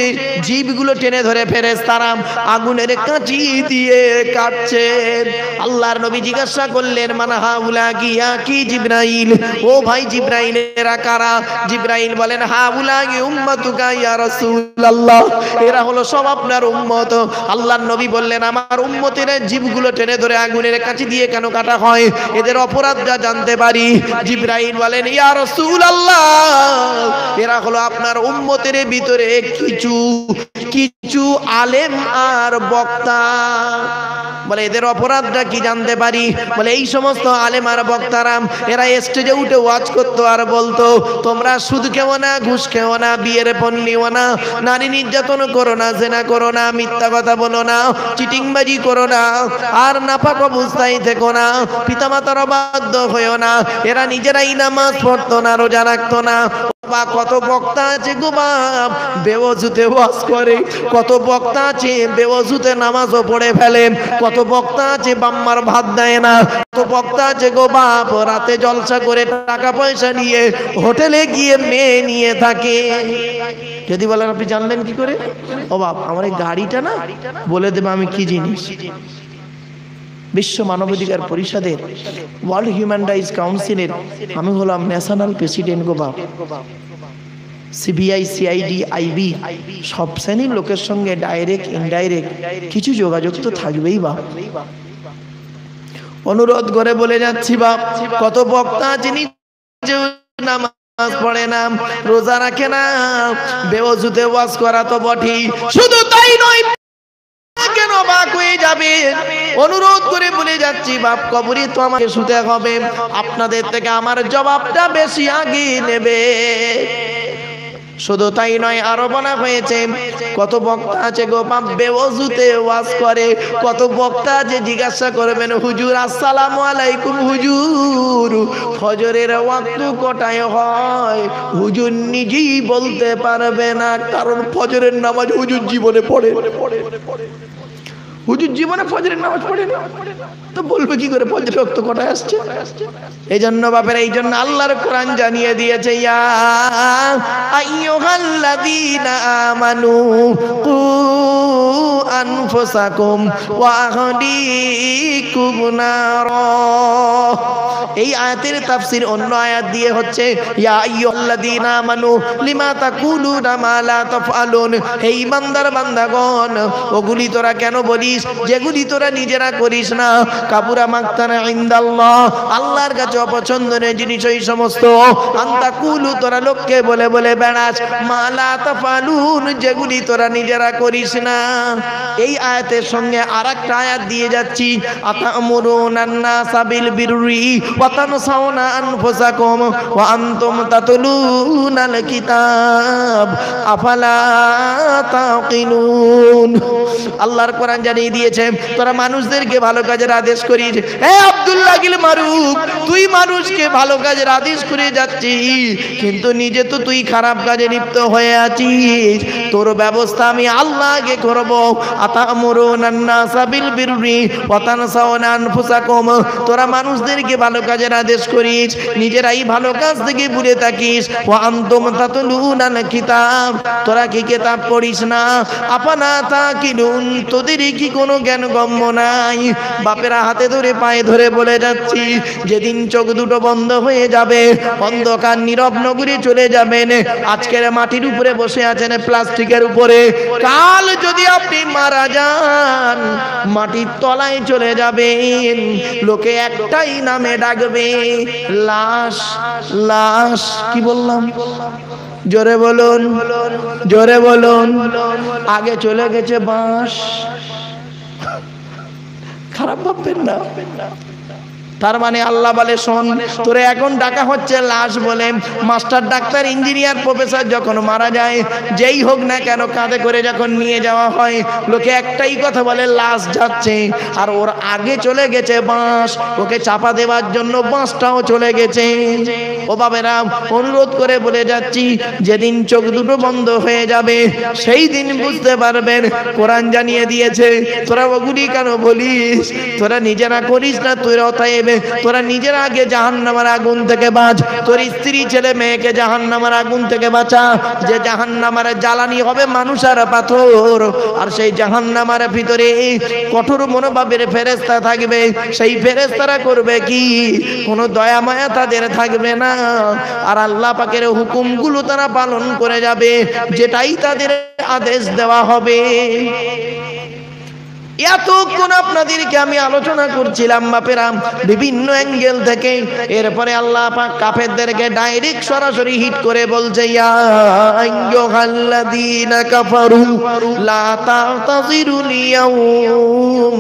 S1: জীবগুলো টেনে ধরে ফেরেশতারা আগুনের কাঁচি দিয়ে কাটছেন। আল্লাহর নবী জিজ্ঞাসা করলেন, মান হাউলা গিয়া কি জিবরাইল, ও ভাই জিবরাইলেরা কারা? জিবরাইল বলেন, হাউলা গি উম্মতুকা ইয়া রাসূলুল্লাহ, এরা হলো সব আপনার উম্মত। আল্লাহর নবী বললেন, আমার উম্মতের জীবগুলো টেনে ধরে আগুনের কাঁচি দিয়ে কেন কাটা হয়, এদের অপরাধটা জানতে পারি। জিবরাইল বলেন, ইয়া রাসূলুল্লাহ, এরা হলো আপনার উম্মতের ভিতরে কিছু আলেম আর বক্তা। বলে এদের অপরাধটা কি জানতে পারি? বলে এই সমস্ত আলেম আর বক্তারা এরা স্টেজে উঠে ওয়াজ করতো আর বলতো, তোমরা সুদ খেও না, ঘুষ খেও না, বিয়ের পণ নিও না, নারী নির্যাতন করো না, জেনা করো না, মিথ্যা কথা বলো না, চিটিংবাজি করো না, আর নাপাক অবস্থায় থেকো না, পিতামাতার অবাধ্য হইও না। এরা নিজেরাই নামাজ পড়তো না, রোজা রাখতো না। বা কত বক্তা আছে গো বাপ, বেওয়াজুতে ওয়াজ করে, কত বক্তা আছে বেওয়াজুতে নামাজও পড়ে ফেলে, কত বক্তা আছে বাম্মার ভাত দেয় না, কত বক্তা আছে গো বাপ রাতে জলসা করে টাকা পয়সা নিয়ে হোটেলে গিয়ে মেয়ে নিয়ে থাকে। যদি বলেন আপনি জানলেন কি করে? ও বাপ, আমার এই গাড়িটা না, বলে দেব আমি কি জিনিস। বিশ্ব মানবাধিকার পরিষদের, ওয়ার্ল্ড হিউম্যান রাইটস কাউন্সিলের আমি হলাম ন্যাশনাল প্রেসিডেন্ট গো বাপ। সিবিআই, সিআইডি, আইবি সব শ্রেণীর লোকের সঙ্গে ডাইরেক্ট ইনডাইরেক্ট কিছু যোগাযোগ তো থাকবেই বাপ। অনুরোধ করে বলে যাচ্ছি বাপ, কত বক্তা যিনি নামাজ পড়ে না, রোজা রাখে না, বেওয়াজুতে ওয়াজ করা তো বটেই, শুধু তাই নয় কেন বাক হয়ে যাবে। অনুরোধ করে বলে যাচ্ছি বাপ, কবরে তো আমাকে শুতে হবে, আপনাদের থেকে আমার জবাবটা বেশি আগে নেবে। শুধু তাই নয়, আরো বলা হয়েছে কত বক্তা আছে গো বাপ বেওয়াজুতে ওয়াজ করে, কত বক্তা আছে জিজ্ঞাসা করবেন, হুজুর আসসালামু আলাইকুম হুজুর, ফজরের ওয়াক্ত কটায় হয়? হুজুর নিজেই বলতে পারবে না, কারণ ফজরের নামাজ হুজুর জীবনে পড়ে, হুজুর জীবনে ফজরের নামাজ পড়ে না, তো বলবে কি করে ফজরের ওয়াক্ত কটায় আসছে? এই জন্য বাপের, এই জন্য আল্লাহর কোরআন জানিয়ে দিয়েছে, ইয়া আইয়ুহাল্লাযীনা আমানু কু আনফুসাকুম ওয়া আহলিকুম নারা। এই আয়াতের তাফসীর অন্য আয়াত দিয়ে হচ্ছে, ইয়া আইয়ুহাল্লাযীনা আমানু লিমা তাকুলুনা মা লা তাফআলুন। হে ঈমানদার বান্দাগণ, ওগুলি তোরা কেন বলিস যেগুলি তোরা নিজেরা করিস না। কাবুরা মাকতানা ইনদাল্লাহ, আল্লাহর কাছে অপছন্দনীয় জিনিস ওই সমস্ত, আনতাকুলু তোরা লোককে বলে বলে বেড়াস, মা লা তাফআলুন যেগুলি তোরা নিজেরা করিস না। এই আয়াতের সঙ্গে আরেকটা আয়াত দিয়ে যাচ্ছি, আতামুরুনান নাসা বিল বিররি ওয়া তানসাউনা আনফুসাকুম ওয়া আনতুম তাতলুনাল কিতাব আফালা তাকিলুন। আল্লাহর কোরআন জানিয়ে দিয়েছে, তোরা মানুষদেরকে ভালো কাজের আদেশ করিস। হে আব্দুল্লাহ গিল মারুফ, তুই মানুষকে ভালো কাজের আদেশ করে যাচ্ছিস, কিন্তু নিজে তো তুই খারাপ কাজে লিপ্ত হয়ে আছিস। তোর ব্যবস্থা আমি আল্লাহ আগে করব। আতামুরুনান নাসা বিল বিররি ওয়া তানসাউনা আনফুসাকুম, তোরা মানুষদেরকে ভালো কাজের আদেশ করিস, নিজেরাই ভালো কাজ থেকে ভুলে থাকিস। ওয়া আনতুম তাতলুনাল কিতাব, তোরা কি কিতাব পড়িস না? আফালা তাকিলুন, তোদের কি কোনো জ্ঞান গম্য নাই? বাপেরা হাতে ধরে পায়ে ধরে বলে যাচ্ছি, যেদিন চোখ দুটো বন্ধ হয়ে যাবে, অন্ধকার নীরব নগরী চলে যাবেন, আজকের মাটির উপরে বসে আছেন প্লাস্টিকের উপরে, কাল যদি আপনি মারা যান মাটির তলায় চলে যাবেন, লোকে একটাই নামে ডাকবে, লাশ। লাশ কি বললাম? জোরে বলুন, জোরে বলুন। আগে চলে গেছে বাঁশ, খারাপ ভাববেন না। তার মানে আল্লাহ বলে শোন, তোরে এখন ডাকা হচ্ছে লাশ বলে। মাস্টার, ডাক্তার, ইঞ্জিনিয়ার, প্রফেসর যখন মারা যায়, যেই হোক না কেন, কাঁধে করে যখন নিয়ে যাওয়া হয়, লোকে একটাই কথা বলে লাশ যাচ্ছে। আর ওর আগে চলে গেছে বাঁশ, ওকে চাপা দেওয়ার জন্য বাঁশটাও চলে গেছে। ও বাবেরা, অনুরোধ করে বলে যাচ্ছি, যেদিন চোখ দুটো বন্ধ হয়ে যাবে সেই দিন বুঝতে পারবেন কোরআন জানিয়ে দিয়েছে। তোরা ওগুলি কেন বলিস? তোরা নিজেরা করিস না, তোরা নিজের আগে জাহান্নামের আগুন থেকে বাঁচ। তোর স্ত্রী, ছেলে মেয়েকে জাহান্নামের আগুন থেকে বাঁচা। যে জাহান্নামের জ্বালানি হবে মানুষ আর পাথর, আর সেই জাহান্নামের ভিতরে কঠোর মনোভাবের ফেরেশতা থাকবে। সেই ফেরেশতারা করবে কি? কোনো দয়া মায়া তাদের থাকবে না। আর আল্লাহ পাকের হুকুমগুলো তারা পালন করে যাবে, যেটাই তাদের আদেশ দেওয়া হবে। এতক্ষণ আপনাদেরকে আমি আলোচনা করছিলাম বাপেরা বিভিন্ন অ্যাঙ্গেল থেকে। এরপরে আল্লাহ পাক কাফেরদেরকে ডাইরেক্ট সরাসরি হিট করে বলছে, ইয়া আইয়ুহাল্লাযীনা কাফারু লা তা'তাযিরুল ইয়াওম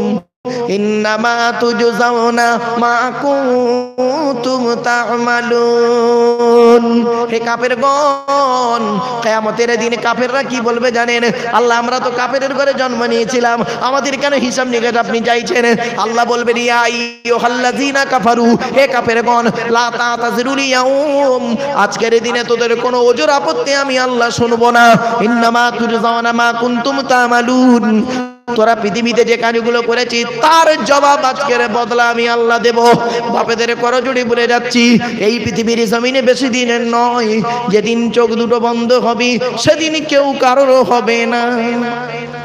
S1: ইন্নামা তুজজাউনা মা কুনতুম তা'মালুন। হে কাফেরগণ, কিয়ামতের দিনে কাফেররা কি বলবে জানেন? আল্লাহ, আমরা তো কাফেরের ঘরে জন্ম নিয়েছিলাম, আমাদের কেন হিসাব নিকাশ আপনি চাইছেন? আল্লাহ বলবেন, ইয়া আইয়ুহাল্লাযীনা কাফারু, হে কাফেরগণ, লা তা'তাযিরুল ইয়াওম, আজকের দিনে তোদের কোনো ওজর আপত্তি আমি আল্লাহ শুনবো না। ইন্নামা তুজজাউনা মা কুনতুম তা'মালুন, তোরা পৃথিবীতে যে কাজগুলো করেছিস তার জবাব আজকের বদলা আমি আল্লাহ দেব। বাপেদের করজোড়ে বলে যাচ্ছি, এই পৃথিবীর জমিনে বেশি দিনের নয়, যেদিন চোখ দুটো বন্ধ হবে সেদিন কেউ কারোর হবে না।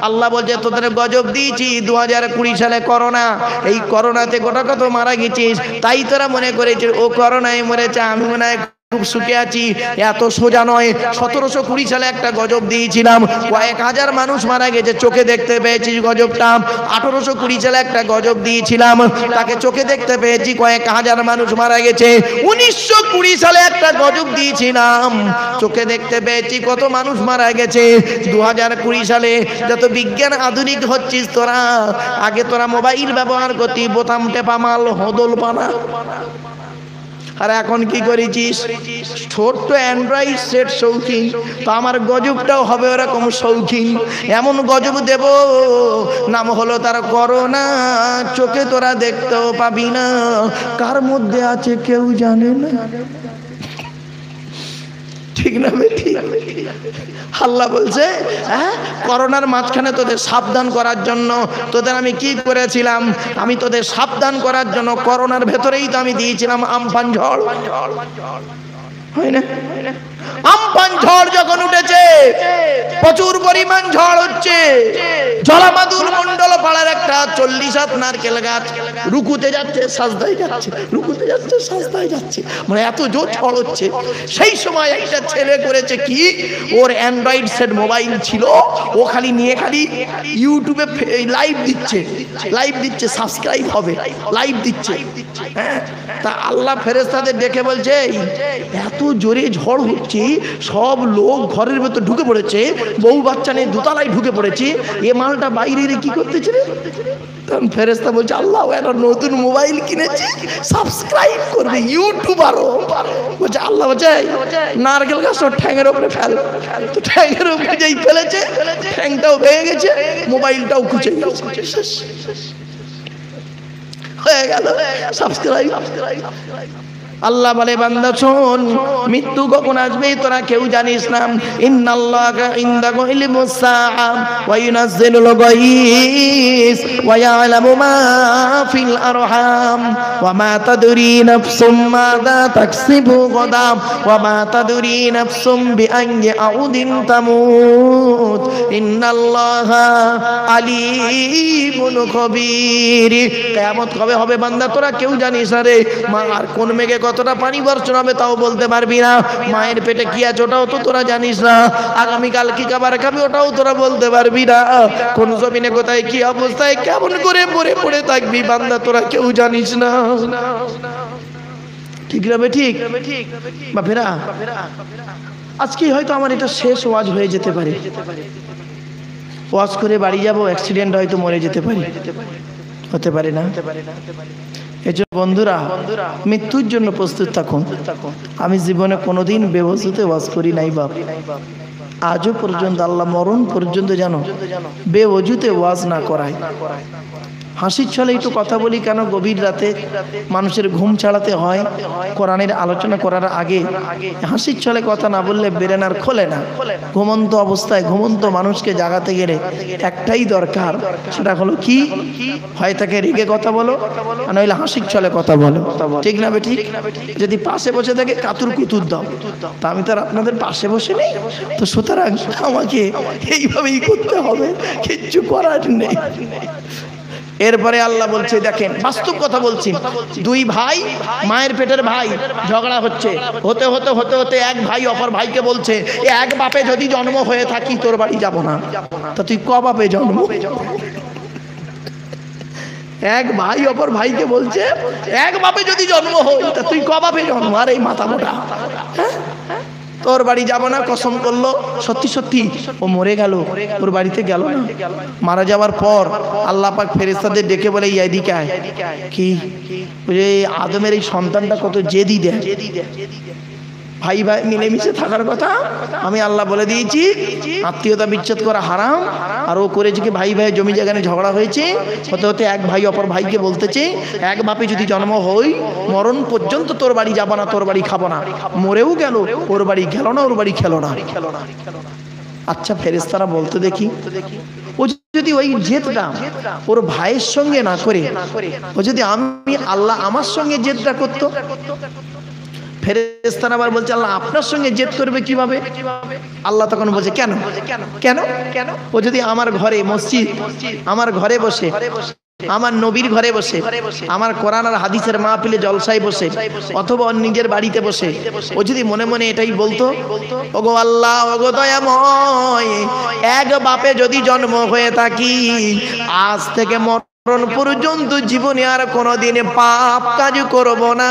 S1: আল্লাহ বলছে, তোদের গজব দিয়েছি 2020 সালে করোনা। এই করোনাতে গোটা কত মারা গেছিস, তাই তোরা মনে করেছিস ও করোনায় মরেছে, আমি মনে হয় খুব সুখে আছি। এত সোজা নয়। 1720 সালে একটা গজব দিয়েছিলাম, কয়েক হাজার মানুষ মারা গেছে, চোখে দেখতে পেয়েছি গজবটা। 1820 সালে একটা গজব দিয়েছিলাম, তাকে চোখে দেখতে পেয়েছি, কয়েক হাজার মানুষ মারা গেছে। 1920 সালে একটা গজব দিয়েছিলাম, চোখে দেখতে পেয়েছি কত মানুষ মারা গেছে। 2020 সালে যত বিজ্ঞান আধুনিক হচ্ছিস তোরা, আগে তোরা মোবাইল ব্যবহার করতি, বোতাম টেপা মাল, হদল পানা। আর এখন কি করেছিস? ছোট্ট অ্যান্ড্রয়েড সেট শৌখিন। তো আমার গজবটাও হবে ওরকম শৌখিন। এমন গজব দেব, নাম হলো তার করোনা। চোখে তোরা দেখতেও পাবি না, কার মধ্যে আছে কেউ জানে না। ঠিক না বেঠি? আল্লাহ বলছে, হ্যাঁ, করোনার মাঝখানে তোদের সাবধান করার জন্য তোদের আমি কি করেছিলাম? আমি তোদের সাবধান করার জন্য করোনার ভেতরেই তো আমি দিয়েছিলাম আমফান ঝড়। হয় না? আমফান ঝড় যখন উঠেছে, প্রচুর পরিমাণ ঝড় হচ্ছে, জলামাদুর মন্ডল পাড়ার একটা 40 হাত নারকেল গাছ রুকুতে যাচ্ছে, সাজদায় যাচ্ছে, রুকুতে যাচ্ছে, সাজদায় যাচ্ছে, মানে এত জোর ঝড় হচ্ছে। সেই সময় একটা ছেলে করেছে কি, ওর অ্যান্ড্রয়েড সেট মোবাইল ছিল, ও খালি নিয়ে খালি ইউটিউবে লাইভ দিচ্ছে, সাবস্ক্রাইব হবে, লাইভ দিচ্ছে। হ্যাঁ, তা আল্লাহ ফেরেশতাদের ডেকে বলছে, এত জোরে ঝড় হচ্ছে, সব লোক ঘরের ভেতর ঢুকে পড়েছে, বউ বাচ্চা নিয়ে দোতলায় ঢুকে পড়েছে, এ মালটা বাইরে কি করতেছে? তখন ফেরেশতা বলছে, আল্লাহ একটা নতুন মোবাইল কিনেছি, সাবস্ক্রাইব করবে, ইউটিউবারও। বলছে আল্লাহ বলছে, নারকেল গাছ ঠ্যাঙের উপরে ফেল। তো ঠ্যাঙের উপরে যেই ফেলেছে, ঠ্যাংটাও ভেঙে গেছে, মোবাইলটাও খুঁজে গেছে, হয়ে গেল সাবস্ক্রাইব। আল্লাহ বলে, বান্দা শোন, মৃত্যু কখন আসবে তোরা কেউ জানিস না। ইন্নাল্লাহা ইনদাহু ইলমুস সাআ ওয়া ইউনাজ্জিলুল গায়স ওয়া ইয়ালামু মা ফিল আরহাম ওয়া মা তাদরি নাফসুম মাযা তাকসিবু গাদাম ওয়া মা তাদরি নাফসুম বিআইয়ি আউদিন তামুত ইন্নাল্লাহা আলিমুন খবীর। কিয়ামত কবে হবে বান্দা তোরা কেউ জানিস না রে। মা আর কোন মেঘে কতটা পানি বর্ষণ হবে তাও বলতে পারবি না। মায়ের পেটে কি আছে ওটাও তো তোরা জানিস না। আগামীকাল কি খাবার খাবি ওটাও তোরা বলতে পারবি না। কোন জমিনে কোথায় কি অবস্থায় কেমন করে পড়ে পড়ে থাকবি বান্দা তোরা কেউ জানিস না। ঠিক না? ঠিক বাপেরা, আজকে হয়তো আমার এটা শেষ ওয়াজ হয়ে যেতে পারে। ওয়াজ করে বাড়ি যাব, অ্যাক্সিডেন্ট হয়তো মরে যেতে পারি, হতে পারে না? এজন্য বন্ধুরা মৃত্যুর জন্য প্রস্তুত থাকুন। আমি জীবনে কোনোদিন বেওয়াজুতে ওয়াজ করি নাই বাপ, আজও পর্যন্ত আল্লাহ মরণ পর্যন্ত যেন বেওয়াজুতে ওয়াজ না করায়। হাসির ছলে একটু কথা বলি কেন, গভীর রাতে মানুষের ঘুম ছাড়াতে হয়। কোরআনের আলোচনা করার আগে হাসির ছলে কথা না বললে ব্রেন আর খোলে না। ঘুমন্ত অবস্থায় ঘুমন্ত মানুষকে জাগাতে গেলে একটাই দরকার, সেটা হলো কি, হয় তাকে রেগে কথা বলো আর নইলে হাসির ছলে কথা বলো, ঠিক না বেঠিক? যদি পাশে বসে থাকে কাতুর কুতুর দাও, তা আমি তো আর আপনাদের পাশে বসে নেই, তো সুতরাং আমাকে এইভাবেই করতে হবে, কিচ্ছু করার নেই। এরপরে আল্লাহ বলছে, দেখেন বাস্তব কথা বলছি, দুই ভাই মায়ের পেটের ভাই ঝগড়া হচ্ছে, হতে হতে হতে হতে এক ভাই অপর ভাইকে বলছে, এক বাপে যদি জন্ম হয়ে থাকি তোর বাড়ি যাব না। তা তুই ক বাপে জন্ম? এক ভাই অপর ভাইকে বলছে, এক বাপে যদি জন্ম হই তা তুই ক বাপে জন্ম? আর এই মাথা মোটা, হ্যাঁ তোর বাড়ি যাব না কসম করলো। সত্যি সত্যি ও মরে গেল, ওর বাড়িতে গেল না। মারা যাওয়ার পর আল্লাহ পাক ফেরেশতাদের ডেকে বলে, এদিকে আয়। কি আদমের এই সন্তানটা কত জেদি দেয়, ভাই ভাই মিলেমিশে থাকার কথা আমি আল্লাহ বলে দিয়েছি, আত্মীয়তা বিচ্ছেদ করা হারাম। আর ও করেছে কি, ভাই ভাই জমি জায়গায় ঝগড়া হয়েছে, হতে হতে এক ভাই অপর ভাইকে বলতেছে, এক বাপে যদি জন্ম হই মরণ পর্যন্ত তোর বাড়ি যাব না, তোর বাড়ি খাবো না। মরেও গেল, ওর বাড়ি গেল না, ওর বাড়ি খেলো না। আচ্ছা ফেরেশতারা বলতে দেখি, ও যদি ওই জেদটা ওর ভাইয়ের সঙ্গে না করে, ও যদি আমি আল্লাহ আমার সঙ্গে জেদটা করতো, ফেরেশতারা আবার বলছে, আল্লাহ আপনার সঙ্গে জেদ করবে কিভাবে? আল্লাহ তখন বলছে, কেন কেন কেন? ও যদি আমার ঘরে মসজিদ, আমার ঘরে বসে, আমার নবীর ঘরে বসে, আমার কোরআন আর হাদিসের মাহফিলে জলসায় বসে, অথবা নিজের বাড়িতে বসে ও যদি মনে মনে এটাই বলতো, ওগো আল্লাহ, ওগো দয়াময়, এক বাপে যদি জন্ম হয়ে থাকি, আজ থেকে মরণ পর্যন্ত জীবনে আর কোনোদিন পাপ কাজ করব না,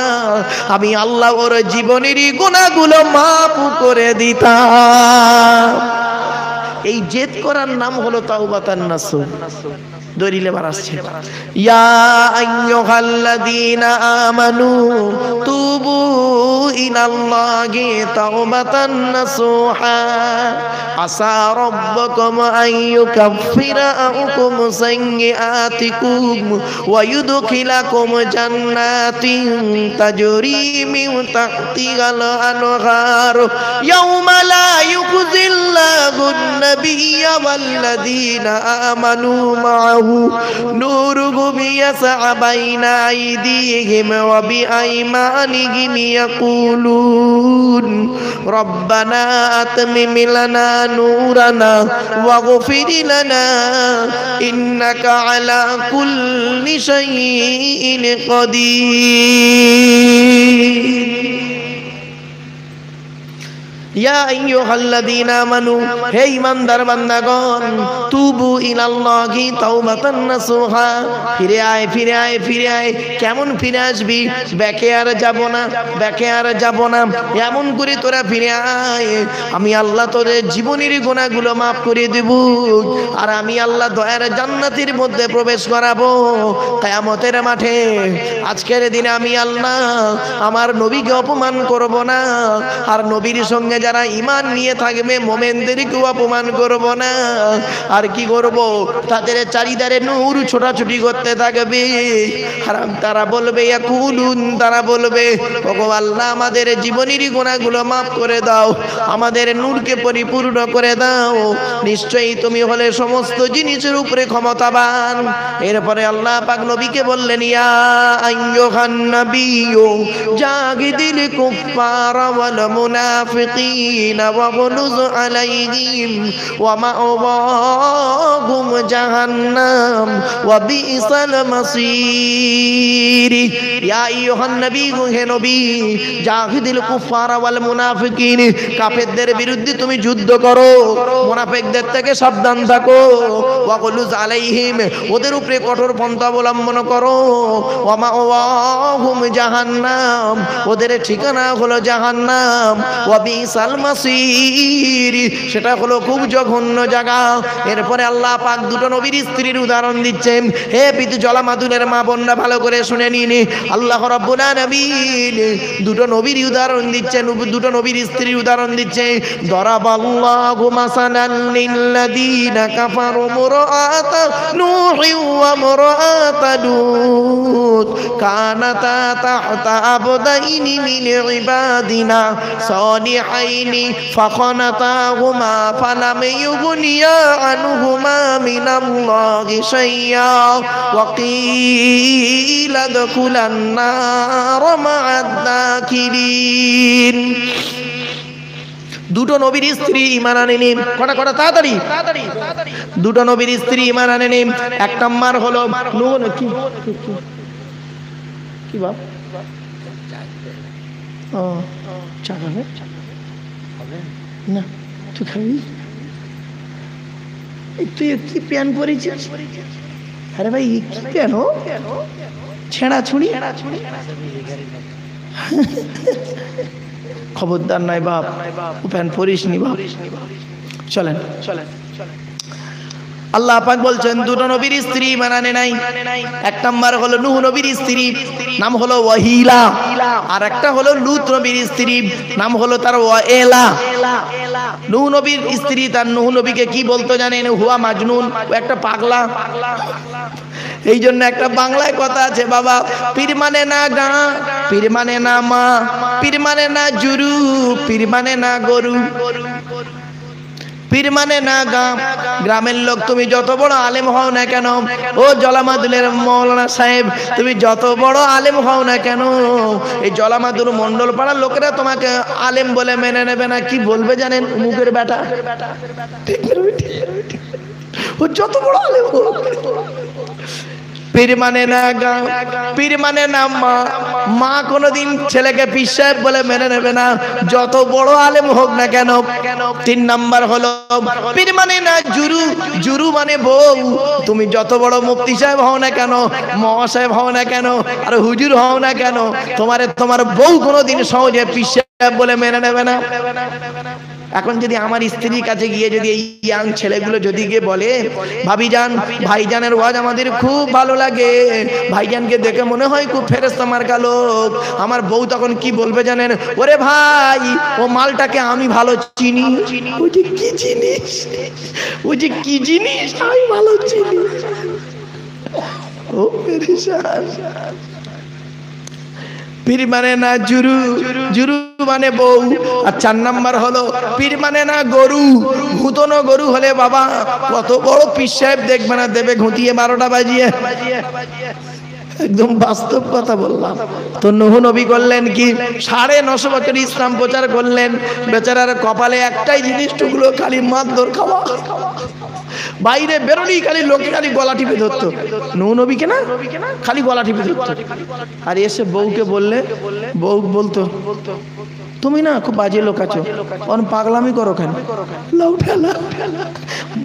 S1: আমি আল্লাহ ওর জীবনেরই গুনাহগুলো মাফ করে দিতাম। এই জেদ করার নাম হলো তাওবাতান নাসুহ। দলিলে বার আসছে, ইয়া আইয়ুহাল্লাযীনা আমানু তুবু ইলাল্লাহি তাওবাতান নাসুহা আসা রাব্বুকুম আইয়ুকাফিরা আনকুম সাইয়্যাতিকুম ওয়া ইউদখিলাকুম জান্নাতিন তাজরি মিন তাহতিহাল আনহার ইয়াওমা লা ইউখজিল্লাহুন নাবিয়্যা ওয়াল্লাযীনা আমানু মা'আহু নূরুহুম ইয়াসআ বাইনা আইদিহিম ওয়া বিআইমানিহিম ইয়াকুলুন রব্বানা আতমিম লানা নূরানা ওয়াগফির লানা ইন্নাকা আলা কুল্লি শাইইন কাদির। ইয়া আইয়ুহাল্লাযীনা আমানু, হে ঈমানদার বান্দাগণ, তুবু ইলাল্লাহি তাওবাতান নাসুহা, ফিরে আয় ফিরে আয় ফিরে আয়। কেমন ফিরে আসবি? ব্যাকে আর যাব না, ব্যাকে আর যাব না, এমন করে তোরা ফিরে আয়। আমি আল্লাহ তোদের জীবনের গুনাহগুলো মাফ করে দেব, আর আমি আল্লাহ দয়ার জান্নাতের মধ্যে প্রবেশ করাবো কিয়ামতের মাঠে। আজকের দিনে আমি আল্লাহ আমার নবীকে অপমান করব না, আর নবীর সঙ্গে যারা ঈমান নিয়ে থাকবে মুমিনদেরকেও অপমান করব না। আর কি করব? তাদের চারিধারে নূর ছোটাছুটি করতে থাকবে। আর তারা বলবে, ইয়াকুলুন, তারা বলবে, ওগো আল্লাহ আমাদের জীবনের গুনাহগুলো মাফ করে দাও, আমাদের নূরকে পরিপূর্ণ করে দাও, নিশ্চয়ই তুমি হলে সমস্ত জিনিসের উপরে ক্ষমতাবান। এরপরে আল্লাহ পাক নবীকে বললেন, ইয়া আইয়ুহান নাবিয়্যু জাহিদিল কুফারা ওয়াল মুনাফিকিনা ওয়াগলুজ আলাইহিম ওয়া মাওয়াহুম জাহান্নাম ওয়া বিসাল মাসীর। ইয়া আইয়ুহান নাবিয়্যু, হে নবী, জাহিদিল কুফারা ওয়াল মুনাফিকিন, কাফেরদের বিরুদ্ধে তুমি যুদ্ধ করো, মুনাফিকদের থেকে সাবধান থাকো। ওয়াগলুজ আলাইহিম, ওদের উপরে কঠোর পন্থা অবলম্বন করো। ওয়া মাওয়াহুম জাহান্নাম, ওদের ঠিকানা হলো জাহান্নাম। ওয়া বিসাল বিসাল মাসির, সেটা হলো খুব জঘন্য জায়গা। এরপরে আল্লাহ পাক দুটো নবীর স্ত্রীর উদাহরণ দিচ্ছেন। হে পিতু জলামাতুনের মা বোনরা ভালো করে শুনে নিন, আল্লাহ রাব্বুল আলামিন দুটো নবীর উদাহরণ দিচ্ছেন, দুটো নবীর স্ত্রীর উদাহরণ দিচ্ছে। দরাবাল্লাহু মাসালান লিল্লাযীনা কাফারু মুরআতা নূহি ওয়া মুরআতা লূত কানাতা তাহতা আবদাইনি মিন ইবাদিনা সালিহাইনি ফাখানাতাহুমা ফালাম ইউগনিয়া আনহুমা মিনাল্লাহি শাইয়্যা ওয়া কিলা দুখুলান নার মা'আদ দাখিলিন। দুটো নবীর স্ত্রী ঈমান আনেনি, কটা তাড়াতাড়ি, দুটো নবীর স্ত্রী ঈমান আনেনি। এক নাম্বার হলো নূহ। কি বাপ ও চা খাবে না? তুই খাবি? তুই কি প্যান পরেছিস? আরে ভাই কি প্যান? ছেঁড়া ছুড়ি, খবরদার নয় বাপ, ও প্যান পরিস নি বাপ। চলেন আল্লাহ পাক বলছেন দুটো নবীর স্ত্রী ঈমান আনে নাই। এক নাম্বার হলো নূহ নবীর স্ত্রী, নাম হলো ওয়াহিলা, আর একটা হলো লূত নবীর স্ত্রী, নাম হলো তার ওয়াইলা। নূহ নবীর স্ত্রী তার নূহ নবীকে কি বলতো জানেন? হুয়া মাজনুন, ও একটা পাগলা। এই জন্য একটা বাংলায় কথা আছে বাবা, পীর মানে না গা, পীর মানে না মা, পীর মানে না জুরু, পীর মানে না গরু, পীর মানে না গ্রাম। গ্রামের লোক তুমি যত বড় আলেম হও না কেন, ও জলামাদুলের মৌলানা সাহেব তুমি যত বড় আলেম হও না কেন, এই জলামাদুর মন্ডল পাড়ার লোকেরা তোমাকে আলেম বলে মেনে নেবে না। কি বলবে জানেন? মুখের বেটা। ও যত বড় আলেম হোক, পীর মানে না গা, পীর মানে না মা, মা কোনোদিন ছেলেকে পীর সাহেব বলে মেনে নেবে না, যত বড় আলেম হোক না কেন। তিন নাম্বার হলো পীর মানে না জুরু, জুরু মানে বউ। তুমি যত বড় মুফতি সাহেব হও না কেন, মহাসাহেব হও না কেন, আর হুজুর হও না কেন, তোমার বউ কোনোদিন সহজে পীর সাহেব বলে মেনে নেবে না। এখন যদি আমার স্ত্রীর কাছে গিয়ে যদি এই ইয়াং ছেলেগুলো যদি গিয়ে বলে, ভাবিজান ভাইজানের ওয়াজ আমাদের খুব ভালো লাগে, ভাইজানকে দেখে মনে হয় খুব ফেরেশতা মার্কা লোক, আমার বউ তখন কি বলবে জানেন? ওরে ভাই, ও মালটাকে আমি ভালো চিনি। ওই যে কি জিনিস, ওই যে কি জিনিস আমি ভালো চিনি। ও পেরেশান। পীর মানে না জুরু, জুরু মানে বউ। আর চার নাম্বার হলো পীর মানে না গরু, ঘুতনো গরু হলে বাবা কত বড় পীর সাহেব দেখবে না, দেবে ঘুঁটিয়ে 12টা বাজিয়ে। একদম বাস্তব কথা বললাম। তো নূহ নবী করলেন কি? 950 বছর ইসলাম প্রচার করলেন। বেচারার কপালে একটাই জিনিস টুকলো, খালি মারধর খাওয়া। বাইরে বেরোলেই খালি লোকে খালি গলা টিপে ধরতো, নূহ নবীকে না খালি গলা টিপে ধরতো। আর এসে বউকে বললে, বউ বলতো তুমি না খুব বাজে লোক আছো, অন পাগলামি করো কেন?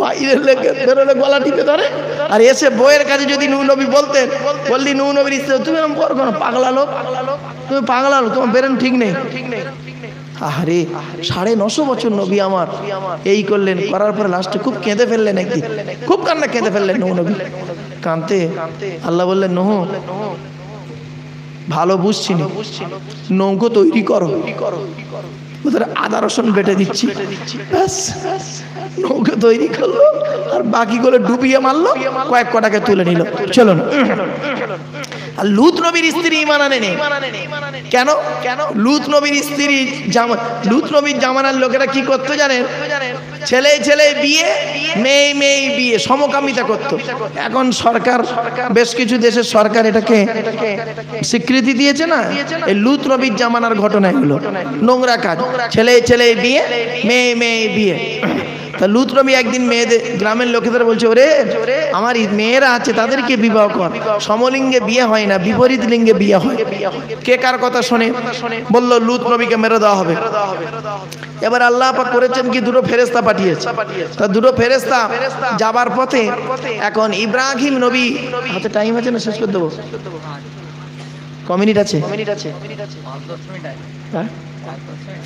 S1: বাইরে লেগে বেরোলে গলা টিপে ধরে। আর এসে বউয়ের কাছে যদি নূহ নবী বলতেন, বললি নূহ নবীর স্ত্রী তুমি এরকম করো কেন? পাগলা লোক তুমি, পাগলা লোক, তোমার বেরেন ঠিক নেই। আরে 950 বছর নবী আমার এই করলেন, করার পরে লাস্টে খুব কেঁদে ফেললেন, একদিন খুব কান্না কেঁদে ফেললেন নূহ নবী। কাঁদতে আল্লাহ বললেন নূহ ভালো বুঝছিনি, নৌকো তৈরি করো, ওদের আদা রসুন বেটে দিচ্ছি। ব্যাস নৌকো তৈরি করলো, আর বাকিগুলো ডুবিয়ে মারলো, কয়েক কটাকে তুলে নিল। চলো না। আর লূত নবীর স্ত্রী ঈমান আনেনি কেন? লূত নবীর স্ত্রী, লূত নবীর জামানার লোকেরা কি করতো জানেন? ছেলে ছেলে বিয়ে, মেয়ে মেয়ে বিয়ে, সমকামিতা করতো। এখন সরকার, বেশ কিছু দেশের সরকার এটাকে স্বীকৃতি দিয়েছে না। এই লূত নবীর জামানার ঘটনা এগুলো নোংরা কাজ, ছেলে ছেলে বিয়ে, মেয়ে মেয়ে বিয়ে। তা লূত নবী একদিন মেয়েদের, গ্রামের লোকেদের বলছে, ওরে আমার মেয়েরা আছে তাদেরকে বিবাহ কর, সমলিঙ্গে বিয়ে হয় না, বিপরীত লিঙ্গে বিয়ে হয়। কে কার কথা শোনে? বললো লূত নবীকে মেরে দেওয়া হবে। এবার আল্লাহ পাক করেছেন কি, দুটো ফেরেশতা পাঠিয়েছে। তা দুটো ফেরেশতা যাবার পথে এখন ইব্রাহিম নবী, হাতে টাইম আছে না? শেষ করে দেবো। ক মিনিট আছে? হ্যাঁ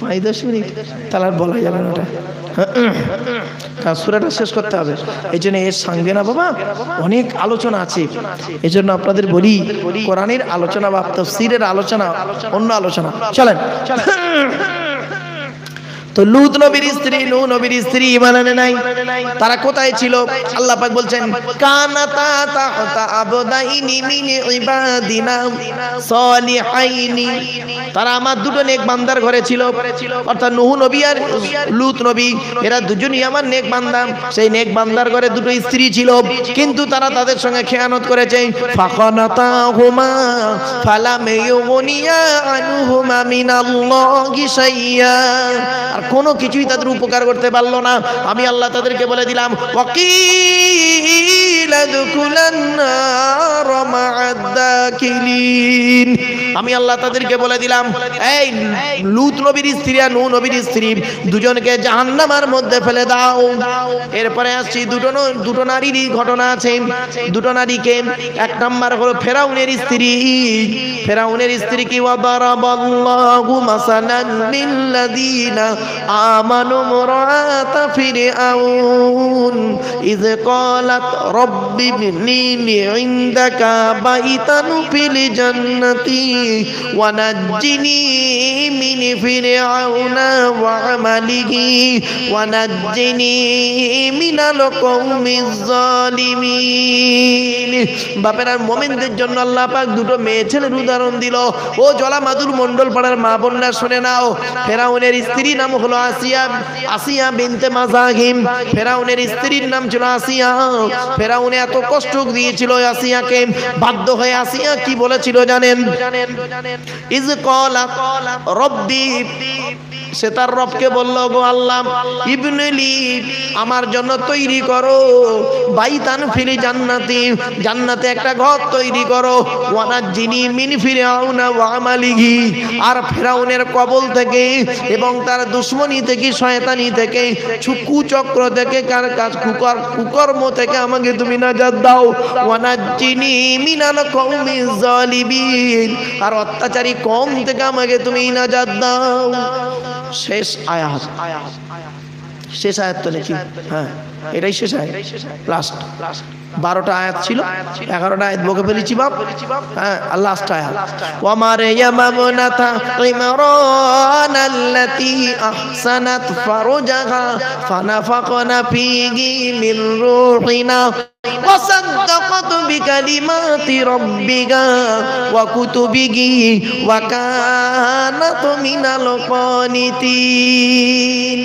S1: 5-10 মিনিট তাহলে আর বলা যাবে না ওটা, সূরাটা শেষ করতে হবে। এই জন্য এর সঙ্গে না বাবা অনেক আলোচনা আছে। এই জন্য আপনাদের বলি কোরআনের আলোচনা বা তাফসীরের আলোচনা অন্য আলোচনা। চলেন, তো লূত নবীর স্ত্রী, নূহ নবীর স্ত্রী ঈমান আনে নাই। তারা কোথায় ছিল? আল্লাহ পাক বলছেন কানাতা তাহতা আবদাইনি মিন ইবাদিনা সালিহাইনি, তারা আমার দুটো নেক বান্দার ঘরে ছিল। অর্থাৎ নূহ নবী আর লূত নবী এরা দুজনই আমার নেক বান্দা। সেই নেক বান্দার ঘরে দুটো স্ত্রী ছিল, কিন্তু তারা তাদের সঙ্গে খেয়ানত করেছে। ফাখানাতাহুমা ফালাম ইউগনিয়া আনহুমা মিনাল্লাহি শাইয়্যা, আর কোনো কিছুই তাদের উপকার করতে পারলো না। আমি আল্লাহ তাদেরকে বলে দিলাম ওয়াকিলা দুকুলান নার মা'আদ দাখিলিন, আমি আল্লাহ তাদেরকে বলে দিলাম এই লূত নবীর স্ত্রী আর নূহ নবীর স্ত্রী দুজনকে জাহান্নামের মধ্যে ফেলে দাও। এরপরে আসছি দুটো নারীরই ঘটনা আছে। দুটো নারীকে, এক নাম্বার হলো ফেরাউনের স্ত্রী। ফেরাউনের স্ত্রী কি ওয়াদারাবাল্লাহু মাসালান লিল্লাযিনা আমানু মুরাতা ফিরআউন ইয ক্বালাত রাব্বি ইবনি লি ইনদাকা বাইতান ফিল জান্নাতি ওয়া নাজ্জিনি মিন ফিরআউনা ওয়া আমালিহি ওয়া নাজ্জিনি মিনাল কওমিজ জালিমিন। বাপেরা মুমিনদের জন্য আল্লাহ পাক দুটো মেয়ে ছেলের উদাহরণ দিল। ও জলামাদুর মণ্ডল পাড়ার মা বোনরা শুনে নাও। ফেরাউনের স্ত্রীর নাম হলো আসিয়া, আসিয়া বিনতে মাযাহিম। ফেরাউনের স্ত্রীর নাম ছিল আসিয়া। ফেরাউন এত কষ্ট দিয়েছিল আসিয়াকে, বাধ্য হয়ে আসিয়া কি বলেছিল জানেন? ইয ক্বালা রব্বি, সে তার রবকে বলল গো আল্লাহ ইবনেলি, আমার জন্য তৈরি করো বাইতান ফিল জান্নাতি, জান্নাতে একটা ঘর তৈরি করো। ওয়ানাজ্জিনি মিন ফিরআউনা ওয়া আমালিহি, আর ফেরাউনের কবল থেকে এবং তার দুশমনী থেকে, শয়তানি থেকে, কুচক্র থেকে, কার কাজ কুকর্ম থেকে আমাকে তুমি নাজাত দাও। ওয়ানাজ্জিনি মিনাল কওমিজ জালিমিন, আর অত্যাচারী কওম থেকে আমাকে তুমি নাজাত দাও। শেষ আয়াত, শেষ আয়াত তো নাকি? হ্যাঁ, এটাই শেষ আয়াত, লাস্ট। 12টা আয়াত ছিল, 11টা আয়াত বকে ফেলেছি বাপ। হ্যাঁ, লাস্ট আয়াত ওয়া মারইয়াম ইবনাতা ইমরান আল্লাতী আহসানাত ফারজাহা ফানাফাকনা ফীহি মিন রূহিনা ওয়া সাদ্দাকাত বিকালিমাতি রাব্বিহা ওয়া কুতুবিহি ওয়া কানাত মিনাল কানিতিন।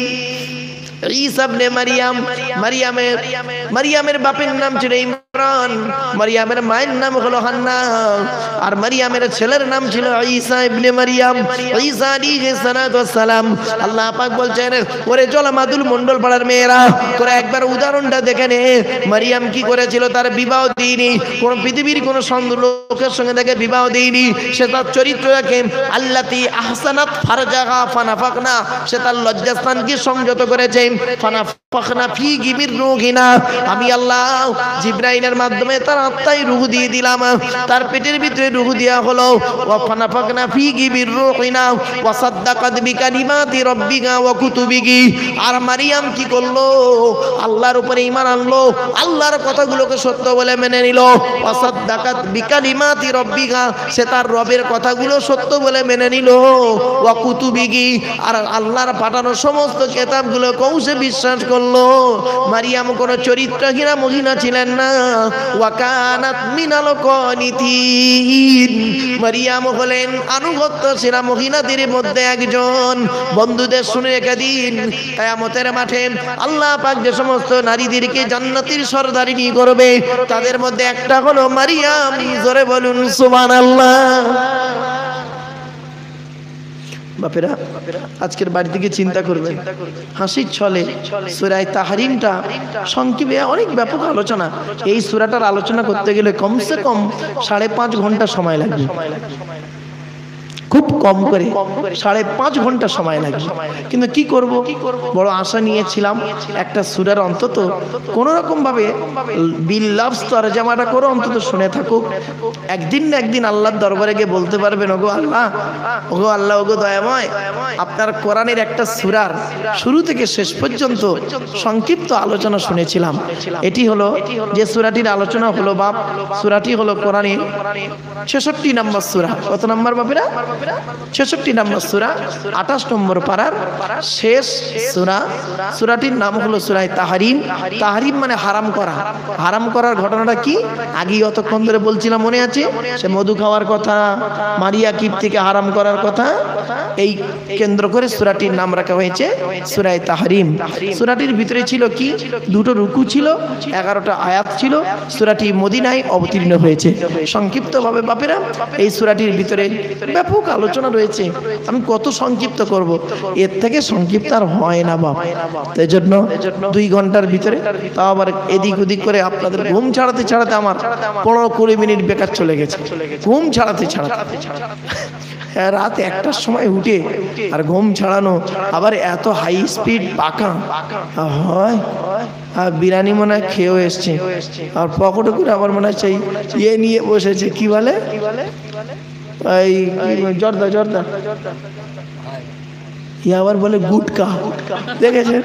S1: ঈসা ইবনে মারইয়াম, মারইয়ামের বাপের নাম ছিল ইমরান, মারইয়ামের মায়ের নাম হলো হান্না, আর মারইয়ামের ছেলের নাম ছিল ঈসা ইবনে মারইয়াম, ঈসা আলাইহিস সালাতু ওয়াস সালাম। আল্লাহ পাক বলছেন ওরে জলামাদুল মণ্ডল পাড়ার মেয়েরা, তোরা একবার উদাহরণটা দেখে নে। মারইয়াম কি করেছিল? তার বিবাহ দেয়নি, কোন পৃথিবীর কোন সুন্দর লোকের সঙ্গে তাকে বিবাহ দেয়নি। সে তার চরিত্রটাকে আল্লাতী আহসানাত ফারজাহা ফানাফাকনা, সে তার লজ্জাস্থানকে সংযত করেছে। ফানাফাকনা ফীহি মির রূহিনা, আমি আল্লাহ জিবরাইলের মাধ্যমে তার আত্মায় রূহ দিয়ে দিলাম, তার পেটের ভিতরে রূহ দেয়া হলো। ওয়া ফানাফাকনা ফীহি মির রূহিনা ওয়া সাদ্দাকাত বিকালিমাতি রাব্বিহা ওয়া কুতুবিহি, আর মারইয়াম কি করলো? আল্লাহর উপরে ঈমান আনলো, আল্লাহর কথাগুলোকে সত্য বলে মেনে নিল। ওয়া সাদ্দাকাত বিকালিমাতি রাব্বিহা, সে তার রবের কথাগুলো সত্য বলে মেনে নিল। ওয়া কুতুবিহি, আর আল্লাহর পাঠানো সমস্ত কিতাবগুলো সে বিশ্বাস করলো। মারইয়াম কোন চরিত্রহীনা মহিলা ছিলেন না। ওয়া কানাত মিনাল কানিতিন, মারইয়াম হলেন আনুগত্যশীলা মহিলাদের মধ্যে একজন। বন্ধুদের শুনে রেখে দিন, কিয়ামতের মাঠে আল্লাহ পাক যে সমস্ত নারীদেরকে জান্নাতের সরদারিনী করবে, তাদের মধ্যে একটা হলো মারইয়াম। জোরে বলুন সুবহানাল্লাহ। বাপেরা আজকের বাড়ি থেকে চিন্তা করবেন, হাসির ছলে সূরা তাহরিমটা সংক্ষেপে অনেক ব্যাপক আলোচনা। এই সূরাটার আলোচনা করতে গেলে কমসে কম 5.5 ঘন্টা সময় লাগবে, খুব কম করে 5.5 ঘন্টা সময় লাগবে। কিন্তু কি করব, বড় আশা নিয়েছিলাম একটা সূরার অন্তত কোন রকম ভাবে বিল্লাফস তরজমাটা করে অন্তত শুনে থাকুক। একদিন না একদিন আল্লাহর দরবারে গিয়ে বলতে পারবেন, ওগো আল্লাহ, ওগো আল্লাহ, ওগো দয়াময়, আপনার কোরআনের একটা সূরার শুরু থেকে শেষ পর্যন্ত সংক্ষিপ্ত আলোচনা শুনেছিলাম। এটি হলো যে সূরাটির আলোচনা হলো বাপ, সূরাটি হলো কোরআনের 66 নম্বর সূরা। কত নম্বর বাপেরা? 66 নম্বর সূরা, 28 নম্বর পারার শেষ সূরা। সূরাটির নাম হলো সূরা তাহরিম। তাহরিম মানে হারাম করা। হারাম করার ঘটনাটা কি আগে অতক্ষণ ধরে বলছিলাম, মনে আছে? সে মধু খাওয়ার কথা, মারিয়া কিপ্তিকে হারাম করার কথা, এই কেন্দ্র করে সূরাটির নাম রাখা হয়েছে সূরা তাহরিম। সূরাটির ভিতরে ছিল কি, দুটো রুকু ছিল, 11টা আয়াত ছিল। সূরাটি মদিনায় অবতীর্ণ হয়েছে। সংক্ষিপ্তভাবে বাপেরা এই সূরাটির ভিতরে ব্যাপক আলোচনা রয়েছে। আমি কত সংক্ষিপ্ত করব, এর থেকে সংক্ষিপ্ত আর হয় না বাপ। তাই জন্য 2 ঘন্টার ভিতরে, তাও আবার এদিক ওদিক করে আপনাদের ঘুম ছাড়াতে ছাড়াতে আমার 15-20 মিনিট বেকার চলে গেছে। ঘুম ছাড়াতে ছাড়াতে রাত 1টার সময় উঠে আর ঘুম ছাড়ানো, আবার এত হাই স্পিড পাকা হয়। আর বিরিয়ানি মনে হয় খেয়েও এসছে, আর পকেটে করে আবার মনে হয় সেই ইয়ে নিয়ে বসেছে, কি বলে এই জর্দা জর্দা, ইয়ে আবার বলে গুটকা। দেখেছেন,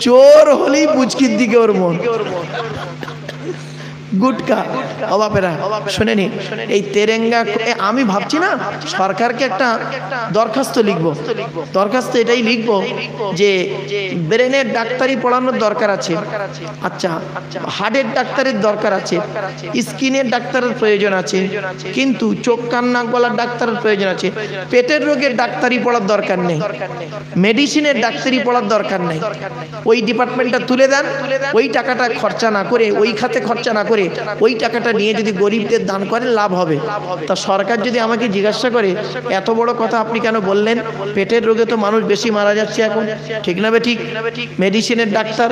S1: চোর হলেই পুচকির দিকে ওর মন। গুটকা। অবাপেরা শোনেনি, এই তেরেঙ্গা আমি ভাবছি না সরকারকে একটা দরখাস্ত লিখবো। দরখাস্ত এটাই লিখবো যে ব্রেনের ডাক্তারি পড়ানোর দরকার আছে, আচ্ছা হার্টের ডাক্তারের দরকার আছে, স্কিনের ডাক্তারের প্রয়োজন আছে, কিন্তু চোখ কান নাক গলার ডাক্তারের প্রয়োজন আছে। পেটের রোগের ডাক্তারি পড়ার দরকার নেই, মেডিসিনের ডাক্তারি পড়ার দরকার নেই। ওই ডিপার্টমেন্টটা তুলে দেন, ওই টাকাটা খরচা না করে, ওই খাতে খরচা না করে ওই টাকাটা নিয়ে যদি গরিবদের দান করেন লাভ হবে। তা সরকার যদি আমাকে জিজ্ঞাসা করে এত বড় কথা আপনি কেন বললেন, পেটের রোগে তো মানুষ বেশি মারা যাচ্ছে এখন, ঠিক না বে ঠিক? মেডিসিনের ডাক্তার,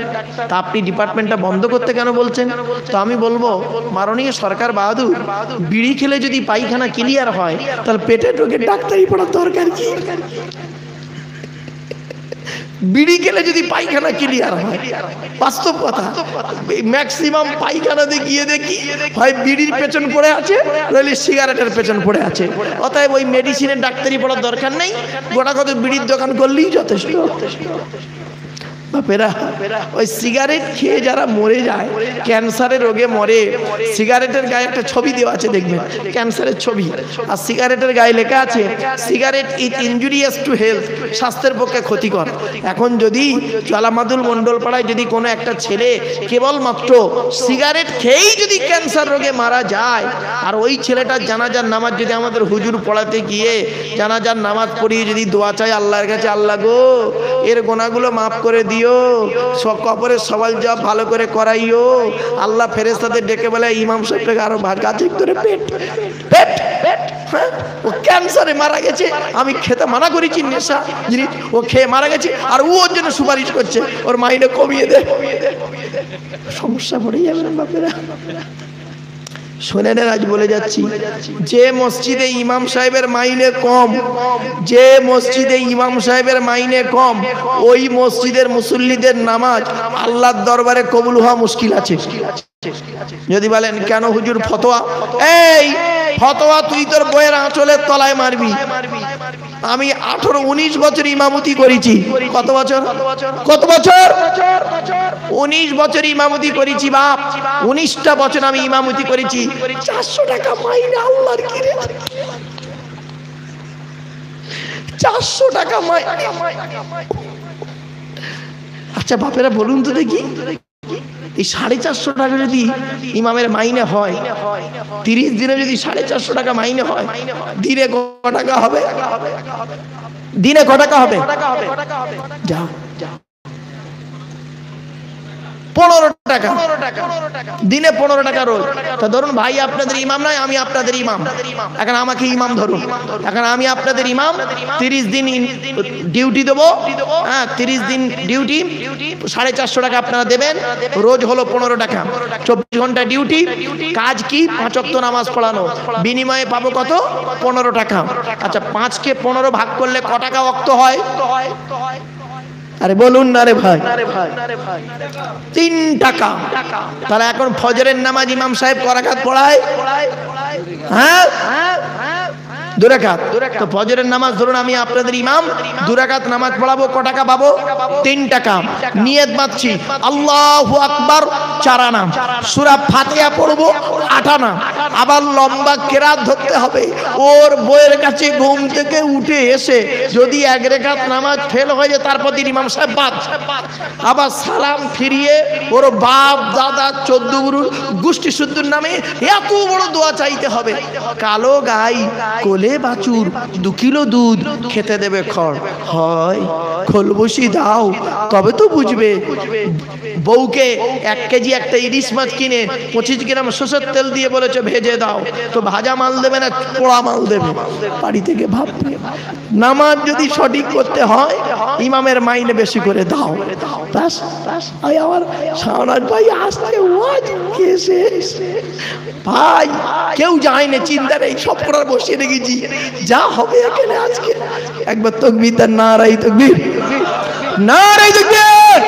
S1: তা আপনি ডিপার্টমেন্টটা বন্ধ করতে কেন বলছেন? তো আমি বলবো, মাননীয় সরকার বাহাদুর, বিড়ি খেলে যদি পায়খানা ক্লিয়ার হয় তাহলে পেটের রোগের ডাক্তারি পড়ার দরকার কি? বিড়ি খেলে যদি পায়খানা ক্লিয়ার হয়, বাস্তব কথা, ম্যাক্সিমাম পায়খানাতে গিয়ে দেখি হয় বিড়ির পেছন পড়ে আছে, নইলে সিগারেটের পেছন পড়ে আছে। অতএব ওই মেডিসিনের ডাক্তারি পড়ার দরকার নেই, গোটা কত বিড়ির দোকান করলেই যথেষ্ট। বাপেরা, ওই সিগারেট খেয়ে যারা মরে যায়, ক্যান্সারের রোগে মরে, সিগারেটের গায়ে একটা ছবি দেওয়া আছে দেখবেন, ক্যান্সারের ছবি, আর সিগারেটের গায়ে লেখা আছে cigarette is injurious to health, স্বাস্থ্যের পক্ষে ক্ষতিকর। এখন যদি জলামাদুল মন্ডল পাড়ায় যদি কোনো একটা ছেলে কেবলমাত্র সিগারেট খেয়েই যদি ক্যান্সার রোগে মারা যায়, আর ওই ছেলেটার জানাজার নামাজ যদি আমাদের হুজুর পড়াতে গিয়ে জানাজার নামাজ পড়িয়ে যদি দোয়া চাই আল্লাহর কাছে, আল্লাহ গো এর গোনাগুলো মাফ করে দিও, কবরের সওয়াল জবাব ভালো করে করাইও, আল্লাহ ফেরেশতাদের ডেকে বলে ইমাম সাহেবকে আরো গাছে ধরে পেট পেট পেট, ও ক্যান্সারে মারা গেছে, আমি খেতে মানা করেছি নেশা জিনিস, ও খেয়ে মারা গেছে, আর ও ওর জন্য সুপারিশ করছে ওর মাইনে কমিয়ে দে। সমস্যা পড়ে যাবে না বাপেরা। শোনেন, আজ বলে যাচ্ছি, যে মসজিদে ইমাম সাহেবের মাইনে কম, যে মসজিদে ইমাম সাহেবের মাইনে কম, ওই মসজিদের মুসল্লিদের নামাজ আল্লাহর দরবারে কবুল হওয়া মুশকিল আছে। যদি বলেন কেন হুজুর ফতোয়া, এই ফতোয়া তুই তোর বইয়ের আঁচলের তলায় মারবি। আমি 18-19 বছর ইমামতি করেছি। কত বছর? কত বছর? 19 বছর ইমামতি করেছি বাপ। 19টা বছর আমি ইমামতি করেছি। 400 টাকা মাইনে, আল্লাহর কি রে, 400 টাকা মাইনে। আচ্ছা বাপেরা বলুন তো দেখি, এই 450 টাকা যদি ইমামের মাইনে হয়, 30 দিনে যদি 450 টাকা মাইনে হয়, দিনে কত টাকা হবে? দিনে কত টাকা হবে? যাও 15 টাকা, দিনে 15 টাকা রোজ। তা ধরুন ভাই আপনাদের ইমাম নয়, আমি আপনাদের ইমাম, এখন আমাকে ইমাম ধরুন, এখন আমি আপনাদের ইমাম, 30 দিন ডিউটি দেবো, হ্যাঁ 30 দিন ডিউটি, 450 টাকা আপনারা দেবেন, রোজ হলো 15 টাকা, 24 ঘন্টা ডিউটি, কাজ কি 5 ওয়াক্ত নামাজ পড়ানো, বিনিময়ে পাবো কত? 15 টাকা। আচ্ছা 5 কে 15 ভাগ করলে ক টাকা ওয়াক্ত হয়? আরে বলুন না রে ভাই, 3 টাকা। তাহলে এখন ফজরের নামাজ ইমাম সাহেব ক রাকাত পড়ায়? হ্যাঁ 2 রাকাত। তো ফজরের নামাজ ধরুন আমি আপনাদের ইমাম, 2 রাকাত নামাজ পড়াবো, ক টাকা পাবো? 3 টাকা। নিয়ত বাঁধছি আল্লাহু আকবার 4 আনা, সূরা ফাতিহা পড়বো 8 আনা, আবার লম্বা কেরাত ধরতে হবে। ওর বইয়ের কাছে ঘুম থেকে উঠে এসে যদি 1 রাকাত নামাজ ফেল হয়ে যায়, তারপর দিন ইমাম সাহেব বাদ, আবার সালাম ফিরিয়ে ওর বাপ দাদা 14 গুরুর গোষ্ঠী শুদ্ধর নামে এত বড় দোয়া চাইতে হবে। কালো গাই কোলে বাছুর 2 কিলো দুধ খেতে দেবে খড়, হয় খোল বসি দাও তবে তো বুঝবে। বউকে 1 কেজি একটা ইলিশ মাছ কিনে 25 গ্রাম সরষের তেল দিয়ে বলেছে ভেজে দাও, তো ভাজা মাল দেবে না পোড়া মাল দেবে? বাড়ি থেকে ভাববে। নামাজ যদি সঠিক করতে হয় ইমামের মাইনে বেশি করে দাও। ব্যাস, আমার শাহনাজ ভাই আসছে ওয়াজ কেসে ভাই, কেউ যায় না, চিন্তা নেই, সব করার বসিয়ে রেখেছি, যা হবে এখানে আজকে। একবার তাকবীর, নারায়ে তাকবীর, নারায়ে তাকবীর,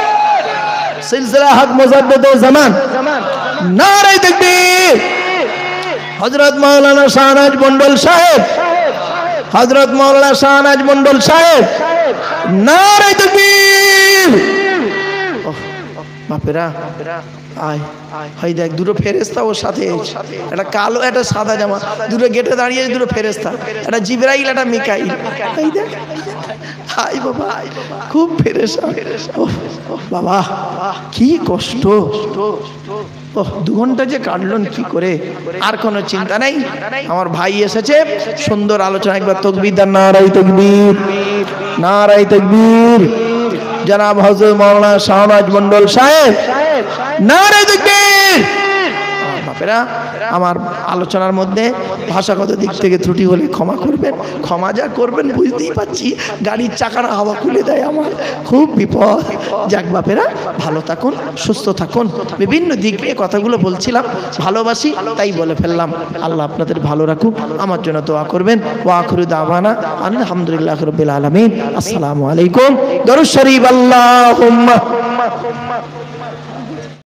S1: সিলসিলা হক মুজাদ্দিদে জামান, নারায়ে তাকবীর। হযরত মাওলানা শাহনাজ মন্ডল সাহেব, হযরত মাওলানা শাহনাজ মন্ডল সাহেব, নারায়ে তাকবীর। বাপেরা আয়, হয় দেখ 2 ফেরেশতা ওর সাথে, একটা কালো একটা সাদা জামা, 2 গেটে দাঁড়িয়ে 2 ফেরেশতা, একটা জিবরাইল একটা মিকাইল। এই দেখ, হাই বাবা, খুব ফেরেশতা বাবা, কি কষ্ট। 2 ঘন্টা যে কাটলেন কি করে, আর কোনো চিন্তা নেই। আমার ভাই এসেছে, সুন্দর আলোচনা। একবার তাকবীর, নারায়ে তাকবীর, নারায়ে তাকবীর। জনাব হযরত মাওলানা শাহনাজ মন্ডল সাহেব, নারায়ে তাকবীর। বাপেরা, আমার আলোচনার মধ্যে ভাষাগত দিক থেকে ত্রুটি হলে ক্ষমা করবেন, ক্ষমা যা করবেন বুঝতেই পাচ্ছি, গাড়ির চাকার হাওয়া খুলে দেয়, আমার খুব বিপদ। যাক বাপেরা, ভালো থাকুন, সুস্থ থাকুন। বিভিন্ন দিক নিয়ে কথাগুলো বলছিলাম, ভালোবাসি তাই বলে ফেললাম। আল্লাহ আপনাদের ভালো রাখুক, আমার জন্য দোয়া করবেন। ওয়া আখিরু দাওয়ানা আলহামদুলিল্লাহি রাব্বিল আলামিন। আসসালামু আলাইকুম। দরুদ শরীফ। আল্লাহুম্মা